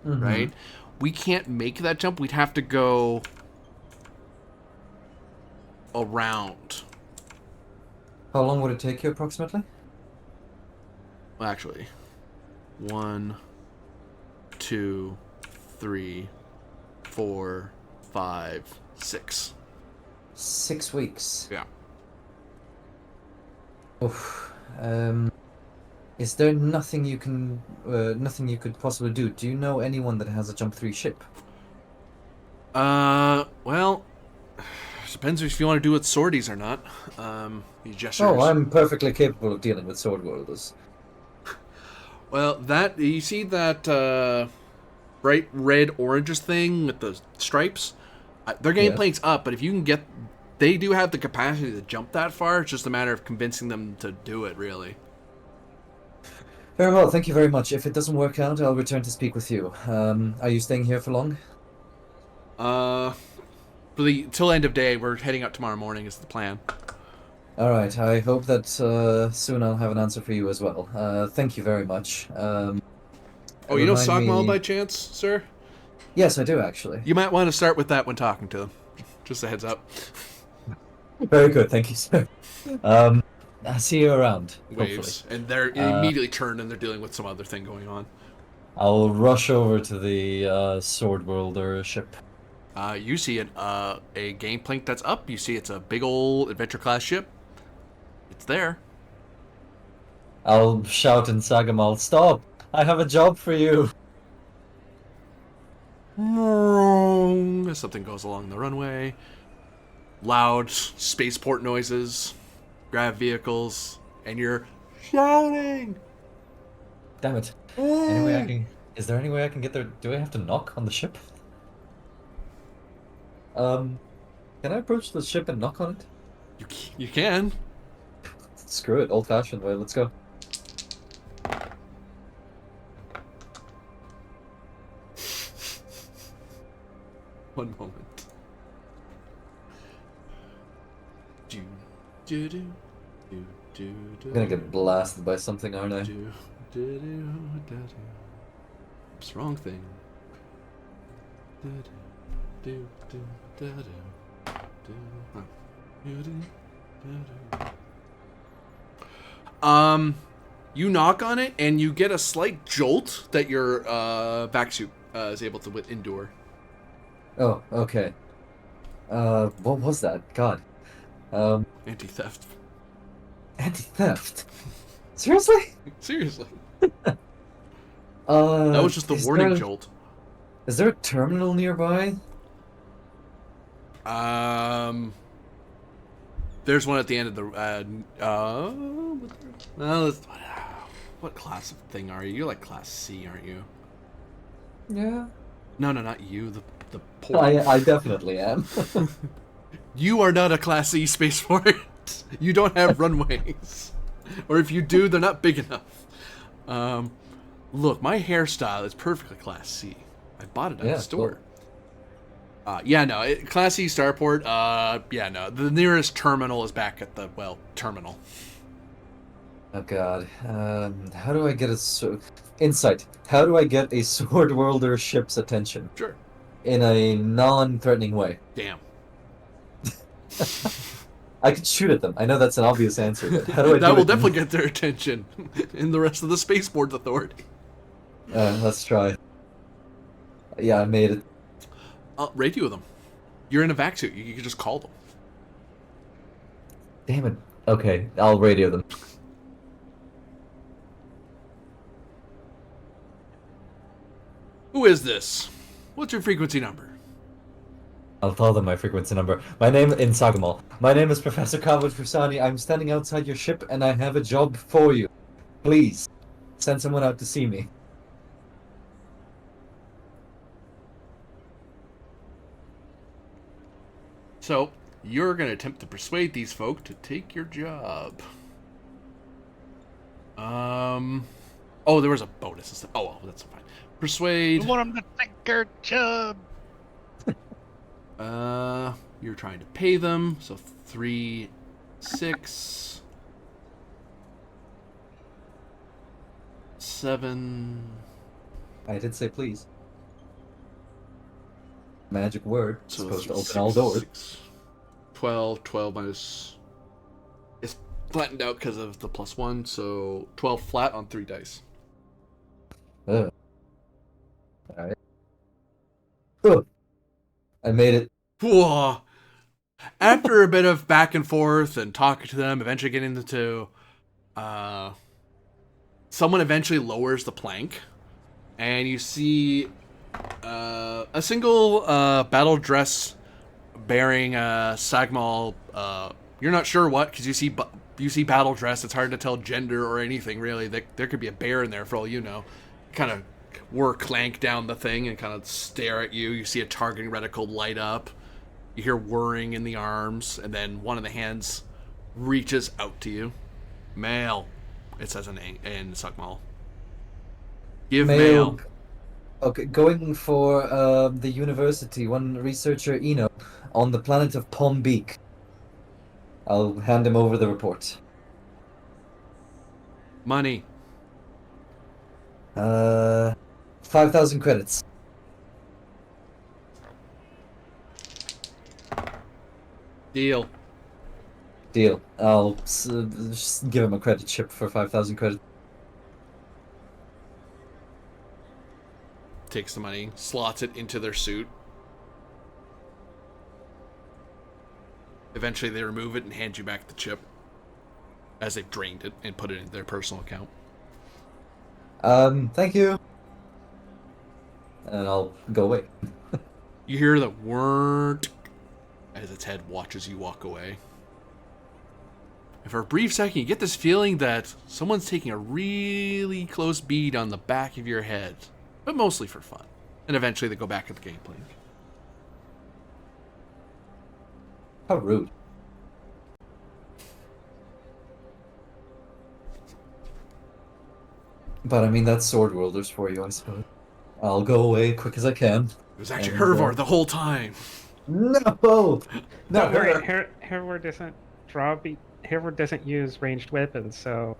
right? We can't make that jump. We'd have to go around. How long would it take you approximately? Well, actually, 1, 2, 3, 4, 5, 6. 6 weeks. Yeah. Oof. Is there nothing nothing you could possibly do? Do you know anyone that has a Jump 3 ship? Well, depends if you want to do it swordies or not. He gestures. Oh, I'm perfectly capable of dealing with sword worlders. Well, you see that bright red oranges thing with the stripes. Their game Yes. plank's up, but if you can get, they do have the capacity to jump that far. It's just a matter of convincing them to do it. Really. Very well, thank you very much. If it doesn't work out, I'll return to speak with you. Are you staying here for long? For the till end of day, we're heading out tomorrow morning. Is the plan. All right. I hope that soon I'll have an answer for you as well. Thank you very much. Oh, you know remind Sagmal me- by chance, sir? Yes, I do actually. You might want to start with that when talking to them. Just a heads up. Very good, thank you, sir. I'll see you around. Waves, Hopefully. and they're immediately turned and they're dealing with some other thing going on. I'll rush over to the sword worlder ship. You see a gangplank that's up. You see it's a big old adventure class ship. It's there. I'll shout in Sagamal, "Stop! I have a job for you." As something goes along the runway. Loud spaceport noises. Grav vehicles. And you're shouting. Damn it. Anyway, is there any way I can get there? Do I have to knock on the ship? Can I approach the ship and knock on it? You can. Screw it, old-fashioned way. Let's go. One moment. Do, do, do, do, do, do, I'm gonna get blasted by something, aren't I? do, do, do, do, do. Oops, wrong thing. Do, do, do, do, do, do, huh. Do, do, do, do. You knock on it and you get a slight jolt that your vac suit is able to endure. Oh, okay. What was that? God. Anti-theft. Anti-theft? Seriously? Seriously. That That was just the warning jolt. Is there a terminal nearby? There's one at the end of the. What class of thing are you? You're like class C, aren't you? Yeah. No, not you. The poor. I definitely am. You are not a class C spaceport. You don't have runways, or if you do, they're not big enough. Look, my hairstyle is perfectly class C. I bought it at the store. Class C starport. The nearest terminal is back at the terminal. Oh God. How do I get insight? How do I get a sword worlder ship's attention Sure. in a non-threatening way? Damn. I could shoot at them. I know that's an obvious answer, but how do I That do will it? definitely get their attention in the rest of the Spaceport Authority. Let's try. Yeah, I made it. Radio them. You're in a vac suit. You can just call them. Damn it. Okay, I'll radio them. Who is this? What's your frequency number? I'll tell them my frequency number. My name in Sagamal. My name is Professor Kavod Fusani. I'm standing outside your ship, and I have a job for you. Please, send someone out to see me. So, you're going to attempt to persuade these folk to take your job. Oh, there was a bonus. Oh, well, that's fine. Persuade. We want them to take your job. You're trying to pay them, so 3, 6, 7. I did say please. Magic word. So Supposed to open 6, all doors. 6, 12 minus. It's flattened out because of the +1, so 12 flat on 3 dice. Ugh. Alright. Ugh. I made it. Whoa. After a bit of back and forth and talking to them, eventually getting them to someone eventually lowers the plank, and you see a single battle dress bearing Sagmal. You're not sure what, because you see battle dress. It's hard to tell gender or anything really. There could be a bear in there for all you know. Kind of whir clank down the thing and kind of stare at you. You see a targeting reticle light up. You hear whirring in the arms, and then one of the hands reaches out to you. Mail, it says in Sagmal. Give mail. Okay, going for the university, one researcher, Eno, on the planet of Palm Beak. I'll hand him over the report. Money. 5,000 credits. Deal. Deal. I'll just give him a credit chip for 5,000 credits. Takes the money, slots it into their suit. Eventually they remove it and hand you back the chip as they've drained it and put it into their personal account. Thank you. And I'll go away. You hear the whirrt as its head watches you walk away. And for a brief second, you get this feeling that someone's taking a really close bead on the back of your head, but mostly for fun. And eventually they go back to the gameplay. How rude. But I mean, that's Sword Worlders for you, I suppose. I'll go away quick as I can. It was actually Hervor the whole time. No! Not her! Hervor doesn't Hervor doesn't use ranged weapons, so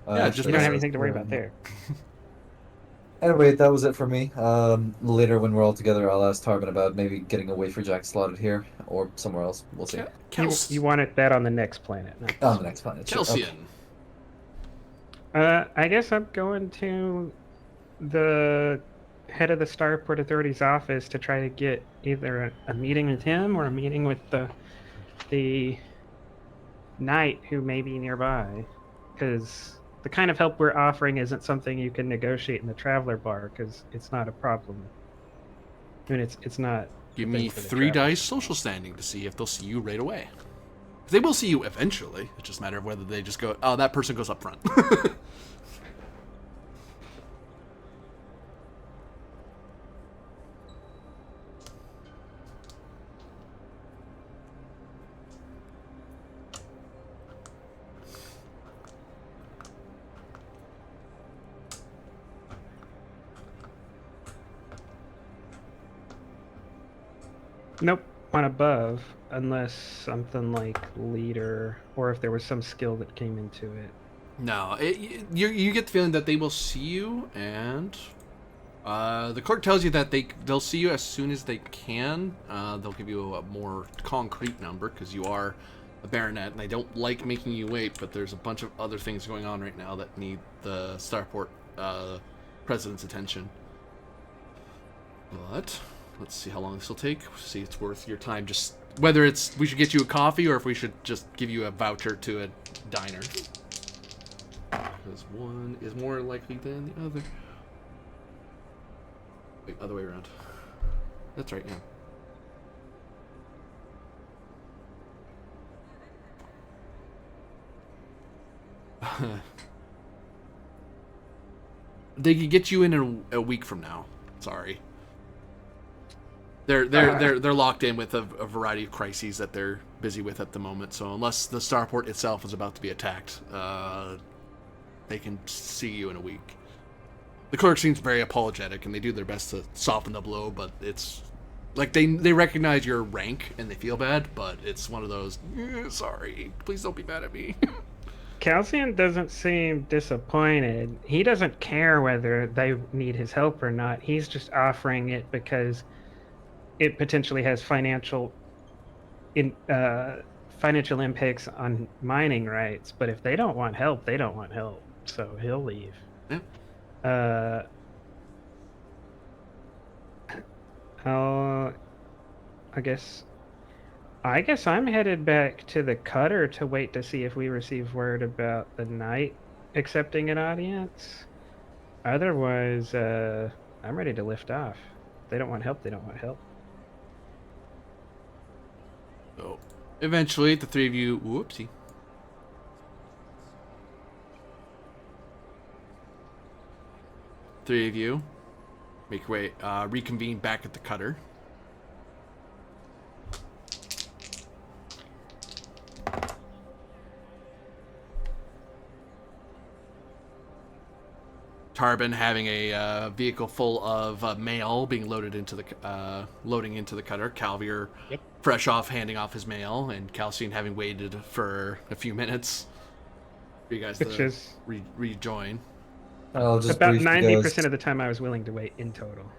Yeah, just you don't have anything to worry about there. Anyway, that was it for me. Later when we're all together, I'll ask Tarvin about maybe getting a wafer jack slotted here or somewhere else. We'll see. You wanted that on the next planet. On the next planet. Sure. Kelsian. Okay. I guess I'm going to the head of the Starport Authority's office to try to get either a meeting with him or a meeting with the knight who may be nearby, because the kind of help we're offering isn't something you can negotiate in the Traveler Bar, because it's not a problem. I mean, it's not. Give me 3 dice social standing to see if they'll see you right away. They will see you eventually. It's just a matter of whether they just go, oh, that person goes up front. Nope, on above, unless something like leader, or if there was some skill that came into it. No, you get the feeling that they will see you, and the clerk tells you that they'll see you as soon as they can. They'll give you a more concrete number, because you are a baronet, and they don't like making you wait, but there's a bunch of other things going on right now that need the Starport president's attention. But let's see how long this will take. See, it's worth your time. Just whether we should get you a coffee or if we should just give you a voucher to a diner. Because one is more likely than the other. Wait, other way around. That's right, yeah. They could get you in a week from now. Sorry. They're locked in with a variety of crises that they're busy with at the moment. So unless the Starport itself is about to be attacked, they can see you in a week. The clerk seems very apologetic, and they do their best to soften the blow. But it's like they recognize your rank and they feel bad, but it's one of those. Sorry, please don't be mad at me. Calcium doesn't seem disappointed. He doesn't care whether they need his help or not. He's just offering it because it potentially has financial impacts on mining rights. But if they don't want help, they don't want help. So he'll leave. Yeah. I guess I'm headed back to the cutter to wait to see if we receive word about the knight accepting an audience. Otherwise, I'm ready to lift off. If they don't want help, they don't want help. So, eventually, the three of you, whoopsie. Three of you make your way, reconvene back at the cutter. Tarbin having a vehicle full of mail being loading into the cutter. Calvier Yep. fresh off handing off his mail, and Calcine having waited for a few minutes for you guys Which to is rejoin. I'll just about brief you 90% guys. of the time I was willing to wait in total.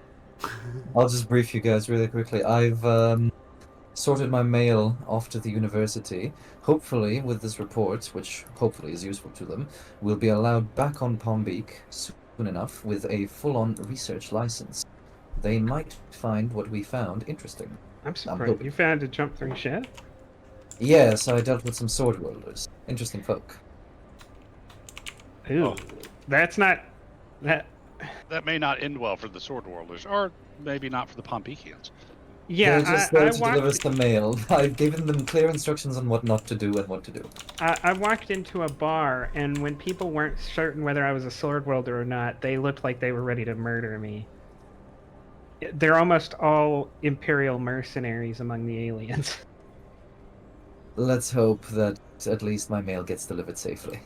I'll just brief you guys really quickly. I've sorted my mail off to the university. Hopefully, with this report, which hopefully is useful to them, we'll be allowed back on Palm Beach soon enough with a full-on research license. They might find what we found interesting. I'm surprised. hoping. You found a jump through ship? Yes, I dealt with some sword wielders. Interesting folk. Ooh. Oh. That's not... That... That may not end well for the sword wielders, or maybe not for the Pompeians. Yeah, They're just there I to deliver walked... some mail. I've given them clear instructions on what not to do and what to do. I walked into a bar, and when people weren't certain whether I was a sword wielder or not, they looked like they were ready to murder me. They're almost all Imperial mercenaries among the aliens. Let's hope that at least my mail gets delivered safely.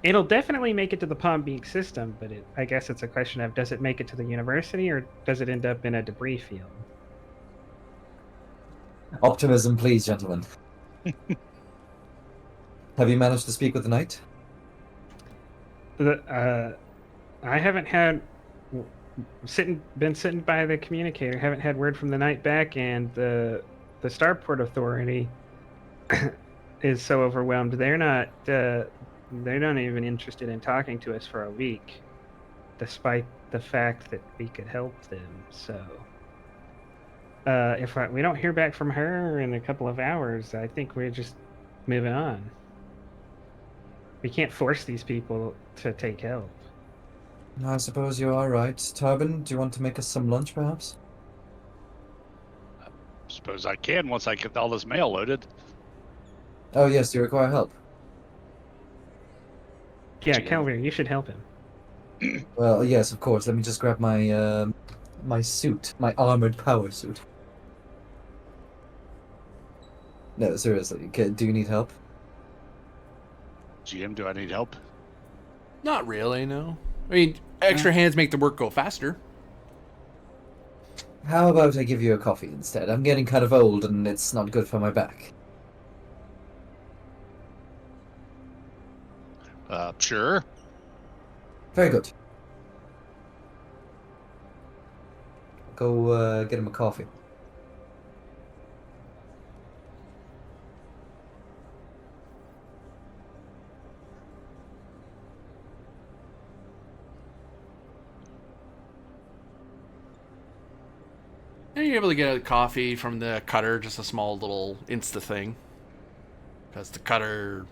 It'll definitely make it to the Palm Beach system, but I guess it's a question of, does it make it to the university, or does it end up in a debris field? Optimism, please, gentlemen. Have you managed to speak with the knight? I haven't had... been sitting by the communicator, haven't had word from the knight back, and the Starport Authority is so overwhelmed. They're not even interested in talking to us for a week, despite the fact that we could help them. So, if we don't hear back from her in a couple of hours, I think we're just moving on. We can't force these people to take help. I suppose you are right. Tarbin, do you want to make us some lunch, perhaps? Suppose I can once I get all this mail loaded. Oh, yes, do you require help? Yeah, GM. Calvary, you should help him. Well, yes, of course. Let me just grab my, my suit. My armored power suit. No, seriously. Do you need help? GM, do I need help? Not really, no. I mean, extra hands make the work go faster. How about I give you a coffee instead? I'm getting kind of old and it's not good for my back. Sure. Very good. Go get him a coffee. And you're able to get a coffee from the cutter, just a small little Insta thing. Because the cutter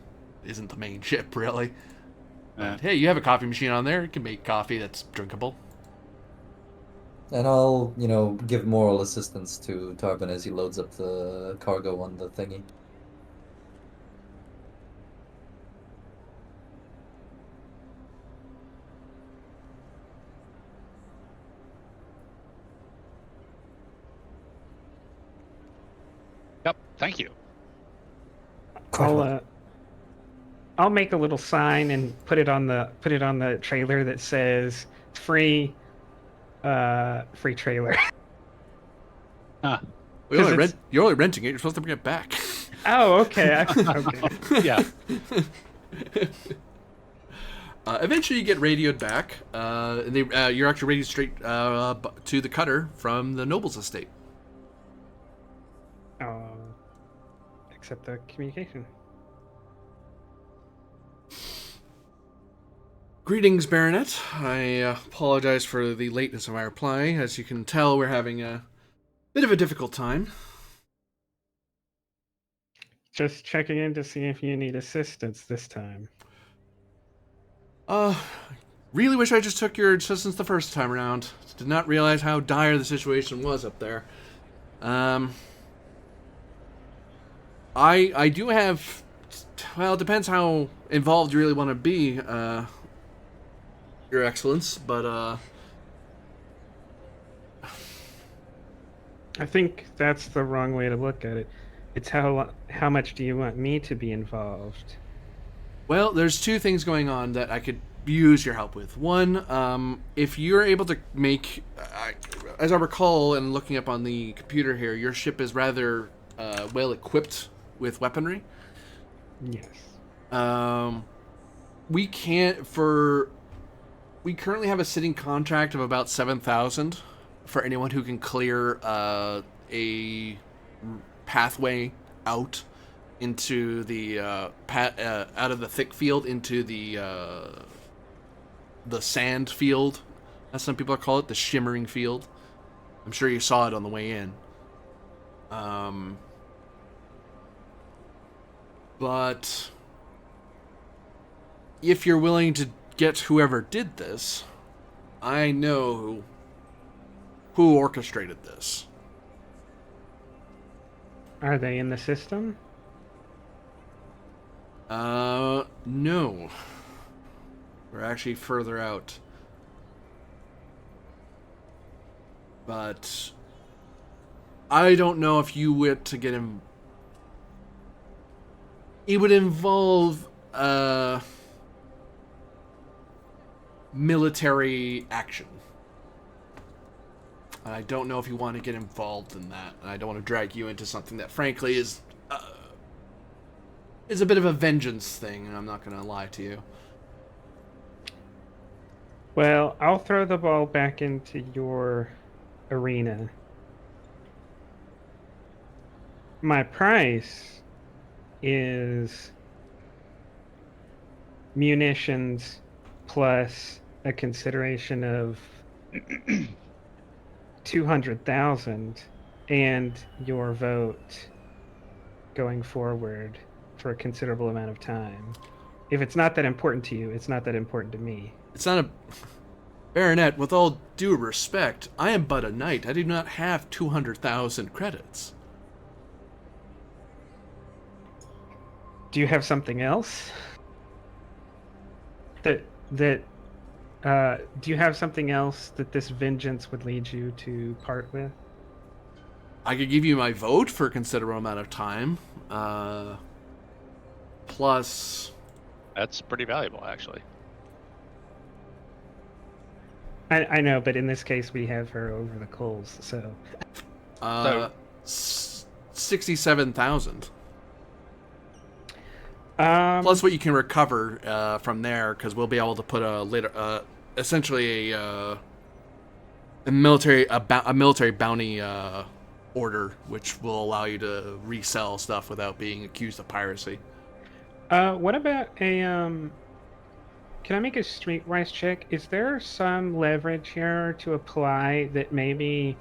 isn't the main ship, really. But, hey, you have a coffee machine on there. You can make coffee that's drinkable. And I'll, give moral assistance to Tarbin as he loads up the cargo on the thingy. Yep. Thank you. Quite well. I'll make a little sign and put it on the trailer that says free trailer. Huh. You're only renting it. You're supposed to bring it back. Oh, okay. Okay. Yeah. Eventually, you get radioed back. You're actually radioed straight to the cutter from the noble's estate. Except the communication. Greetings, Baronet. I apologize for the lateness of my reply. As you can tell, we're having a bit of a difficult time. Just checking in to see if you need assistance this time. Really wish I just took your assistance the first time around. Did not realize how dire the situation was up there. I do have... Well, it depends how involved you really want to be, Your Excellence, but, I think that's the wrong way to look at it. It's how much do you want me to be involved? Well, there's two things going on that I could use your help with. One, if you're able to make... as I recall, and looking up on the computer here, your ship is rather well equipped with weaponry. Yes. We currently have a sitting contract of about 7,000 for anyone who can clear a pathway out into the out of the thick field into the sand field, as some people call it, the shimmering field. I'm sure you saw it on the way in. But if you're willing to get whoever did this, I know who orchestrated this. Are they in the system? No. We're actually further out. But I don't know if you were to get him. It would involve military action. I don't know if you want to get involved in that. I don't want to drag you into something that, frankly, is a bit of a vengeance thing, and I'm not going to lie to you. Well, I'll throw the ball back into your arena. My price is munitions plus a consideration of 200,000 and your vote going forward for a considerable amount of time. If it's not that important to you, it's not that important to me. It's not a... Baronet, with all due respect, I am but a knight. I do not have 200,000 credits. Do you have something else? Do you have something else that this vengeance would lead you to part with? I could give you my vote for a considerable amount of time. Plus... That's pretty valuable, actually. I know, but in this case, we have her over the coals, so... 67,000. Plus what you can recover from there, because we'll be able to put a later, essentially a military bounty order, which will allow you to resell stuff without being accused of piracy. What about a Can I make a streetwise check? Is there some leverage here to apply that maybe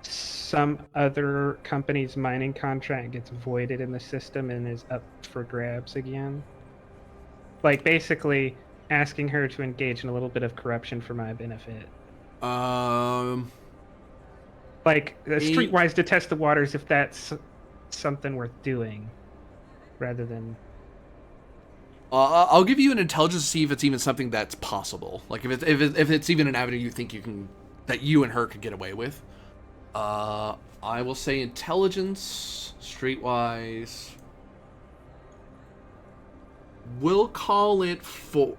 some other company's mining contract gets voided in the system and is up for grabs again? Like, basically asking her to engage in a little bit of corruption for my benefit. Like, streetwise to test the waters if that's something worth doing, rather than... I'll give you an intelligence to see if it's even something that's possible. Like, if it's even an avenue you think that you and her could get away with. I will say intelligence, streetwise. We'll call it 4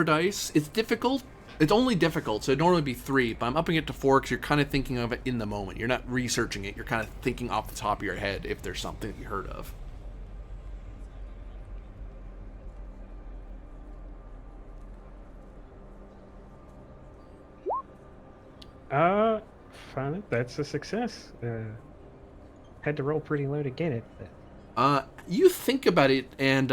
dice. It's difficult. It's only difficult, so it'd normally be 3, but I'm upping it to 4 because you're kind of thinking of it in the moment. You're not researching it. You're kind of thinking off the top of your head if there's something that you heard of. Fine. That's a success. Had to roll pretty low to get it. But... You think about it, and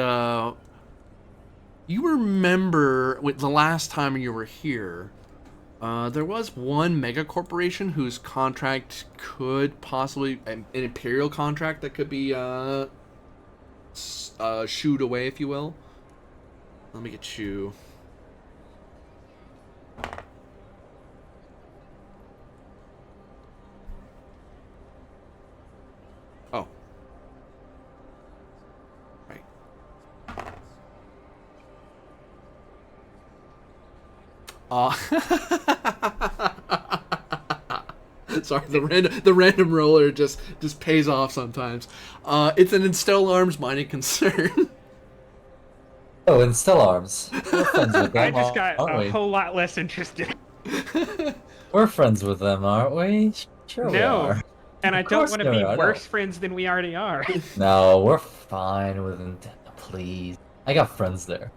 you remember the last time you were here, there was one mega corporation whose contract could possibly, an imperial contract that could be shooed away, if you will. Let me get you. Oh. Right. Sorry, the random roller just pays off sometimes. It's an Instell Arms mining concern. Oh, and Still Arms. We're friends with I them, just got aren't a we? whole lot less interested. We're friends with them, aren't we? Sure we No, are. and I Of don't course want to we be are, no. worse friends than we already are. No, we're fine with Nintendo, please. I got friends there.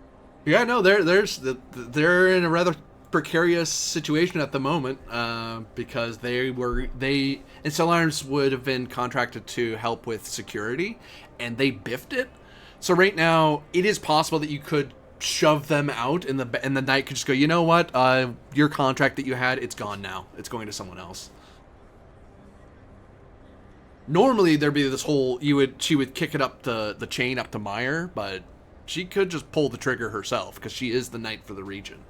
Yeah, no, they're in a rather precarious situation at the moment because Instell Arms would have been contracted to help with security, and they biffed it. So right now, it is possible that you could shove them out, and the night could just go. You know what? Your contract that you had, it's gone now. It's going to someone else. Normally there'd be this whole she would kick it up the chain up to Meyer, but she could just pull the trigger herself because she is the knight for the region.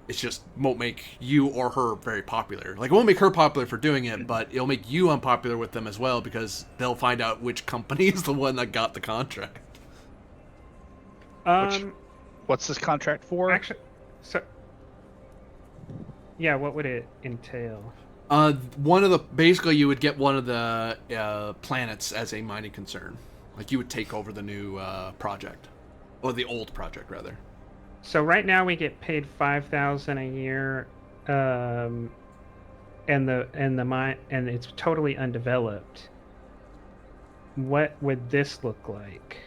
It's just won't make you or her very popular. Like, it won't make her popular for doing it, but it'll make you unpopular with them as well because they'll find out which company is the one that got the contract. What's this contract for? Actually, so yeah, what would it entail? Basically you would get one of the planets as a mining concern. Like, you would take over the new project, or the old project rather. So right now we get paid 5,000 a year, and it's totally undeveloped. What would this look like?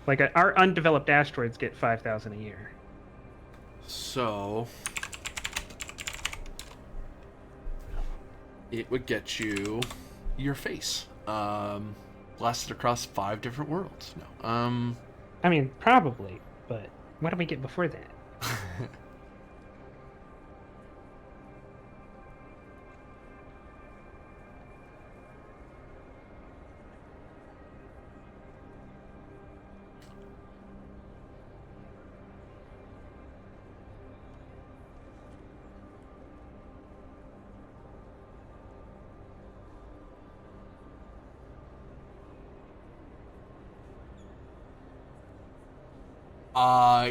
Like, our undeveloped asteroids get 5,000 a year. So it would get you your face blasted across 5 different worlds. No. I mean, probably, but what do we get before that?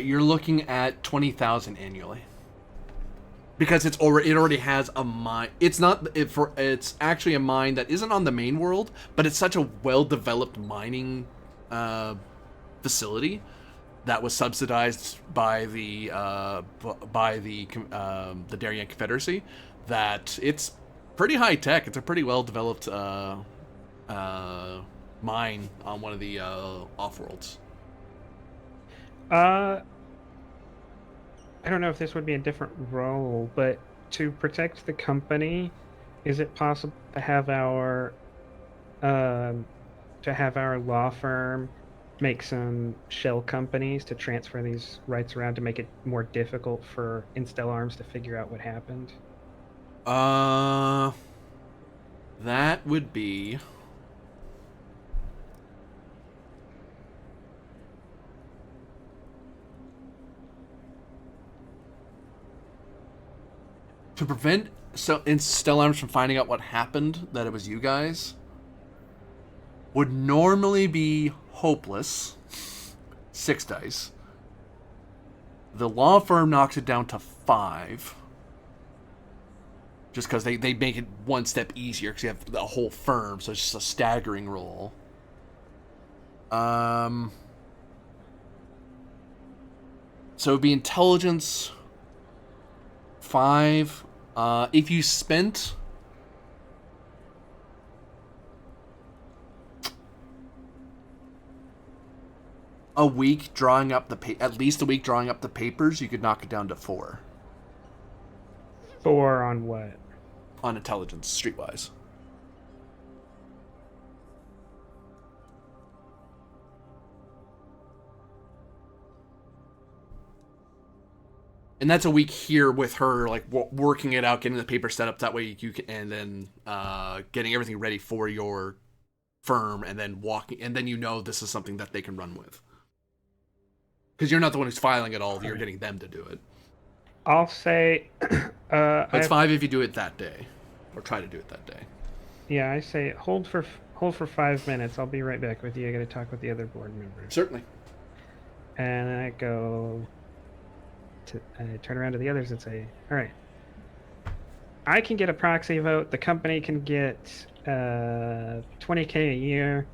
You're looking at 20,000 annually. Because it already has a mine. It's actually a mine that isn't on the main world, but it's such a well-developed mining facility that was subsidized by the Darien Confederacy, that it's pretty high tech. It's a pretty well-developed mine on one of the off-worlds. I don't know if this would be a different role, but to protect the company, is it possible to have our law firm make some shell companies to transfer these rights around to make it more difficult for Instell Arms to figure out what happened? That would be to prevent Instell Arms from finding out what happened, that it was you guys, would normally be hopeless. 6 dice. The law firm knocks it down to 5. Just because they make it one step easier because you have the whole firm, so it's just a staggering roll. So it'd be intelligence 5. If you spent a week drawing up at least a week drawing up the papers, you could knock it down to 4. 4 on what? On intelligence, streetwise. And that's a week here with her, like, working it out, getting the paper set up. That way you can, and then getting everything ready for your firm, and then walking, and then this is something that they can run with. Because you're not the one who's filing it all. You're getting them to do it. I'll say. But it's 5 if you do it that day, or try to do it that day. Yeah, I say hold for 5 minutes. I'll be right back with you. I got to talk with the other board members. Certainly. And I go. I turn around to the others and say, "All right. I can get a proxy vote. The company can get $20K a year,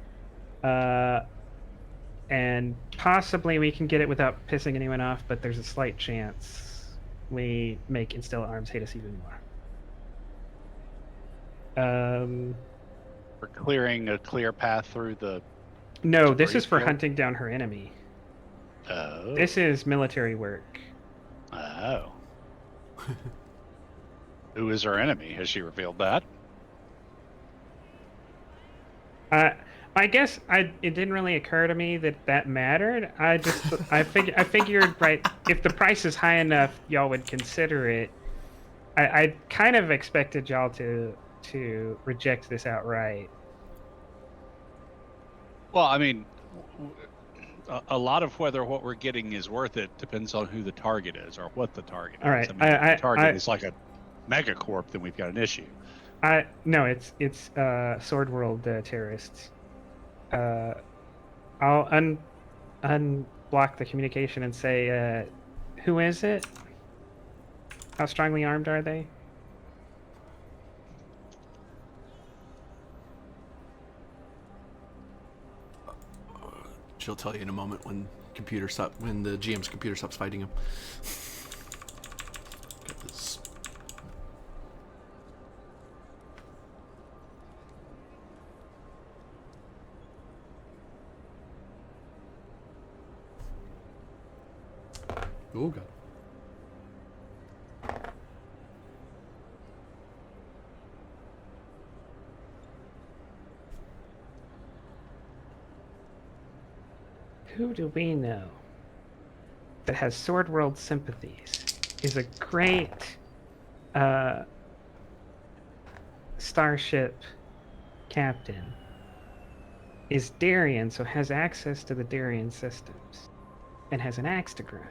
and possibly we can get it without pissing anyone off. But there's a slight chance we make Instella Arms hate us even more." For clearing a clear path through the. No, this is for field? hunting down her enemy. Oh. This is military work. Oh. Who is her enemy? Has she revealed that? I guess it didn't really occur to me that mattered. I figured right, if the price is high enough, y'all would consider it. I kind of expected y'all to reject this outright. Well, I mean, a lot of whether what we're getting is worth it depends on who the target is or what the target All is. right, I mean, if the target is like a megacorp, then we've got an issue. No, it's Sword World terrorists. I'll unblock the communication and say, who is it? How strongly armed are they? She'll tell you in a moment when the GM's computer stops fighting him. Get this. Oh god. Who do we know that has Sword World sympathies, is a great starship captain, is Darien, so has access to the Darien systems, and has an axe to grind?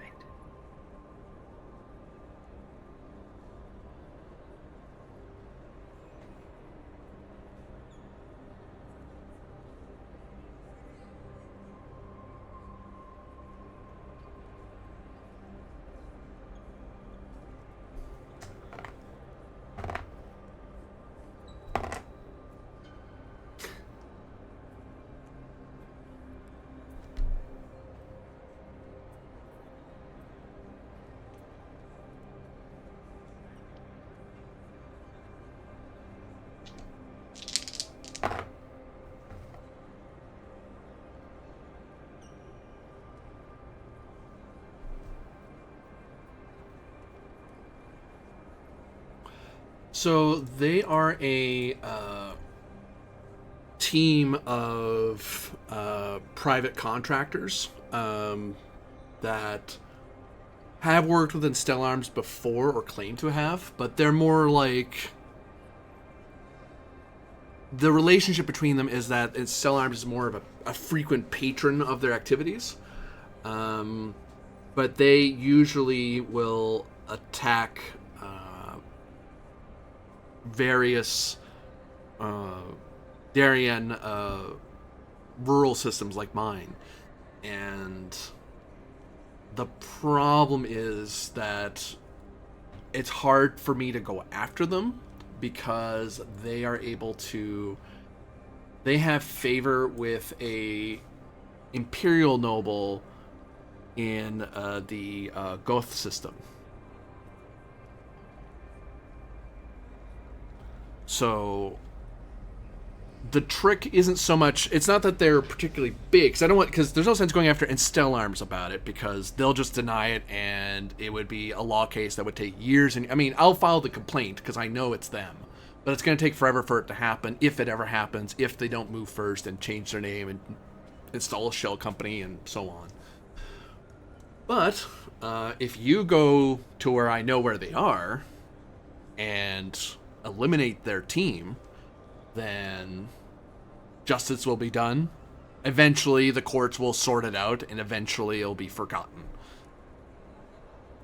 So they are a team of private contractors that have worked within Stellar Arms before or claim to have, but they're more like... The relationship between them is that Stellar Arms is more of a frequent patron of their activities. But they usually will attack various Darien rural systems like mine. And the problem is that it's hard for me to go after them because they are able to... They have favor with a imperial noble in the Goth system. So the trick isn't so much... It's not that they're particularly big, because there's no sense going after Instell Arms about it, because they'll just deny it, and it would be a law case that would take years. And I mean, I'll file the complaint because I know it's them, but it's going to take forever for it to happen, if it ever happens, if they don't move first and change their name and install a shell company and so on. But if you go to where I know where they are and eliminate their team, then justice will be done, Eventually, the courts will sort it out, and eventually it'll be forgotten.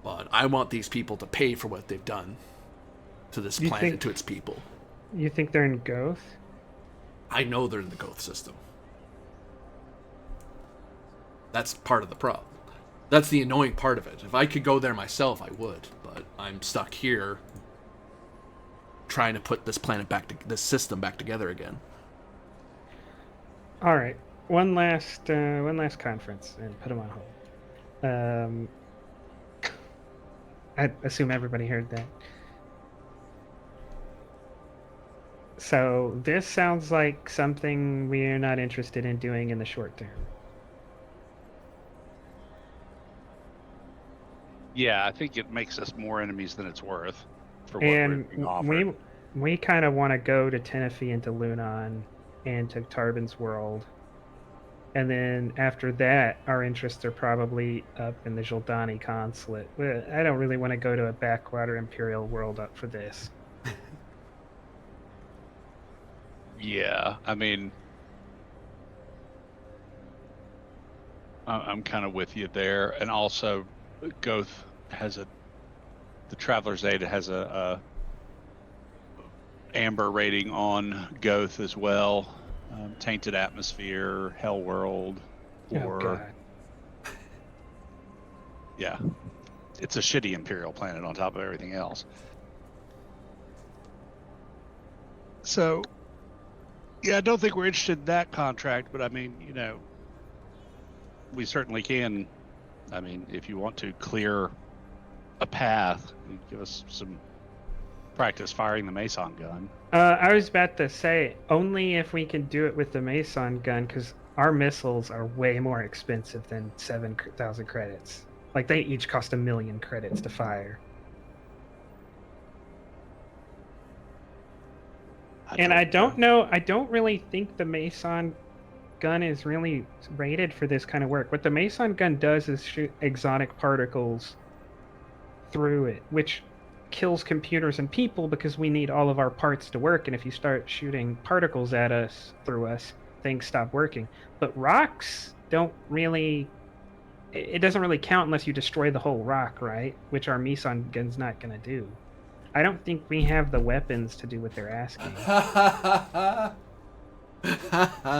But I want these people to pay for what they've done to this planet, to its people. You think they're in Goth? I know they're in the Goth system. That's part of the problem. That's the annoying part of it. If I could go there myself, I would. But I'm stuck here trying to put this this system back together again. All right. One last conference and put them on hold. I assume everybody heard that. So this sounds like something we're not interested in doing in the short term. Yeah, I think it makes us more enemies than it's worth for what And we're being offered. we kind of want to go to Tenerife and to Lunon and to Tarbin's world. And then after that, our interests are probably up in the Jildani consulate. I don't really want to go to a backwater Imperial world up for this. Yeah, I mean, I'm kind of with you there. And also, Goth has the Traveler's Aid has a amber rating on Goth as well. Tainted Atmosphere, Hell World, or God. Yeah, it's a shitty Imperial planet on top of everything else. So, yeah, I don't think we're interested in that contract, but I mean, we certainly can. I mean, if you want to clear a path, give us some practice firing the Mason gun. I was about to say, only if we can do it with the Mason gun, because our missiles are way more expensive than 7,000 credits. Like, they each cost 1 million credits to fire. I don't really think the Mason gun is really rated for this kind of work. What the Mason gun does is shoot exotic particles through it, which kills computers and people because we need all of our parts to work, and if you start shooting particles at us through us, things stop working. But rocks don't really, it doesn't really count unless you destroy the whole rock, right? Which our Meson gun's not going to do. I don't think we have the weapons to do what they're asking.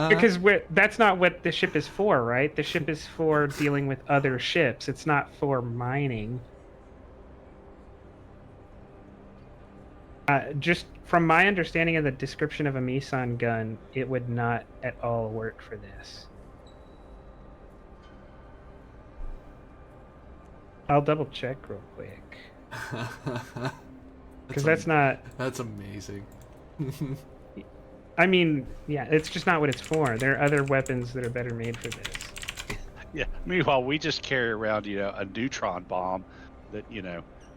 Because that's not what the ship is for, right? The ship is for dealing with other ships. It's not for mining. Just from my understanding of the description of a Meson gun, it would not at all work for this. I'll double check real quick. Because that's not... That's amazing. I mean, yeah, it's just not what it's for. There are other weapons that are better made for this. Yeah. Meanwhile, we just carry around, a neutron bomb that,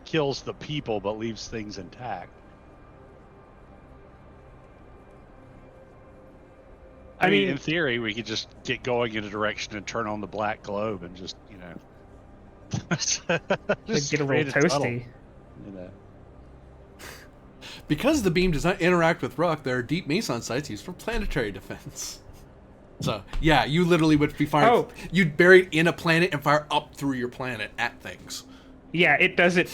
kills the people but leaves things intact. I mean, in theory, we could just get going in a direction and turn on the black globe and just, just get a little toasty. Because the beam does not interact with rock, there are deep Meson sites used for planetary defense. So, yeah, you literally would be firing... Oh. You'd bury it in a planet and fire up through your planet at things. Yeah, it does it.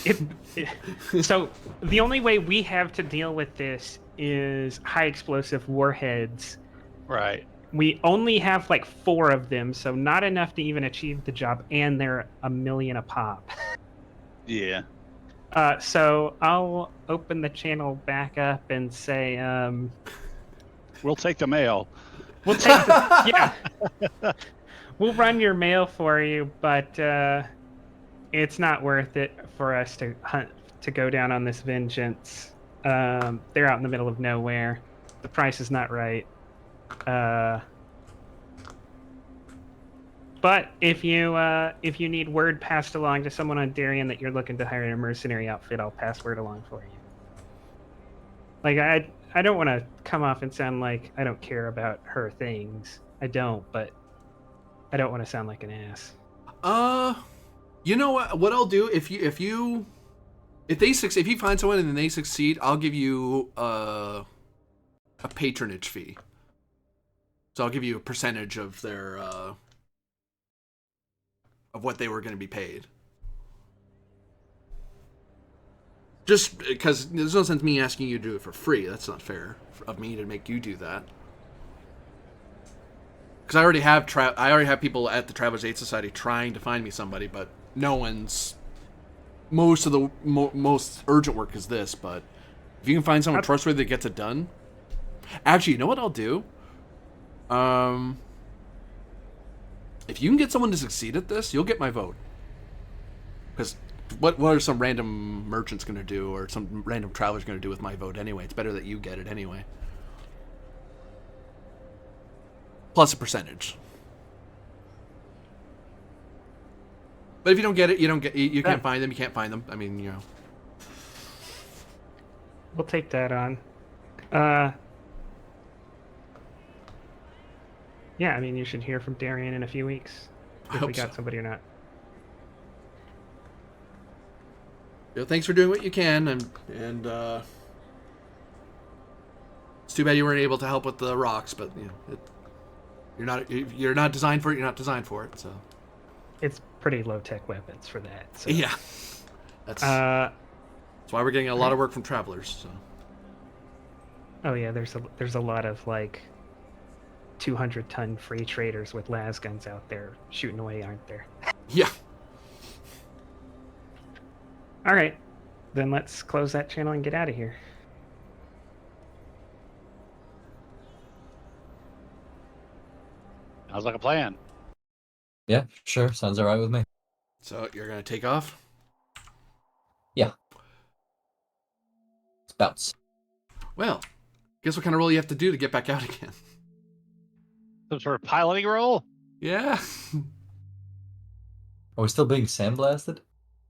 So, the only way we have to deal with this is high explosive warheads. Right. We only have like 4 of them, so not enough to even achieve the job, and they're 1 million a pop. Yeah. So I'll open the channel back up and say, we'll take the mail. We'll take the, yeah. We'll run your mail for you, but it's not worth it for us to go down on this vengeance. They're out in the middle of nowhere. The price is not right. But if you need word passed along to someone on Darien that you're looking to hire a mercenary outfit, I'll pass word along for you. Like, I don't want to come off and sound like I don't care about her things. I don't, but I don't want to sound like an ass. You know what I'll do if you find someone and they succeed, I'll give you a patronage fee. So I'll give you a percentage of their of what they were going to be paid. Just because there's no sense me asking you to do it for free. That's not fair of me to make you do that. Because I already have people at the Travelers Aid Society trying to find me somebody, but no one's. Most of the most urgent work is this, but if you can find someone trustworthy that gets it done. Actually, you know what I'll do? If you can get someone to succeed at this, you'll get my vote. Because what are some random merchants going to do, or some random travelers going to do with my vote anyway? It's better that you get it anyway. Plus a percentage. But if you don't get it, you don't get. You can't find them. You can't find them. I mean, you know. We'll take that on. Yeah, I mean, you should hear from Darian in a few weeks if we got somebody or not. You know, thanks for doing what you can, and it's too bad you weren't able to help with the rocks. But you know, you're not designed for it. You're not designed for it. So it's pretty low tech weapons for that. So. Yeah, that's why we're getting a lot of work from travelers. So. Oh yeah, there's a lot of like 200-ton free traders with las guns out there shooting away, aren't there? Yeah. All right, then let's close that channel and get out of here. Sounds like a plan. Yeah, sure. Sounds alright with me. So you're gonna take off? Yeah. Let's bounce. Well, guess what kind of roll you have to do to get back out again? Some sort of piloting roll? Yeah. Are we still being sandblasted?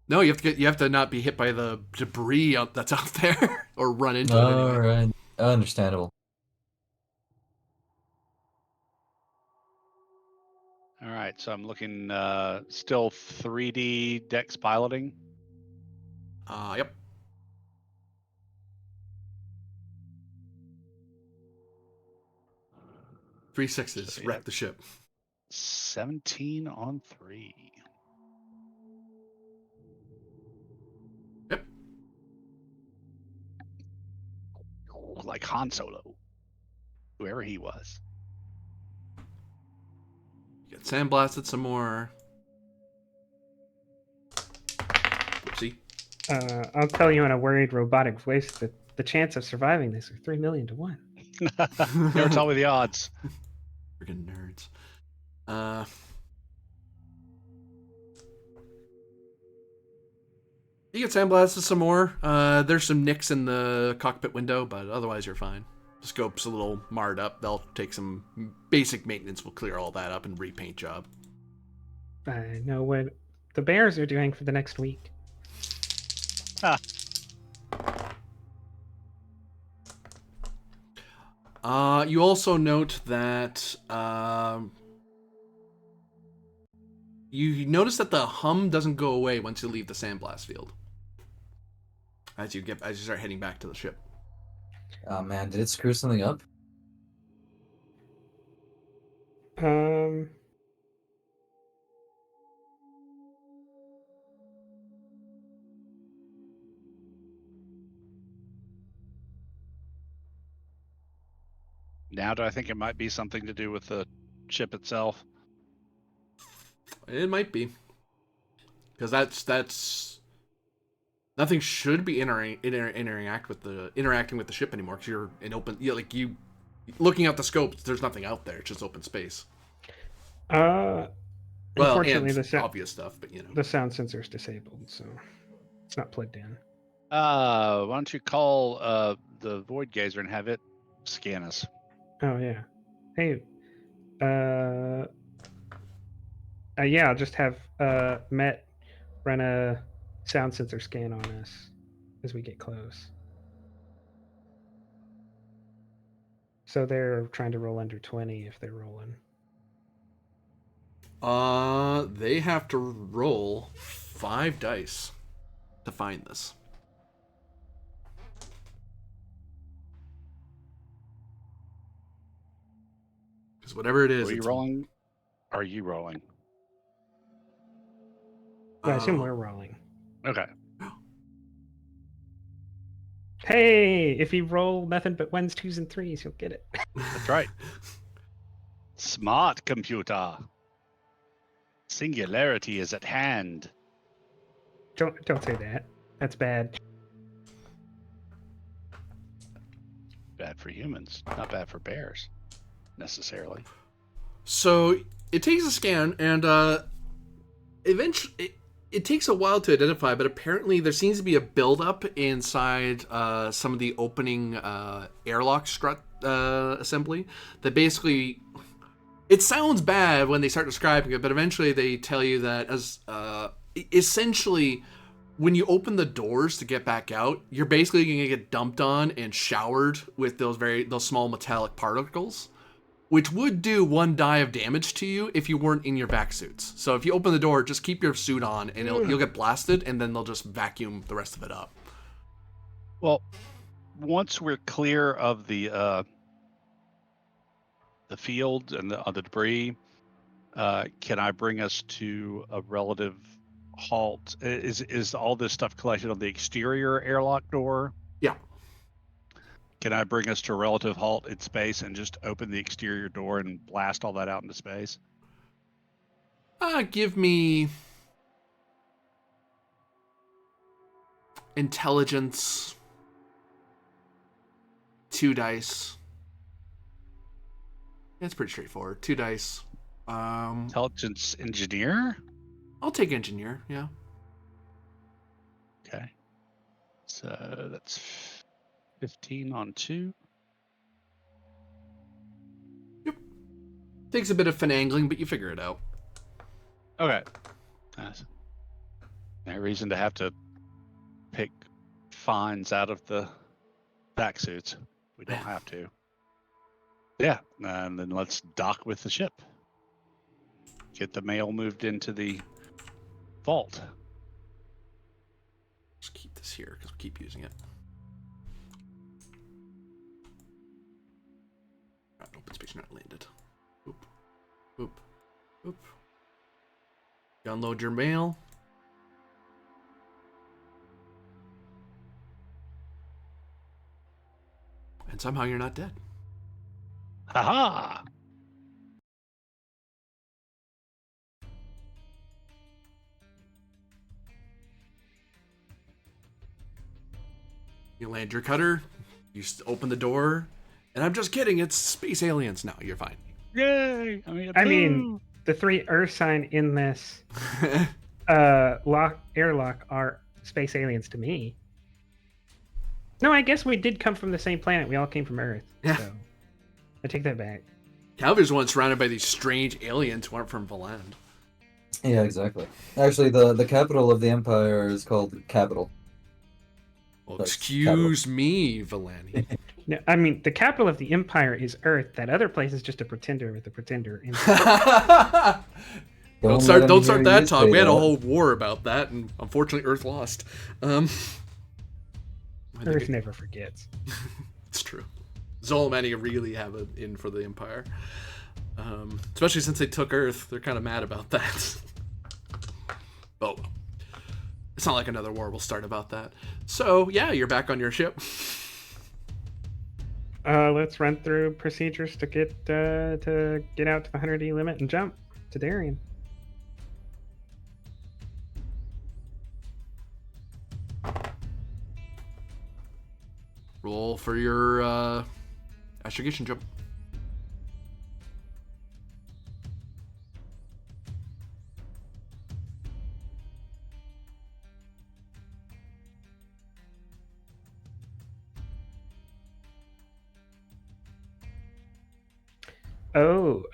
No, you have to not be hit by the debris that's out there or run into it anyway. Alright. Understandable. All right, so I'm looking still 3D Dex piloting. Yep. Three sixes. So, Wreck the ship. 17 on 3. Yep. Like Han Solo. Whoever he was. Get sandblasted some more. Whoopsie. I'll tell you in a worried robotic voice that the chance of surviving this are 3 million to 1. Never tell me the odds. Freaking nerds. You get sandblasted some more. There's some nicks in the cockpit window, but otherwise you're fine. The scope's a little marred up. They'll take some basic maintenance. We'll clear all that up and repaint job. I know what the Bears are doing for the next week. You also note that you notice that the hum doesn't go away once you leave the sandblast field. As you start heading back to the ship. Oh man, did it screw something up? Now do I think it might be something to do with the ship itself? It might be, because that's nothing should be interacting with the ship anymore. Because you're in open, you looking out the scope. There's nothing out there. It's just open space. Well, Unfortunately, and obvious stuff, but you know the sound sensor is disabled, so it's not plugged in. Why don't you call the Void Gazer and have it scan us? Oh yeah. Hey. Yeah, I'll just have Met run a sound sensor scan on us as we get close. So they're trying to roll under 20 if they're rolling. They have to roll 5 dice to find this. Because whatever it is, Are you it's rolling? Are you rolling? Yeah, I assume we're rolling. Okay. Hey, if you roll nothing but ones, twos, and threes, you'll get it. That's right. Smart computer. Singularity is at hand. Don't say that. That's bad. Bad for humans, not bad for bears, necessarily. So it takes a scan, and eventually it takes a while to identify, but apparently there seems to be a buildup inside some of the opening airlock strut assembly that basically, it sounds bad when they start describing it, but eventually they tell you that as essentially when you open the doors to get back out, you're basically going to get dumped on and showered with those small metallic particles, which would do 1 die of damage to you if you weren't in your vac suits. So if you open the door, just keep your suit on, and you'll get blasted, and then they'll just vacuum the rest of it up. Well, once we're clear of the field and the debris, can I bring us to a relative halt? Is all this stuff collected on the exterior airlock door? Yeah. Can I bring us to a relative halt in space and just open the exterior door and blast all that out into space? Give me intelligence. 2 dice. It's pretty straightforward. 2 dice. Intelligence engineer? I'll take engineer, yeah. Okay. So that's 15 on 2. Takes a bit of finagling, but you figure it out. Okay. Nice. No reason to have to pick finds out of the back suits. We don't have to. Yeah, and then let's dock with the ship. Get the mail moved into the vault. Just keep this here because we keep using it. Open space not landed. Oop. Oop. Oop. Download your mail. And somehow you're not dead. Haha! You land your cutter, you open the door, and I'm just kidding, it's space aliens. No, you're fine. Yay! I mean, the 3 Earth sign in this airlock are space aliens to me. No, I guess we did come from the same planet. We all came from Earth. Yeah. So I take that back. Calvin's once surrounded by these strange aliens who aren't from Valand. Yeah, exactly. Actually, the capital of the empire is called Capital. Well, That's excuse me, Valani. No, I mean, the capital of the empire is Earth. That other place is just a pretender with a pretender. Don't start that talk. We had a whole war about that, and unfortunately, Earth lost. Earth never forgets. It's true. Zolomani really have it in for the Empire. Especially since they took Earth. They're kind of mad about that. Oh, it's not like another war will start about that. So, yeah, you're back on your ship. Let's run through procedures to get out to the 100E limit and jump to Darien. Roll for your astrogation jump. Oh,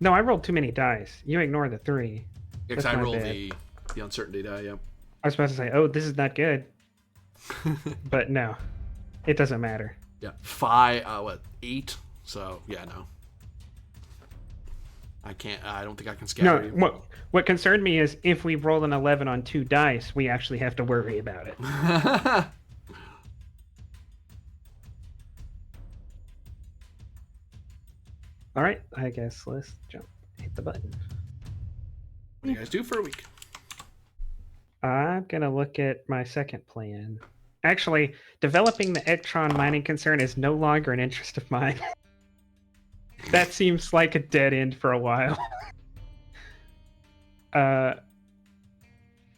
no, I rolled too many dice. You ignore the 3. Because That's I my roll bad. the uncertainty die, yeah. I was supposed to say, oh, this is not good. But no, it doesn't matter. Yeah. 8? So, yeah, no. I can't, I don't think I can scatter you. No, what concerned me is if we roll an 11 on 2 dice, we actually have to worry about it. All right, I guess let's hit the button. What do you guys do for a week? I'm gonna look at my second plan. Actually, developing the Ektron mining concern is no longer an interest of mine. That seems like a dead end for a while.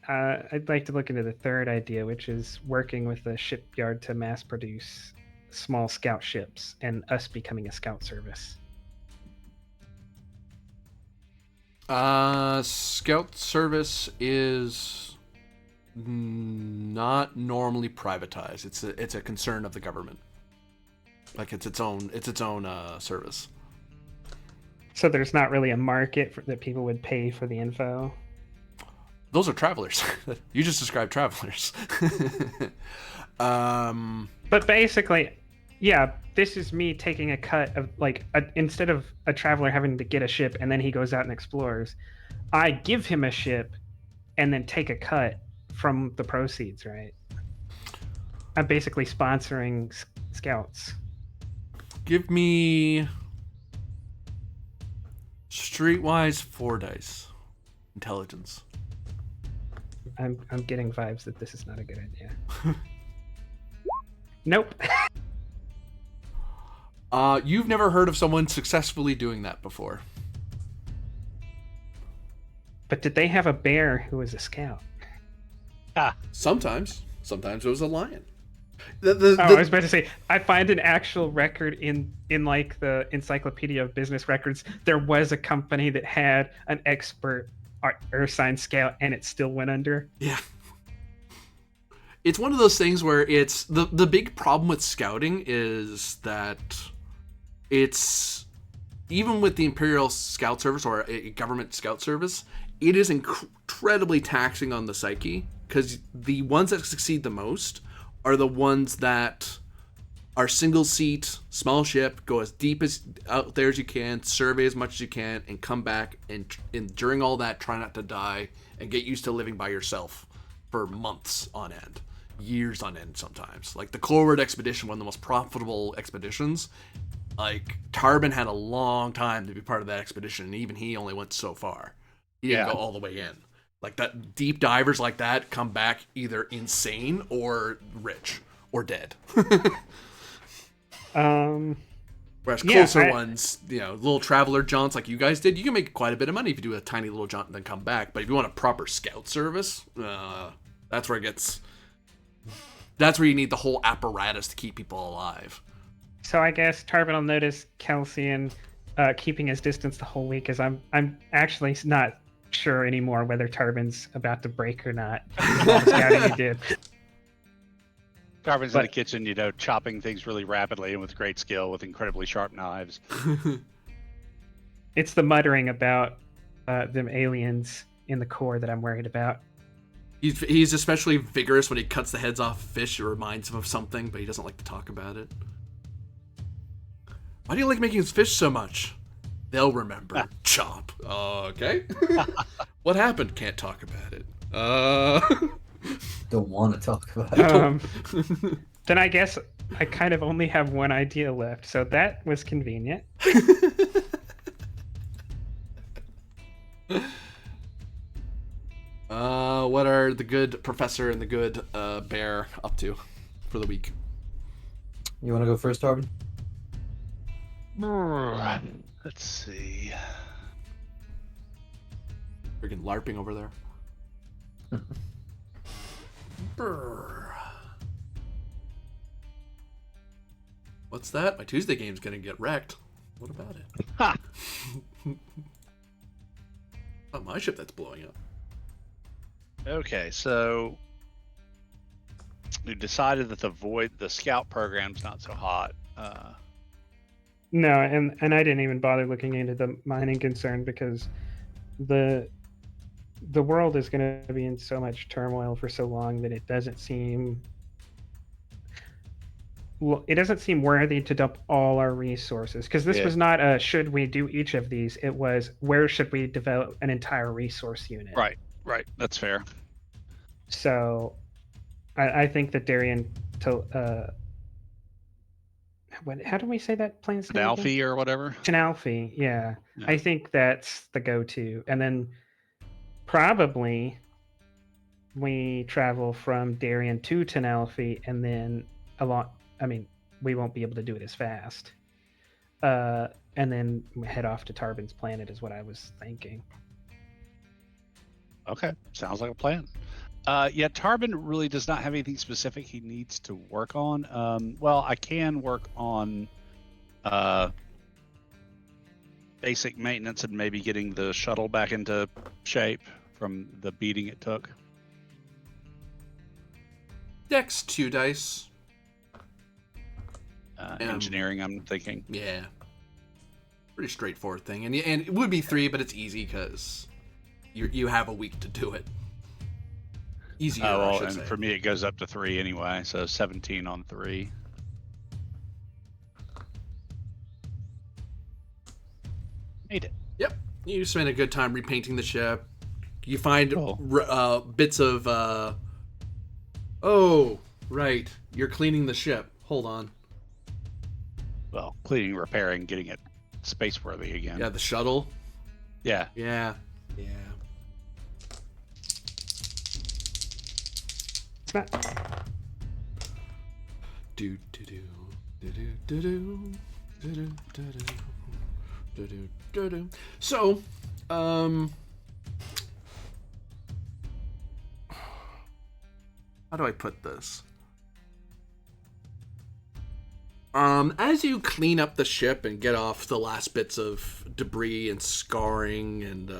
I'd like to look into the third idea, which is working with the shipyard to mass produce small scout ships and us becoming a scout service. Scout service is not normally privatized. It's a concern of the government. Like it's its own service. So there's not really a market that people would pay for the info. Those are travelers. You just described travelers. But basically, yeah, this is me taking a cut of instead of a traveler having to get a ship and then he goes out and explores, I give him a ship and then take a cut from the proceeds, right? I'm basically sponsoring scouts. Give me streetwise 4 dice. Intelligence. I'm getting vibes that this is not a good idea. Nope. You've never heard of someone successfully doing that before. But did they have a bear who was a scout? Sometimes it was a lion. I was about to say, I find an actual record in like the Encyclopedia of Business Records. There was a company that had an expert earth science scout, and it still went under. Yeah. It's one of those things where it's the big problem with scouting is that it's, even with the Imperial Scout Service or a government scout service, it is incredibly taxing on the psyche, because the ones that succeed the most are the ones that are single seat, small ship, go as deep as out there as you can, survey as much as you can, and come back, and during all that, try not to die and get used to living by yourself for months on end, years on end sometimes. Like the Chlorward expedition, one of the most profitable expeditions, like Tarbin had a long time to be part of that expedition, and even he only went so far. He didn't go all the way in. Like that, deep divers like that come back either insane or rich or dead. Whereas closer ones, little traveler jaunts like you guys did, you can make quite a bit of money if you do a tiny little jaunt and then come back. But if you want a proper scout service, that's where you need the whole apparatus to keep people alive. So I guess Tarbin will notice Kelsian keeping his distance the whole week, as I'm actually not sure anymore whether Tarbin's about to break or not. All the scouting he did. Tarbin's in the kitchen, chopping things really rapidly and with great skill, with incredibly sharp knives. It's the muttering about them aliens in the core that I'm worried about. He's especially vigorous when he cuts the heads off fish. It reminds him of something, but he doesn't like to talk about it. Why do you like making his fish so much? They'll remember. Chop. Okay. What happened? Can't talk about it. Don't want to talk about it. Then I guess I kind of only have one idea left, so that was convenient. What are the good professor and the good bear up to for the week? You want to go first, Tarbin? Let's see. Freaking LARPing over there. Brr. What's that? My Tuesday game's gonna get wrecked. What about it? Ha! Not my ship that's blowing up. Okay, so we decided that the scout program's not so hot. No, and I didn't even bother looking into the mining concern, because the world is going to be in so much turmoil for so long that it doesn't seem worthy to dump all our resources, because this was not a should we do each of these, it was where should we develop an entire resource unit. Right, that's fair. So I think that Darian how do we say that planet's An name? again? Alfie or whatever. Chenalfi, yeah. Yeah. I think that's the go-to. And then probably we travel from Darien to Tenalfi, and then we won't be able to do it as fast. And then we head off to Tarbin's planet is what I was thinking. Okay, sounds like a plan. Yeah, Tarbin really does not have anything specific he needs to work on. Well, I can work on basic maintenance and maybe getting the shuttle back into shape from the beating it took. Dex 2 dice. Engineering, I'm thinking. Yeah. Pretty straightforward thing. And it would be 3, but it's easy because you have a week to do it. Easier, I should and say. for me, it goes up to 3 anyway, so 17 on 3. Made it. Yep. You spend a good time repainting the ship. You find Cool. bits of... Oh, right. You're cleaning the ship. Hold on. Well, cleaning, repairing, getting it space-worthy again. Yeah, the shuttle. Yeah. Yeah. It's not. Do do do do do do do do do do do. So, how do I put this? As you clean up the ship and get off the last bits of debris and scarring and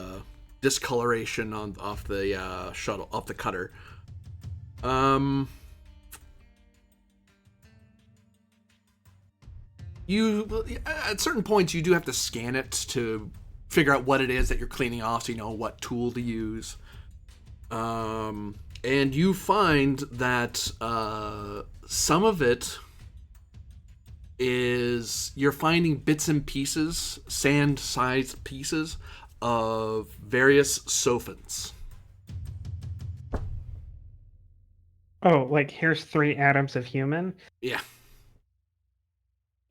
discoloration off the shuttle, off the cutter, you at certain points you do have to scan it to figure out what it is that you're cleaning off, so you know what tool to use. And you find that some of it is you're finding bits and pieces, sand-sized pieces of various sophons. Oh, like here's 3 atoms of human. Yeah.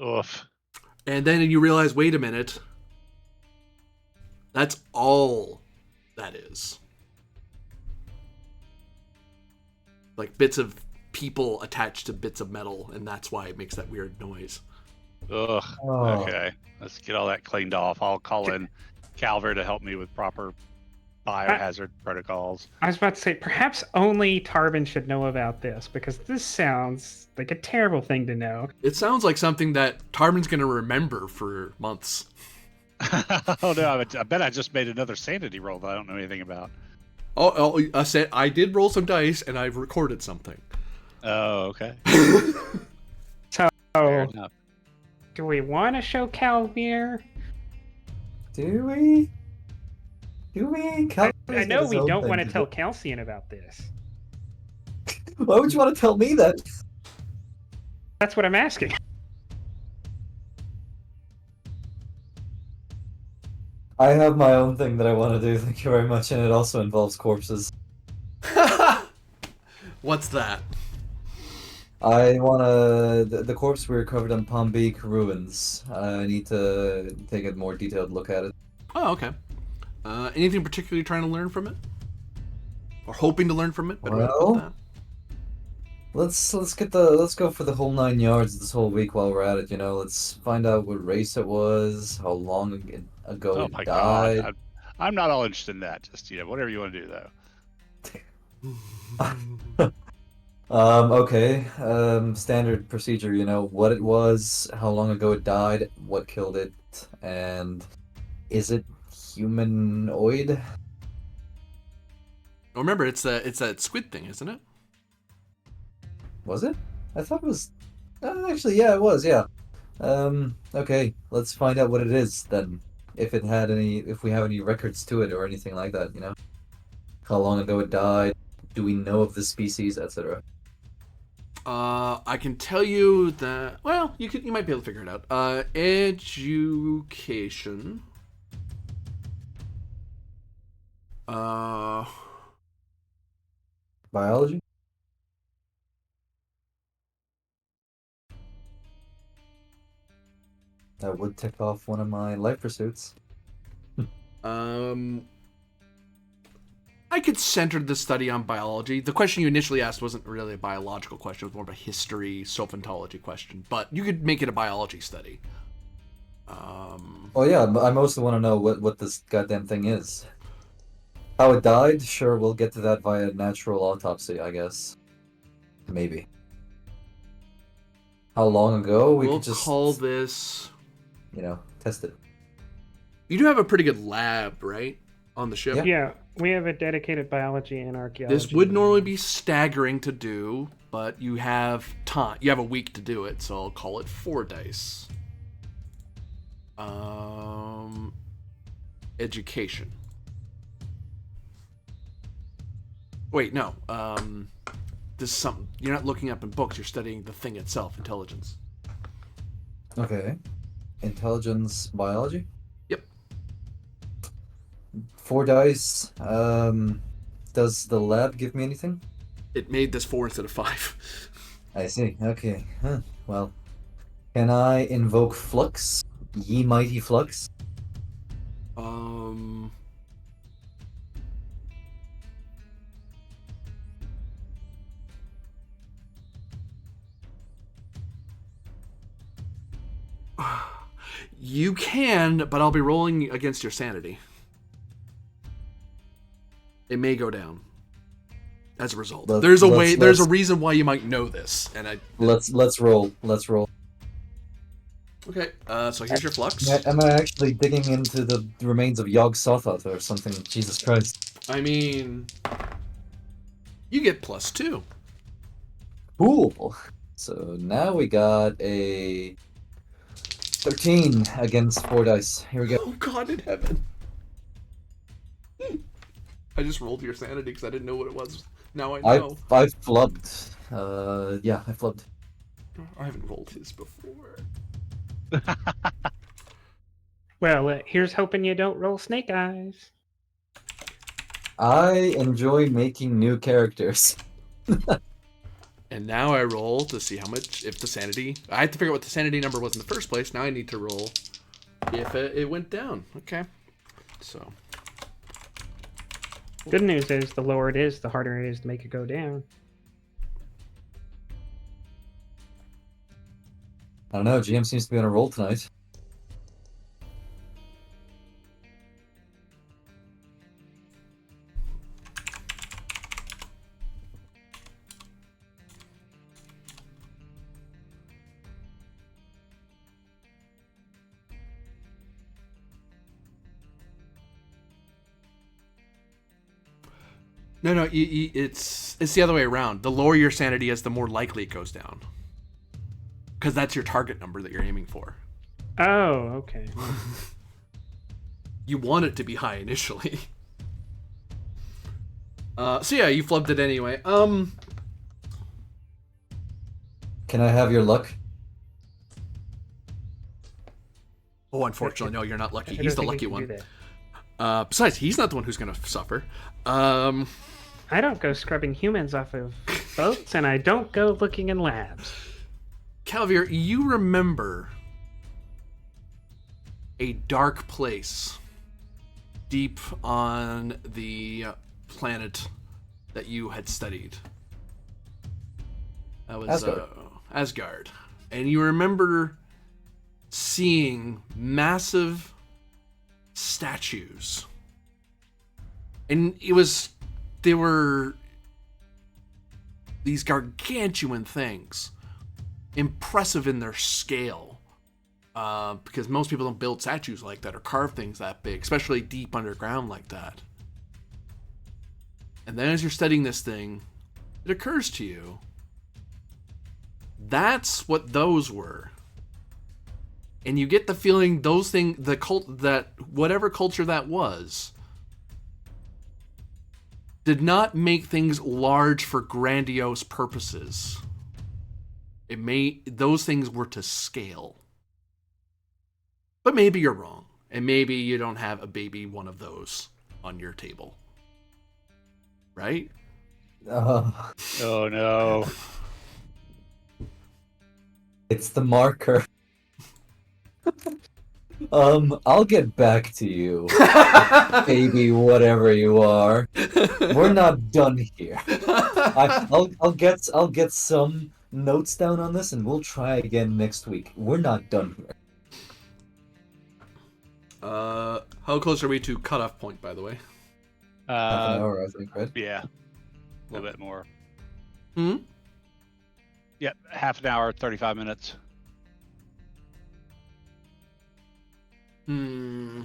Oof. And then you realize, wait a minute, that's all that is. Like bits of people attached to bits of metal, and that's why it makes that weird noise. Ugh. Oh. Okay. Let's get all that cleaned off. I'll call in Calver to help me with proper biohazard protocols. I was about to say, perhaps only Tarbin should know about this, because this sounds like a terrible thing to know. It sounds like something that Tarbin's going to remember for months. Oh no! I bet I just made another sanity roll that I don't know anything about. I said I did roll some dice, and I've recorded something. Oh, okay. So, Fair enough. do we want to show Calvir? Do we? I know we don't want to tell Calcian about this. Why would you want to tell me that? That's what I'm asking. I have my own thing that I want to do, thank you very much, and it also involves corpses. What's that? I want to... The corpse we recovered on Palm Beach ruins. I need to take a more detailed look at it. Oh, okay. Anything particularly trying to learn from it? Or hoping to learn from it? Better way to put that. Let's go for the whole 9 yards this whole week while we're at it, you know. Let's find out what race it was, how long ago Oh it my died. god! I'm not all interested in that. Just whatever you want to do though. Okay. Standard procedure, you know, what it was, how long ago it died, what killed it, and is it humanoid? Oh, remember, it's that squid thing, isn't it? Was it? I thought it was... actually, yeah, it was, yeah. Okay, let's find out what it is, then. If we have any records to it or anything like that, you know? How long ago it died, do we know of the species, etc.? I can tell you that... Well, you might be able to figure it out. Education... Biology? That would tick off one of my life pursuits. I could center the study on biology. The question you initially asked wasn't really a biological question. It was more of a history, sophentology question. But you could make it a biology study. Oh yeah, but I mostly want to know what this goddamn thing is. How it died? Sure, we'll get to that via natural autopsy, I guess. Maybe. How long ago? We We'll could just call this... test it. You do have a pretty good lab, right? On the ship? Yeah. Yeah, we have a dedicated biology and archaeology. This would normally lab. be staggering to do, but you have time. You have a week to do it, so I'll call it 4 dice. Education. Wait, no. This is something you're not looking up in books. You're studying the thing itself, intelligence. Okay. Intelligence biology? Yep. 4 dice. Does the lab give me anything? It made this 4 instead of 5. I see. Okay. Huh. Well, can I invoke Flux? Ye mighty Flux? You can, but I'll be rolling against your sanity. It may go down as a result. There's a reason why you might know this, and Let's roll. Let's roll. Okay, so here's your flux. Am I actually digging into the remains of Yog Sothoth or something? Jesus Christ. I mean, you get +2. Cool. So now we got a 13 against 4 dice. Here we go. Oh God in heaven! I just rolled your sanity because I didn't know what it was. Now I know. I flubbed. Yeah, I flubbed. I haven't rolled his before. Well, here's hoping you don't roll snake eyes. I enjoy making new characters. And now I roll to see how much, if the sanity... I have to figure out what the sanity number was in the first place. Now I need to roll if it went down. Okay. So... Good news is, the lower it is, the harder it is to make it go down. I don't know, GM seems to be on a roll tonight. No, it's the other way around. The lower your sanity is, the more likely it goes down. Because that's your target number that you're aiming for. Oh, okay. You want it to be high initially. So yeah, you flubbed it anyway. Can I have your luck? Oh, unfortunately, no, you're not lucky. I don't He's the think we lucky can do one. that. Besides, he's not the one who's going to suffer. I don't go scrubbing humans off of boats, and I don't go looking in labs. Calvier, you remember a dark place deep on the planet that you had studied. That was Asgard. And you remember seeing massive statues. And they were these gargantuan things, impressive in their scale, because most people don't build statues like that or carve things that big, especially deep underground like that. And then as you're studying this thing, it occurs to you, that's what those were. And you get the feeling those things, that whatever culture that was, did not make things large for grandiose purposes. Those things were to scale. But maybe you're wrong. And maybe you don't have a baby one of those on your table. Right? Oh no. It's the marker. I'll get back to you, baby, whatever you are. We're not done here. I'll get some notes down on this, and we'll try again next week. We're not done here. How close are we to cutoff point, by the way? Half an hour, I think, right? Yeah, a little bit more. Hmm? Yep, half an hour, 35 minutes. Hmm.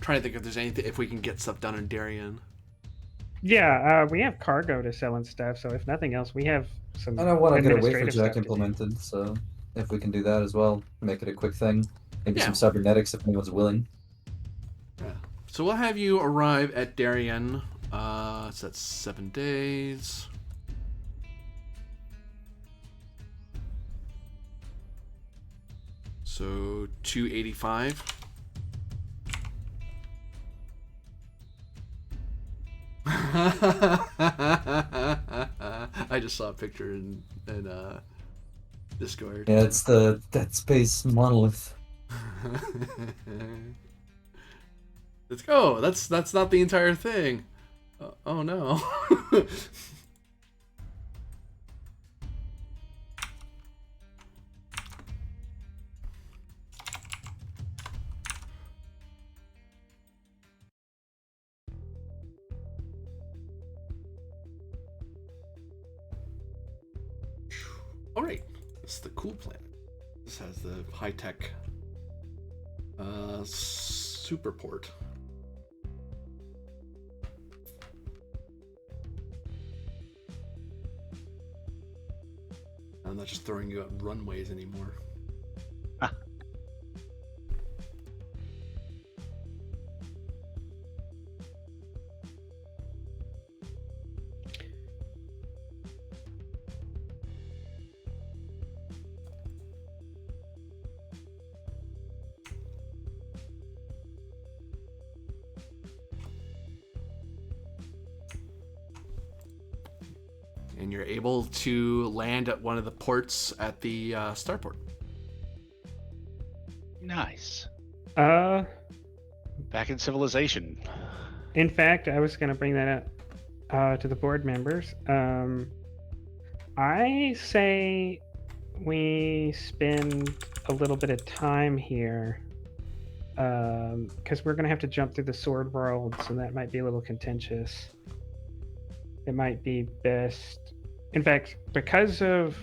Trying to think if there's anything, if we can get stuff done in Darien. Yeah, we have cargo to sell and stuff, so if nothing else, we have some. And I want to get a wafer administrative jack stuff to do. implemented, so if we can do that as well, make it a quick thing. Maybe Yeah. some cybernetics if anyone's willing. Yeah. So we'll have you arrive at Darien. So that's 7 days. So 285. I just saw a picture in Discord. Yeah, it's the Dead Space monolith. Let's go. That's not the entire thing. Oh no. All right. This is the cool planet. This has the high-tech super port. I'm not just throwing you out runways anymore. And you're able to land at one of the ports at the starport. Nice. Uh, Back in civilization. in fact, I was going to bring that up to the board members. I say we spend a little bit of time here because we're going to have to jump through the sword world, so that might be a little contentious. It might be best. In fact, because of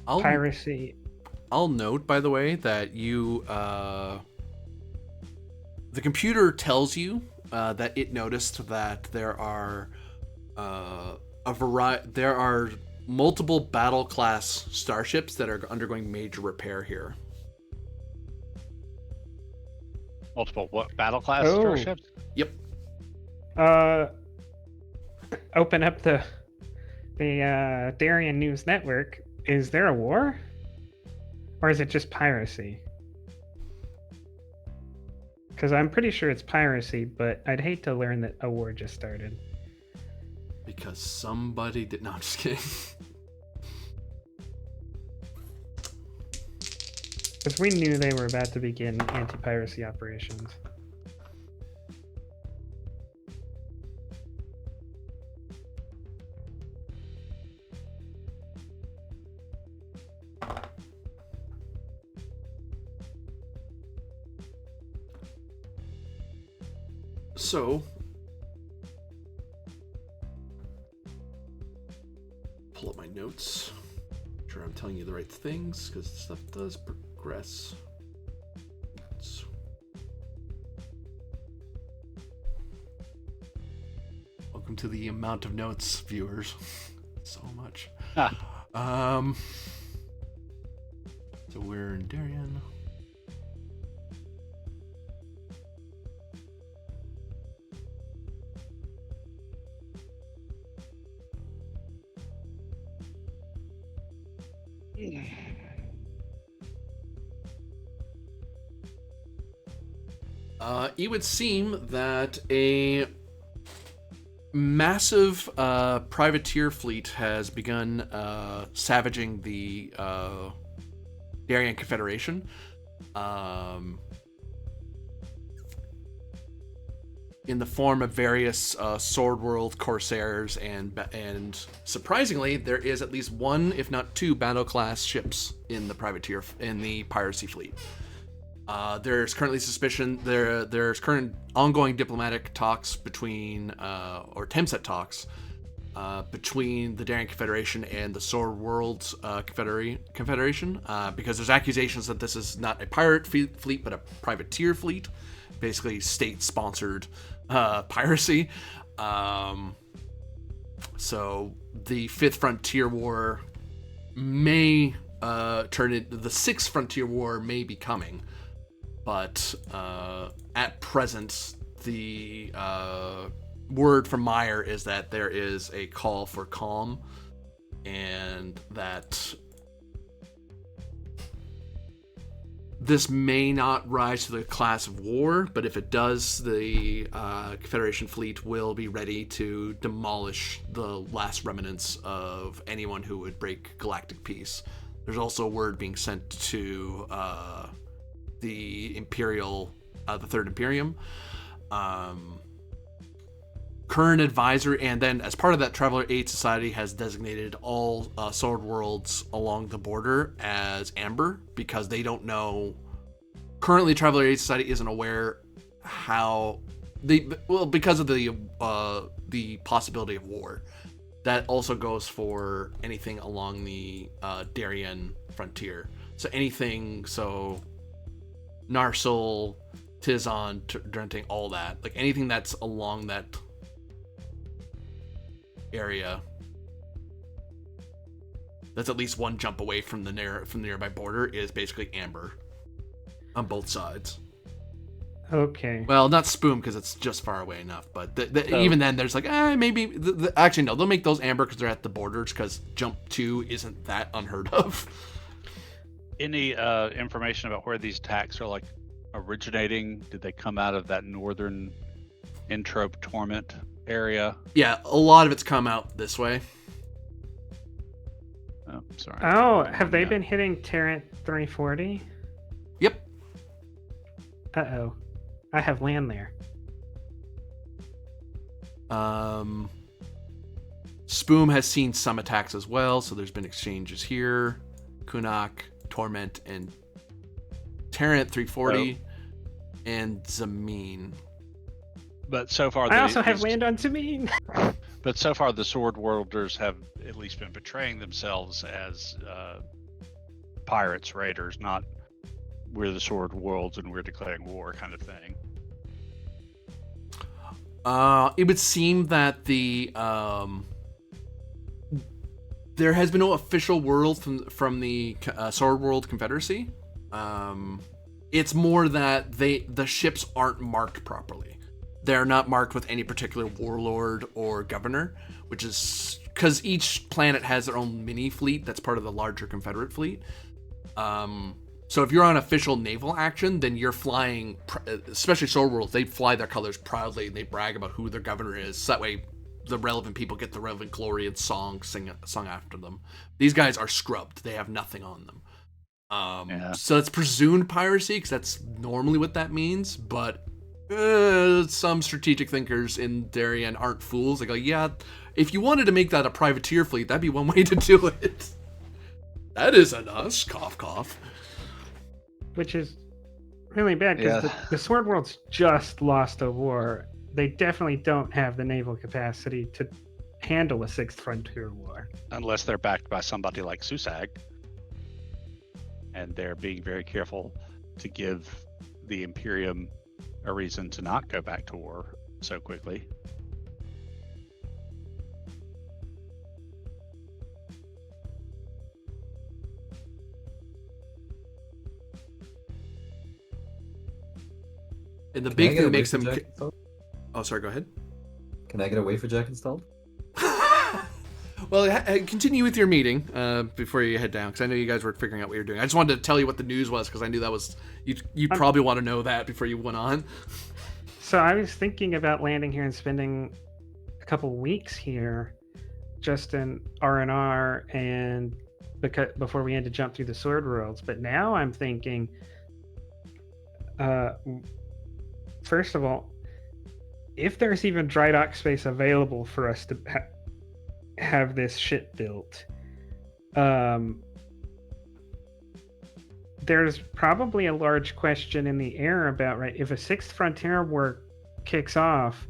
piracy. I'll note, by the way, that you the computer tells you that it noticed that there are there are multiple battle class starships that are undergoing major repair here. Multiple what? Battle class Oh. starships? Yep. Open up the Darien News Network. Is there a war? Or is it just piracy? Because I'm pretty sure it's piracy, but I'd hate to learn that a war just started. Because somebody did. No, I'm just kidding. Because we knew they were about to begin anti-piracy operations. So, pull up my notes. Make sure I'm telling you the right things, because stuff does progress. Welcome to the amount of notes, viewers. So much. So we're in Darien. It would seem that a massive privateer fleet has begun savaging the Darien Confederation. In the form of various Sword World Corsairs, and surprisingly, there is at least one, if not two, battle class ships in the piracy fleet. There's currently suspicion there's current ongoing diplomatic talks between or Temset talks between the Darien Confederation and the Sword World Confederation because there's accusations that this is not a pirate fleet but a privateer fleet, basically state-sponsored piracy. So the Fifth Frontier War may turn into the Sixth Frontier War may be coming, but at present the word from Meyer is that there is a call for calm, and that this may not rise to the class of war, but if it does, the Confederation fleet will be ready to demolish the last remnants of anyone who would break galactic peace. There's also word being sent to the Imperial, the Third Imperium. Current advisor, and then as part of that, Traveler Aid Society has designated all sword worlds along the border as amber because they don't know. Currently, Traveler Aid Society isn't aware how because of the possibility of war. That also goes for anything along the Darien frontier. So anything, Narsil, Tizon, Drenting, all that, like anything that's along that area that's at least one jump away from the nearby border is basically amber on both sides. Okay. Well, not Spoon because it's just far away enough, but even then there's like maybe actually no, they'll make those amber because they're at the borders, because jump 2 isn't that unheard of. Any information about where these attacks are like originating? Did they come out of that northern Entrope Torment area? Yeah, a lot of it's come out this way. Oh, sorry. Oh, have they been hitting Tarrant 340? Yep. Uh-oh. I have land there. Spoom has seen some attacks as well, so there's been exchanges here. Kunak, Torment, and Tarrant 340, and Zameen. But so far, I also have land on Zameen. But so far, the Sword Worlders have at least been portraying themselves as pirates, raiders, not we're the Sword Worlds and we're declaring war kind of thing. It would seem that there has been no official word from the Sword World Confederacy. It's more that the ships aren't marked properly. They're not marked with any particular warlord or governor, which is because each planet has their own mini fleet that's part of the larger Confederate fleet. So if you're on official naval action, then you're flying, especially Sword World, they fly their colors proudly and they brag about who their governor is. So that way the relevant people get the relevant glory and sung after them. These guys are scrubbed. They have nothing on them. So it's presumed piracy because that's normally what that means, but some strategic thinkers in Darien aren't fools. They go, yeah, if you wanted to make that a privateer fleet, that'd be one way to do it. That isn't us. Cough, cough. Which is really bad because the Sword World's just lost a war. They definitely don't have the naval capacity to handle a Sixth Frontier War. Unless they're backed by somebody like Susag. And they're being very careful to give the Imperium a reason to not go back to war so quickly. And the big thing that makes them... Oh, sorry, go ahead. Can I get a wafer jack installed? Well, continue with your meeting before you head down, because I know you guys were figuring out what you're doing. I just wanted to tell you what the news was, because I knew that was... You probably want to know that before you went on. So I was thinking about landing here and spending couple weeks here, just in R&R and before we had to jump through the Sword Worlds. But now I'm thinking, first of all, if there's even dry dock space available for us to have this ship built, there's probably a large question in the air about, right, if a Sixth Frontier War kicks off,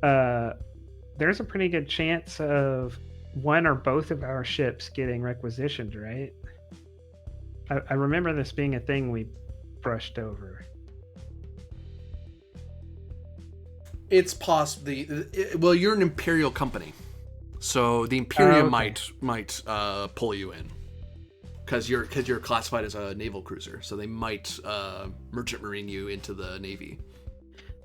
there's a pretty good chance of one or both of our ships getting requisitioned, right? I remember this being a thing we brushed over. It's possible. Well, you're an Imperial company, so the Imperium okay. might pull you in because you're classified as a naval cruiser, so they might merchant marine you into the Navy.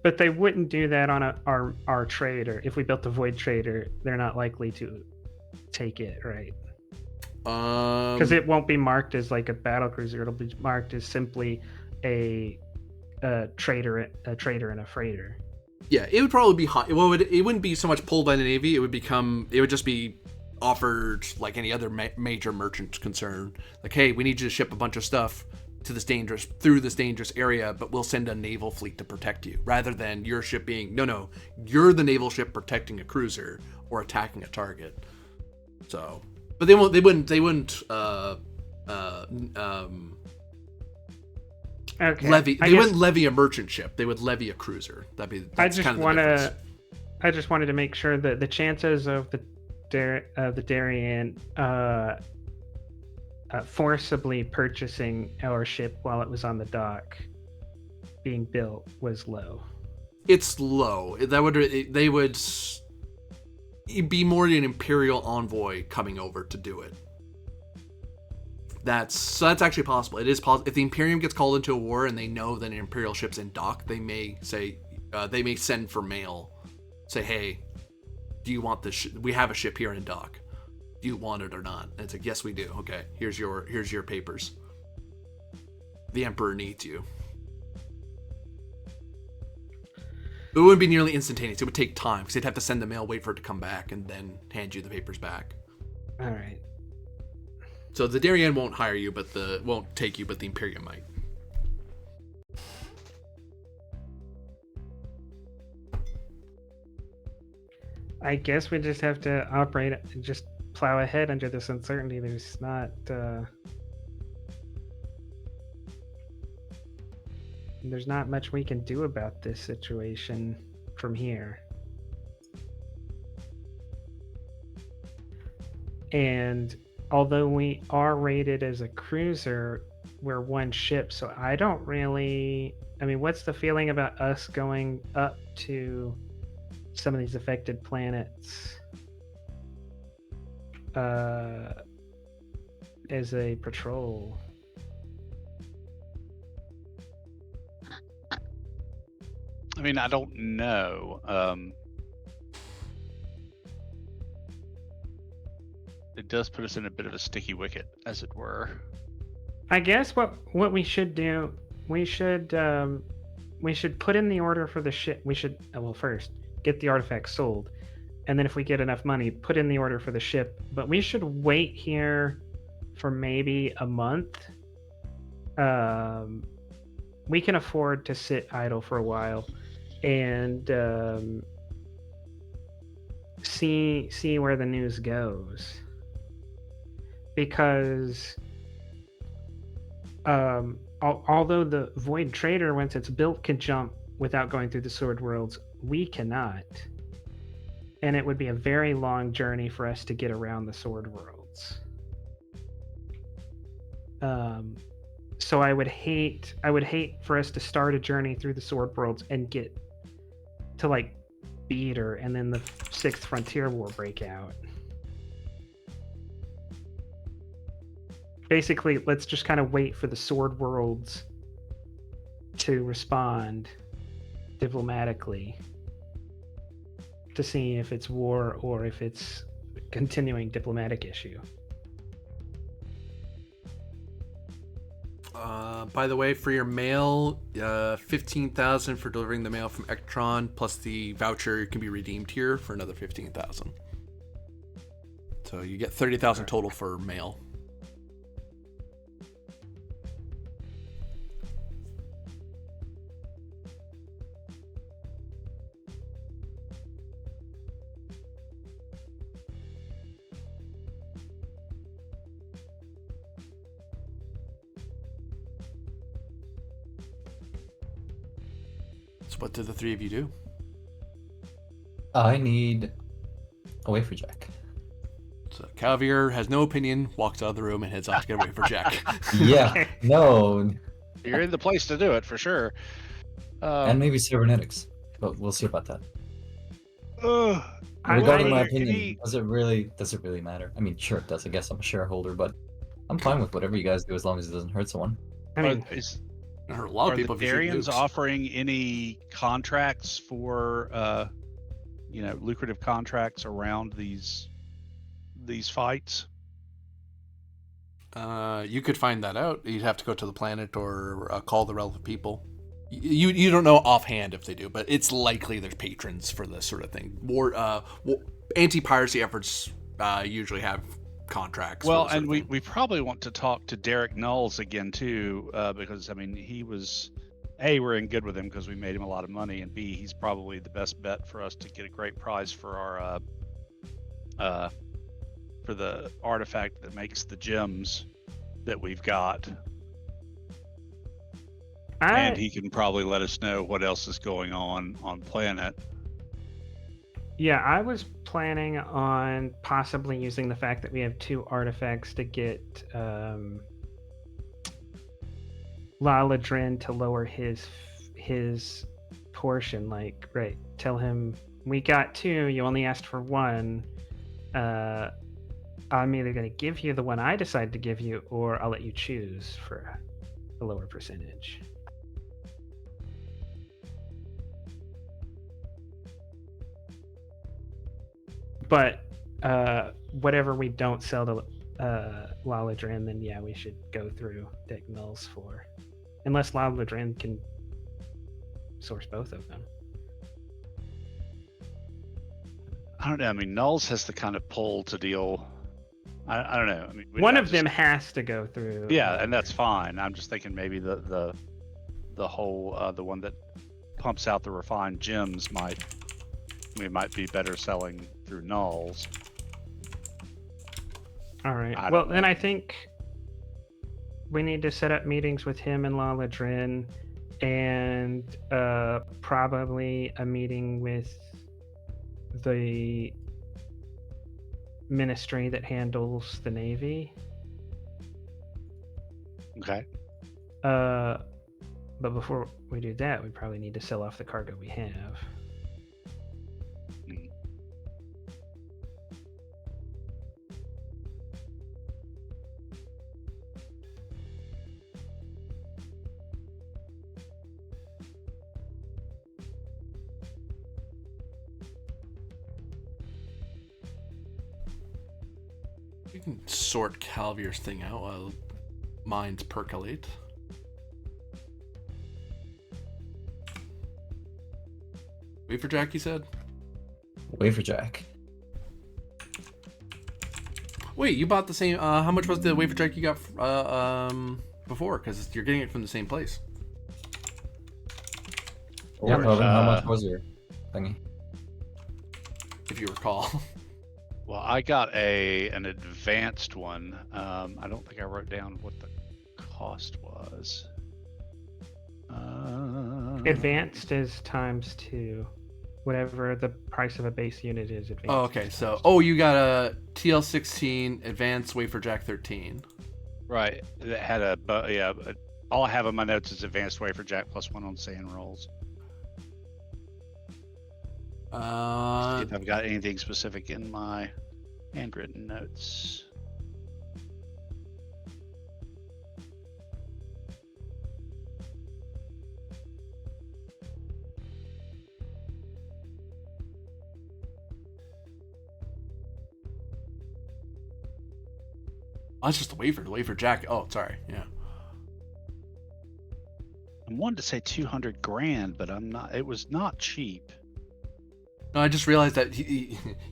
But they wouldn't do that on our trader. If we built a Void Trader, they're not likely to take it, right? Because it won't be marked as like a battle cruiser. It'll be marked as simply a trader and a freighter. Yeah, it would probably be hot. Well, it wouldn't be so much pulled by the Navy. It would just be offered like any other major merchant concern. Like, hey, we need you to ship a bunch of stuff to through this dangerous area, but we'll send a naval fleet to protect you, rather than your ship being no, you're the naval ship protecting a cruiser or attacking a target. So, but they wouldn't Okay. levy. They wouldn't levy a merchant ship. They would levy a cruiser. I just wanted to make sure that the chances of the Darien forcibly purchasing our ship while it was on the dock being built was low. It's low. They would be more than an Imperial envoy coming over to do it. That's actually possible. It is possible. If the Imperium gets called into a war and they know that an Imperial ship's in dock, they may say, they may send for mail, say, hey, do you want this? We have a ship here in dock. Do you want it or not? And it's like, yes, we do. Okay, here's your papers. The Emperor needs you. It wouldn't be nearly instantaneous. It would take time because they'd have to send the mail, wait for it to come back, and then hand you the papers back. All right. So the Darien won't hire you, won't take you, but the Imperium might. I guess we just have to operate, just plow ahead under this uncertainty. There's not much we can do about this situation from here. And although we are rated as a cruiser, we're one ship, so I don't really... I mean, what's the feeling about us going up to some of these affected planets as a patrol? I mean, I don't know. It does put us in a bit of a sticky wicket, as it were. I guess what we should do, we should put in the order for the ship. We should, well, first get the artifact sold, and then if we get enough money, put in the order for the ship. But we should wait here for maybe a month. We can afford to sit idle for a while and see where the news goes, because although the Void Trader, once it's built, can jump without going through the Sword Worlds, we cannot, and it would be a very long journey for us to get around the Sword Worlds. So I would hate for us to start a journey through the Sword Worlds and get to like Beater, and then the Sixth Frontier War break out. Basically, let's just kind of wait for the Sword Worlds to respond diplomatically to see if it's war or if it's a continuing diplomatic issue. By the way, for your mail, 15,000 for delivering the mail from Ectron, plus the voucher can be redeemed here for another 15,000. So you get 30,000 total for mail. So what did the three of you do? I need a wafer jack. So Calvier has no opinion, walks out of the room, and heads off to get away for Jack. Yeah, Okay. no, You're in the place to do it for sure. and maybe cybernetics, but we'll see about that. I- Regarding my I- opinion, does it really matter? I mean, sure it does. I guess I'm a shareholder, but I'm fine with whatever you guys do as long as it doesn't hurt someone. I mean, I heard a lot of Are people the if you shoot Darians nukes. offering any contracts for, lucrative contracts around these fights? You could find that out. You'd have to go to the planet or call the relevant people. You don't know offhand if they do, but it's likely there's patrons for this sort of thing. More anti-piracy efforts usually have contracts. Well, for this sort and of thing. we probably want to talk to Derek Knowles again too, because I mean he was, A, we're in good with him because we made him a lot of money, and B, he's probably the best bet for us to get a great price for our for the artifact that makes the gems that we've got. And he can probably let us know what else is going on planet. Yeah, I was planning on possibly using the fact that we have 2 artifacts to get Laladrin to lower his portion. Like, right, tell him we got 2, you only asked for 1. I'm either going to give you the one I decide to give you, or I'll let you choose for a lower percentage. But whatever we don't sell to Laladrin, then yeah, we should go through Dick Mills for. Unless Laladrin can source both of them. I don't know. I mean, Knowles has the kind of pull to deal. I don't know. I mean, One of them has to go through. Yeah, and that's fine. I'm just thinking maybe the whole the one that pumps out the refined gems might be better selling through Knowles. All right. I Well, don't then know. I think we need to set up meetings with him and Laladrin, and probably a meeting with the ministry that handles the Navy. Okay. But before we do that, we probably need to sell off the cargo we have. You can sort Calvier's thing out while minds percolate. Wait for Jack, you said? Wafer jack. Wait, you bought the same. How much was the wafer jack you got before? Because you're getting it from the same place. Yeah, Or- Robin, how much was your thingy? If you recall. Well, I got an advanced one. I don't think I wrote down what the cost was. Advanced is ×2. Whatever the price of a base unit is, advanced. Oh, okay. is So, ×2. you got a TL16 Advanced Wafer Jack 13. Right. It had all I have in my notes is advanced wafer jack plus 1 on sand rolls. See if I've got anything specific in my handwritten notes. Oh, that's just the wafer jack. Oh, sorry. Yeah. I wanted to say 200 grand, but I'm not. It was not cheap. No, I just realized that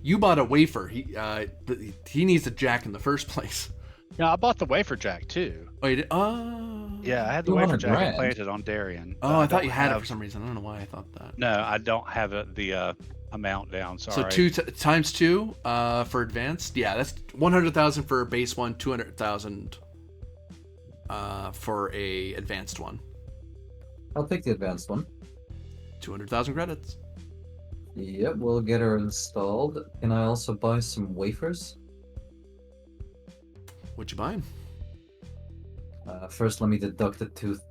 you bought a wafer. He needs a jack in the first place. Yeah, I bought the wafer jack too. Oh, you did? Oh. Yeah, I had the 200 wafer jack grand? implanted on Darien. but Oh, I thought don't you had it have- for some reason. I don't know why I thought that. No, I don't have the amount down. Sorry. So times two for advanced. Yeah, that's 100,000 for a base one, 200,000 for a advanced one. I'll take the advanced one. 200,000 credits. Yep, we'll get her installed. Can I also buy some wafers? What you buying? First, let me deduct the tooth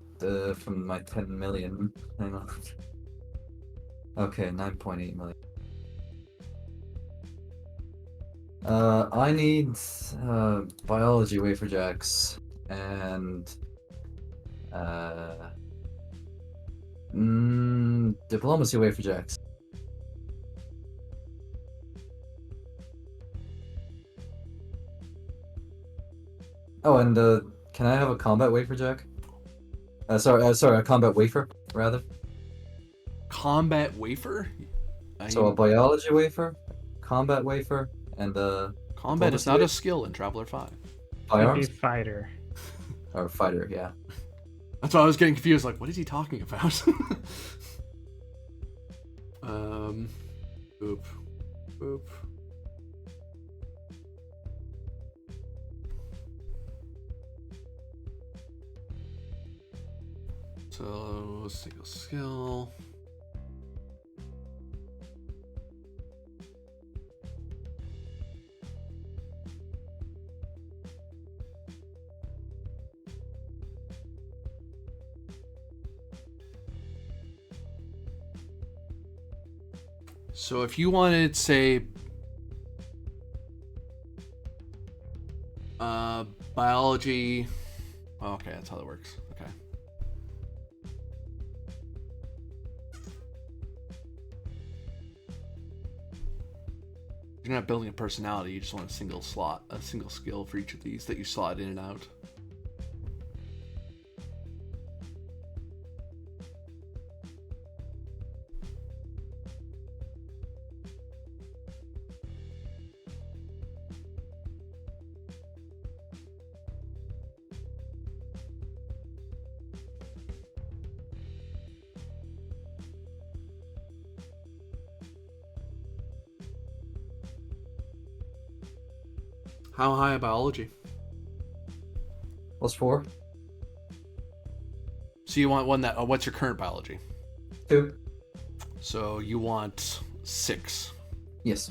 from my 10 million. Hang on. Okay, 9.8 million. I need biology wafer jacks and diplomacy wafer jacks. Oh, and can I have a combat wafer jack? Sorry, a combat wafer rather. Combat wafer? So a biology wafer, combat wafer, and combat is diplomacy not a wafer? skill in Traveler 5. Maybe Firearms fighter. or fighter, yeah. That's why I was getting confused. Like, what is he talking about? Boop. Boop. So, single skill. So if you wanted, say, biology. Oh, okay, that's how that works. Okay. You're not building a personality, you just want a single slot, a single skill for each of these that you slot in and out. How high a biology? +4. So you want one that, what's your current biology? 2. So you want 6. Yes.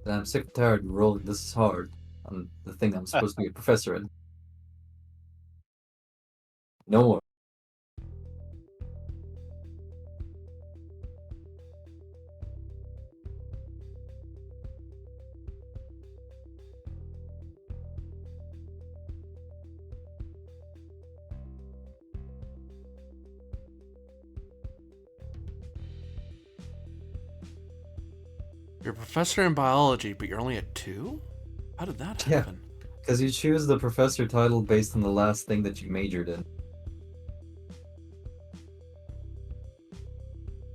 I'm sick and tired of rolling this hard on the thing I'm supposed to be a professor in. No more. You're a professor in biology, but you're only at 2? How did that Yeah. happen? Because you choose the professor title based on the last thing that you majored in.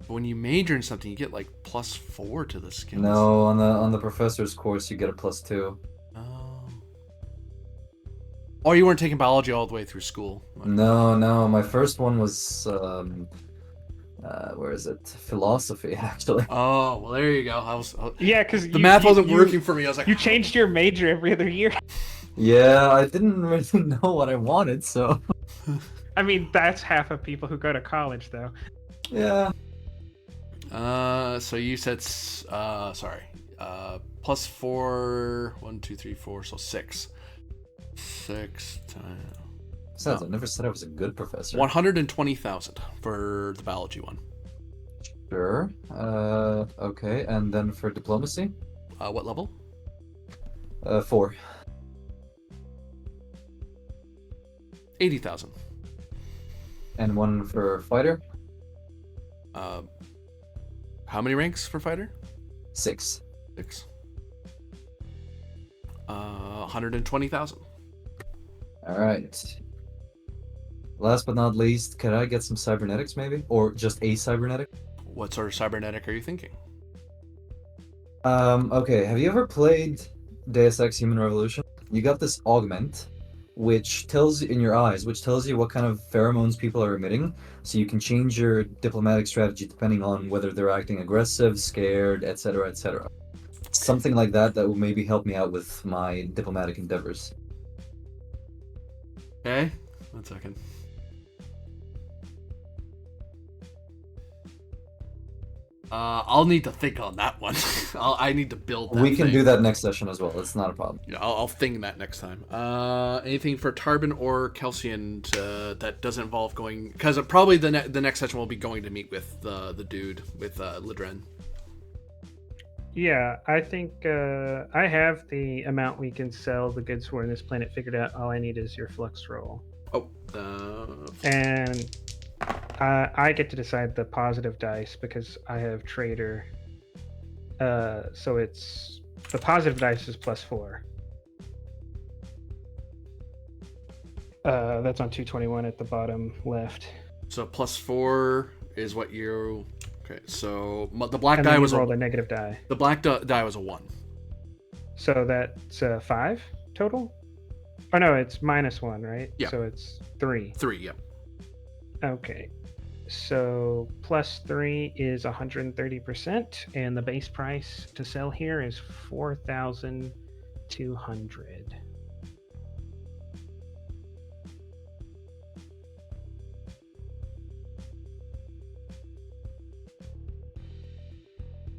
But when you major in something, you get like +4 to the skills. No, on the professor's course you get a +2. Oh. Oh, you weren't taking biology all the way through school. No, my first one was where is it? Philosophy, actually. Oh, well, there you go. Yeah, because The math wasn't working for me. I was like, You changed your major every other year. Yeah, I didn't really know what I wanted, so I mean, that's half of people who go to college, though. yeah. So you said, sorry, +4, 1, 2, 3, 4, so 6. 6 times. Besides, I never said I was a good professor. 120,000 for the biology one. Sure. Okay, and then for diplomacy? What level? 4. 80,000. And one for fighter? How many ranks for fighter? 6. 6. 120,000. All right. Last but not least, could I get some cybernetics maybe? Or just a cybernetic? What sort of cybernetic are you thinking? Okay, have you ever played Deus Ex Human Revolution? You got this augment, which tells in your eyes, which tells you what kind of pheromones people are emitting, so you can change your diplomatic strategy depending on whether they're acting aggressive, scared, etc., etc. Something like that will maybe help me out with my diplomatic endeavors. Okay, 1 second. I'll need to think on that one. I need to build that We can thing. do that next session as well. It's not a problem. Yeah, I'll thing that next time. Anything for Tarbin or Kelsian that doesn't involve going... Because probably the next session we'll be going to meet with the dude, with Ledren. Yeah, I think I have the amount we can sell the goods for on this planet figured out. All I need is your flux roll. Oh, And I get to decide the positive dice because I have trader. So it's the positive dice is +4. That's on 221 at the bottom left. so +4 is what you... Okay, so the black And die then you was roll the negative die. the black die was a 1. So that's 5 total. Oh no, it's -1, right? Yeah. So it's 3. 3, yeah. Okay. So +3 is 130%, and the base price to sell here is 4,200.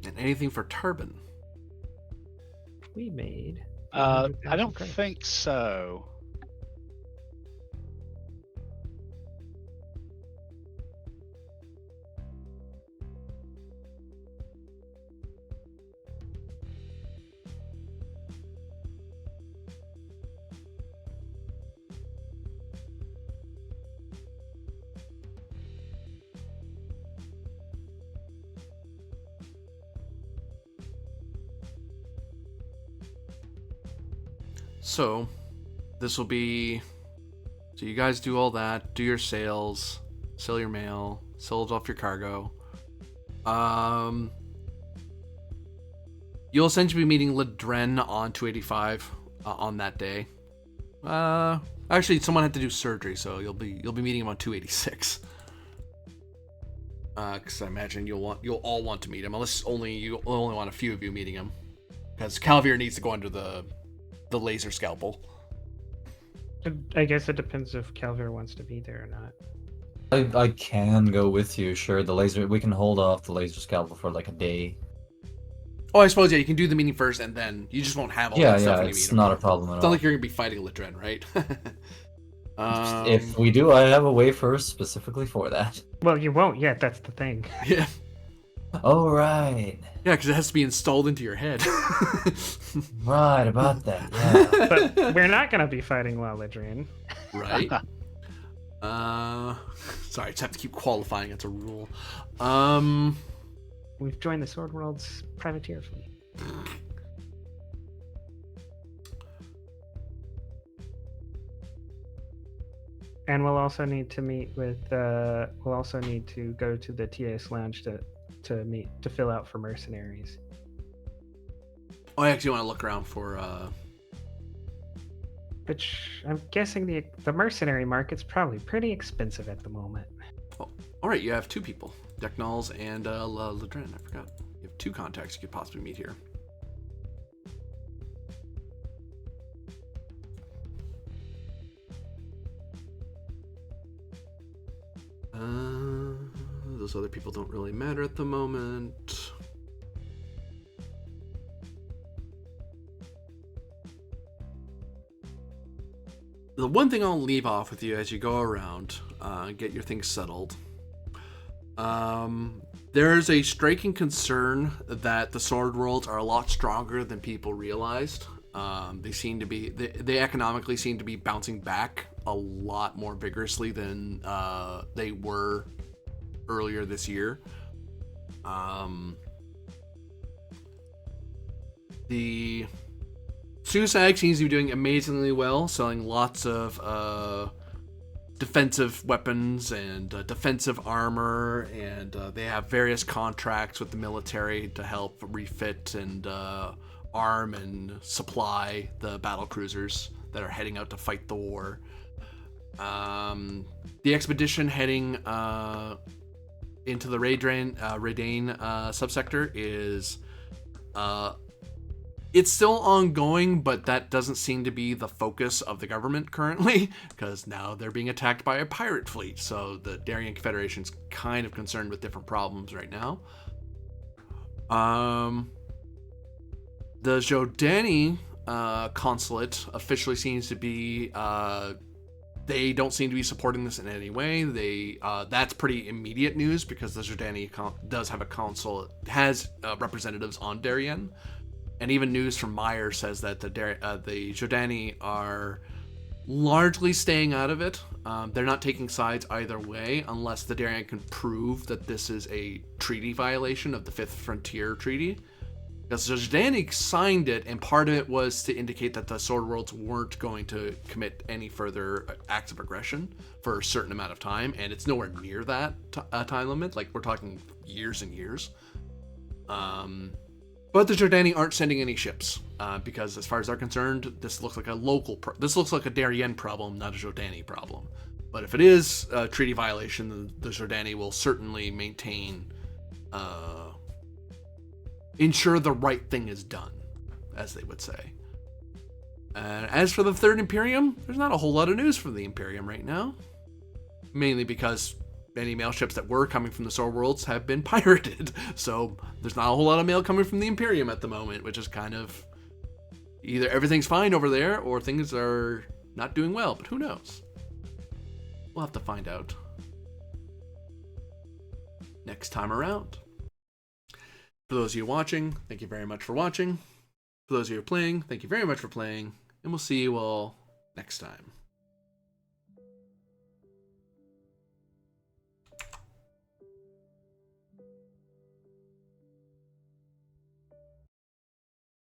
And anything for Tarbin? We made. I 100,000 don't credits. think so. So, this will be... So you guys do all that, do your sales, sell your mail, sell off your cargo. You'll essentially be meeting Ledren on 285 on that day. Actually, someone had to do surgery, so you'll be meeting him on 286. Because I imagine you'll all want to meet him, unless you only want a few of you meeting him, because Calvier needs to go under the laser scalpel. I guess it depends if Calvert wants to be there or not. I can go with you, sure. We can hold off the laser scalpel for like a day. Oh, I suppose, yeah, you can do the meeting first, and then you just won't have all Yeah, that stuff yeah, when you meet it's him. not a problem at It's all. not like you're going to be fighting Ledren, right? If we do, I have a way first specifically for that. Well, you won't yet. That's the thing. Yeah. Oh, right. Yeah, because it has to be installed into your head. Right, about that, yeah. But we're not going to be fighting Laladrian. Right? Sorry, I just have to keep qualifying. It's a rule. We've joined the Sword World's privateer fleet. And we'll also need to meet with. We'll also need to go to the TAS lounge to fill out for mercenaries. Oh, I actually want to look around for. Which I'm guessing the mercenary market's probably pretty expensive at the moment. Oh, all right, you have 2 people, Deknals and Ledren. I forgot. You have 2 contacts you could possibly meet here. Those other people don't really matter at the moment. The one thing I'll leave off with you as you go around, get your things settled. There's a striking concern that the Sword Worlds are a lot stronger than people realized. They economically seem to be bouncing back a lot more vigorously than they were earlier this year. The Susag seems to be doing amazingly well, selling lots of defensive weapons and defensive armor, and they have various contracts with the military to help refit and arm and supply the battle cruisers that are heading out to fight the war. The expedition heading into the Raidane subsector is it's still ongoing, but that doesn't seem to be the focus of the government currently, because now they're being attacked by a pirate fleet. So the Darien Confederation's kind of concerned with different problems right now. The Jordani consulate officially seems to be they don't seem to be supporting this in any way. That's pretty immediate news, because the Jordani does have a consulate, has representatives on Darien. And even news from Meyer says that the Jordani are largely staying out of it. They're not taking sides either way, unless the Darien can prove that this is a treaty violation of the Fifth Frontier Treaty. Because the Jordani signed it, and part of it was to indicate that the Sword Worlds weren't going to commit any further acts of aggression for a certain amount of time, and it's nowhere near that time limit. Like, we're talking years and years. But the Jordani aren't sending any ships, because as far as they're concerned, this looks like this looks like a Darien problem, not a Jordani problem. But if it is a treaty violation, the Jordani will certainly maintain, ensure the right thing is done, as they would say. As for the Third Imperium, there's not a whole lot of news from the Imperium right now, mainly because many mail ships that were coming from the Sword Worlds have been pirated, so there's not a whole lot of mail coming from the Imperium at the moment, which is kind of either everything's fine over there or things are not doing well, but who knows? We'll have to find out next time around. For those of you watching, thank you very much for watching. For those of you who are playing, thank you very much for playing, and we'll see you all next time.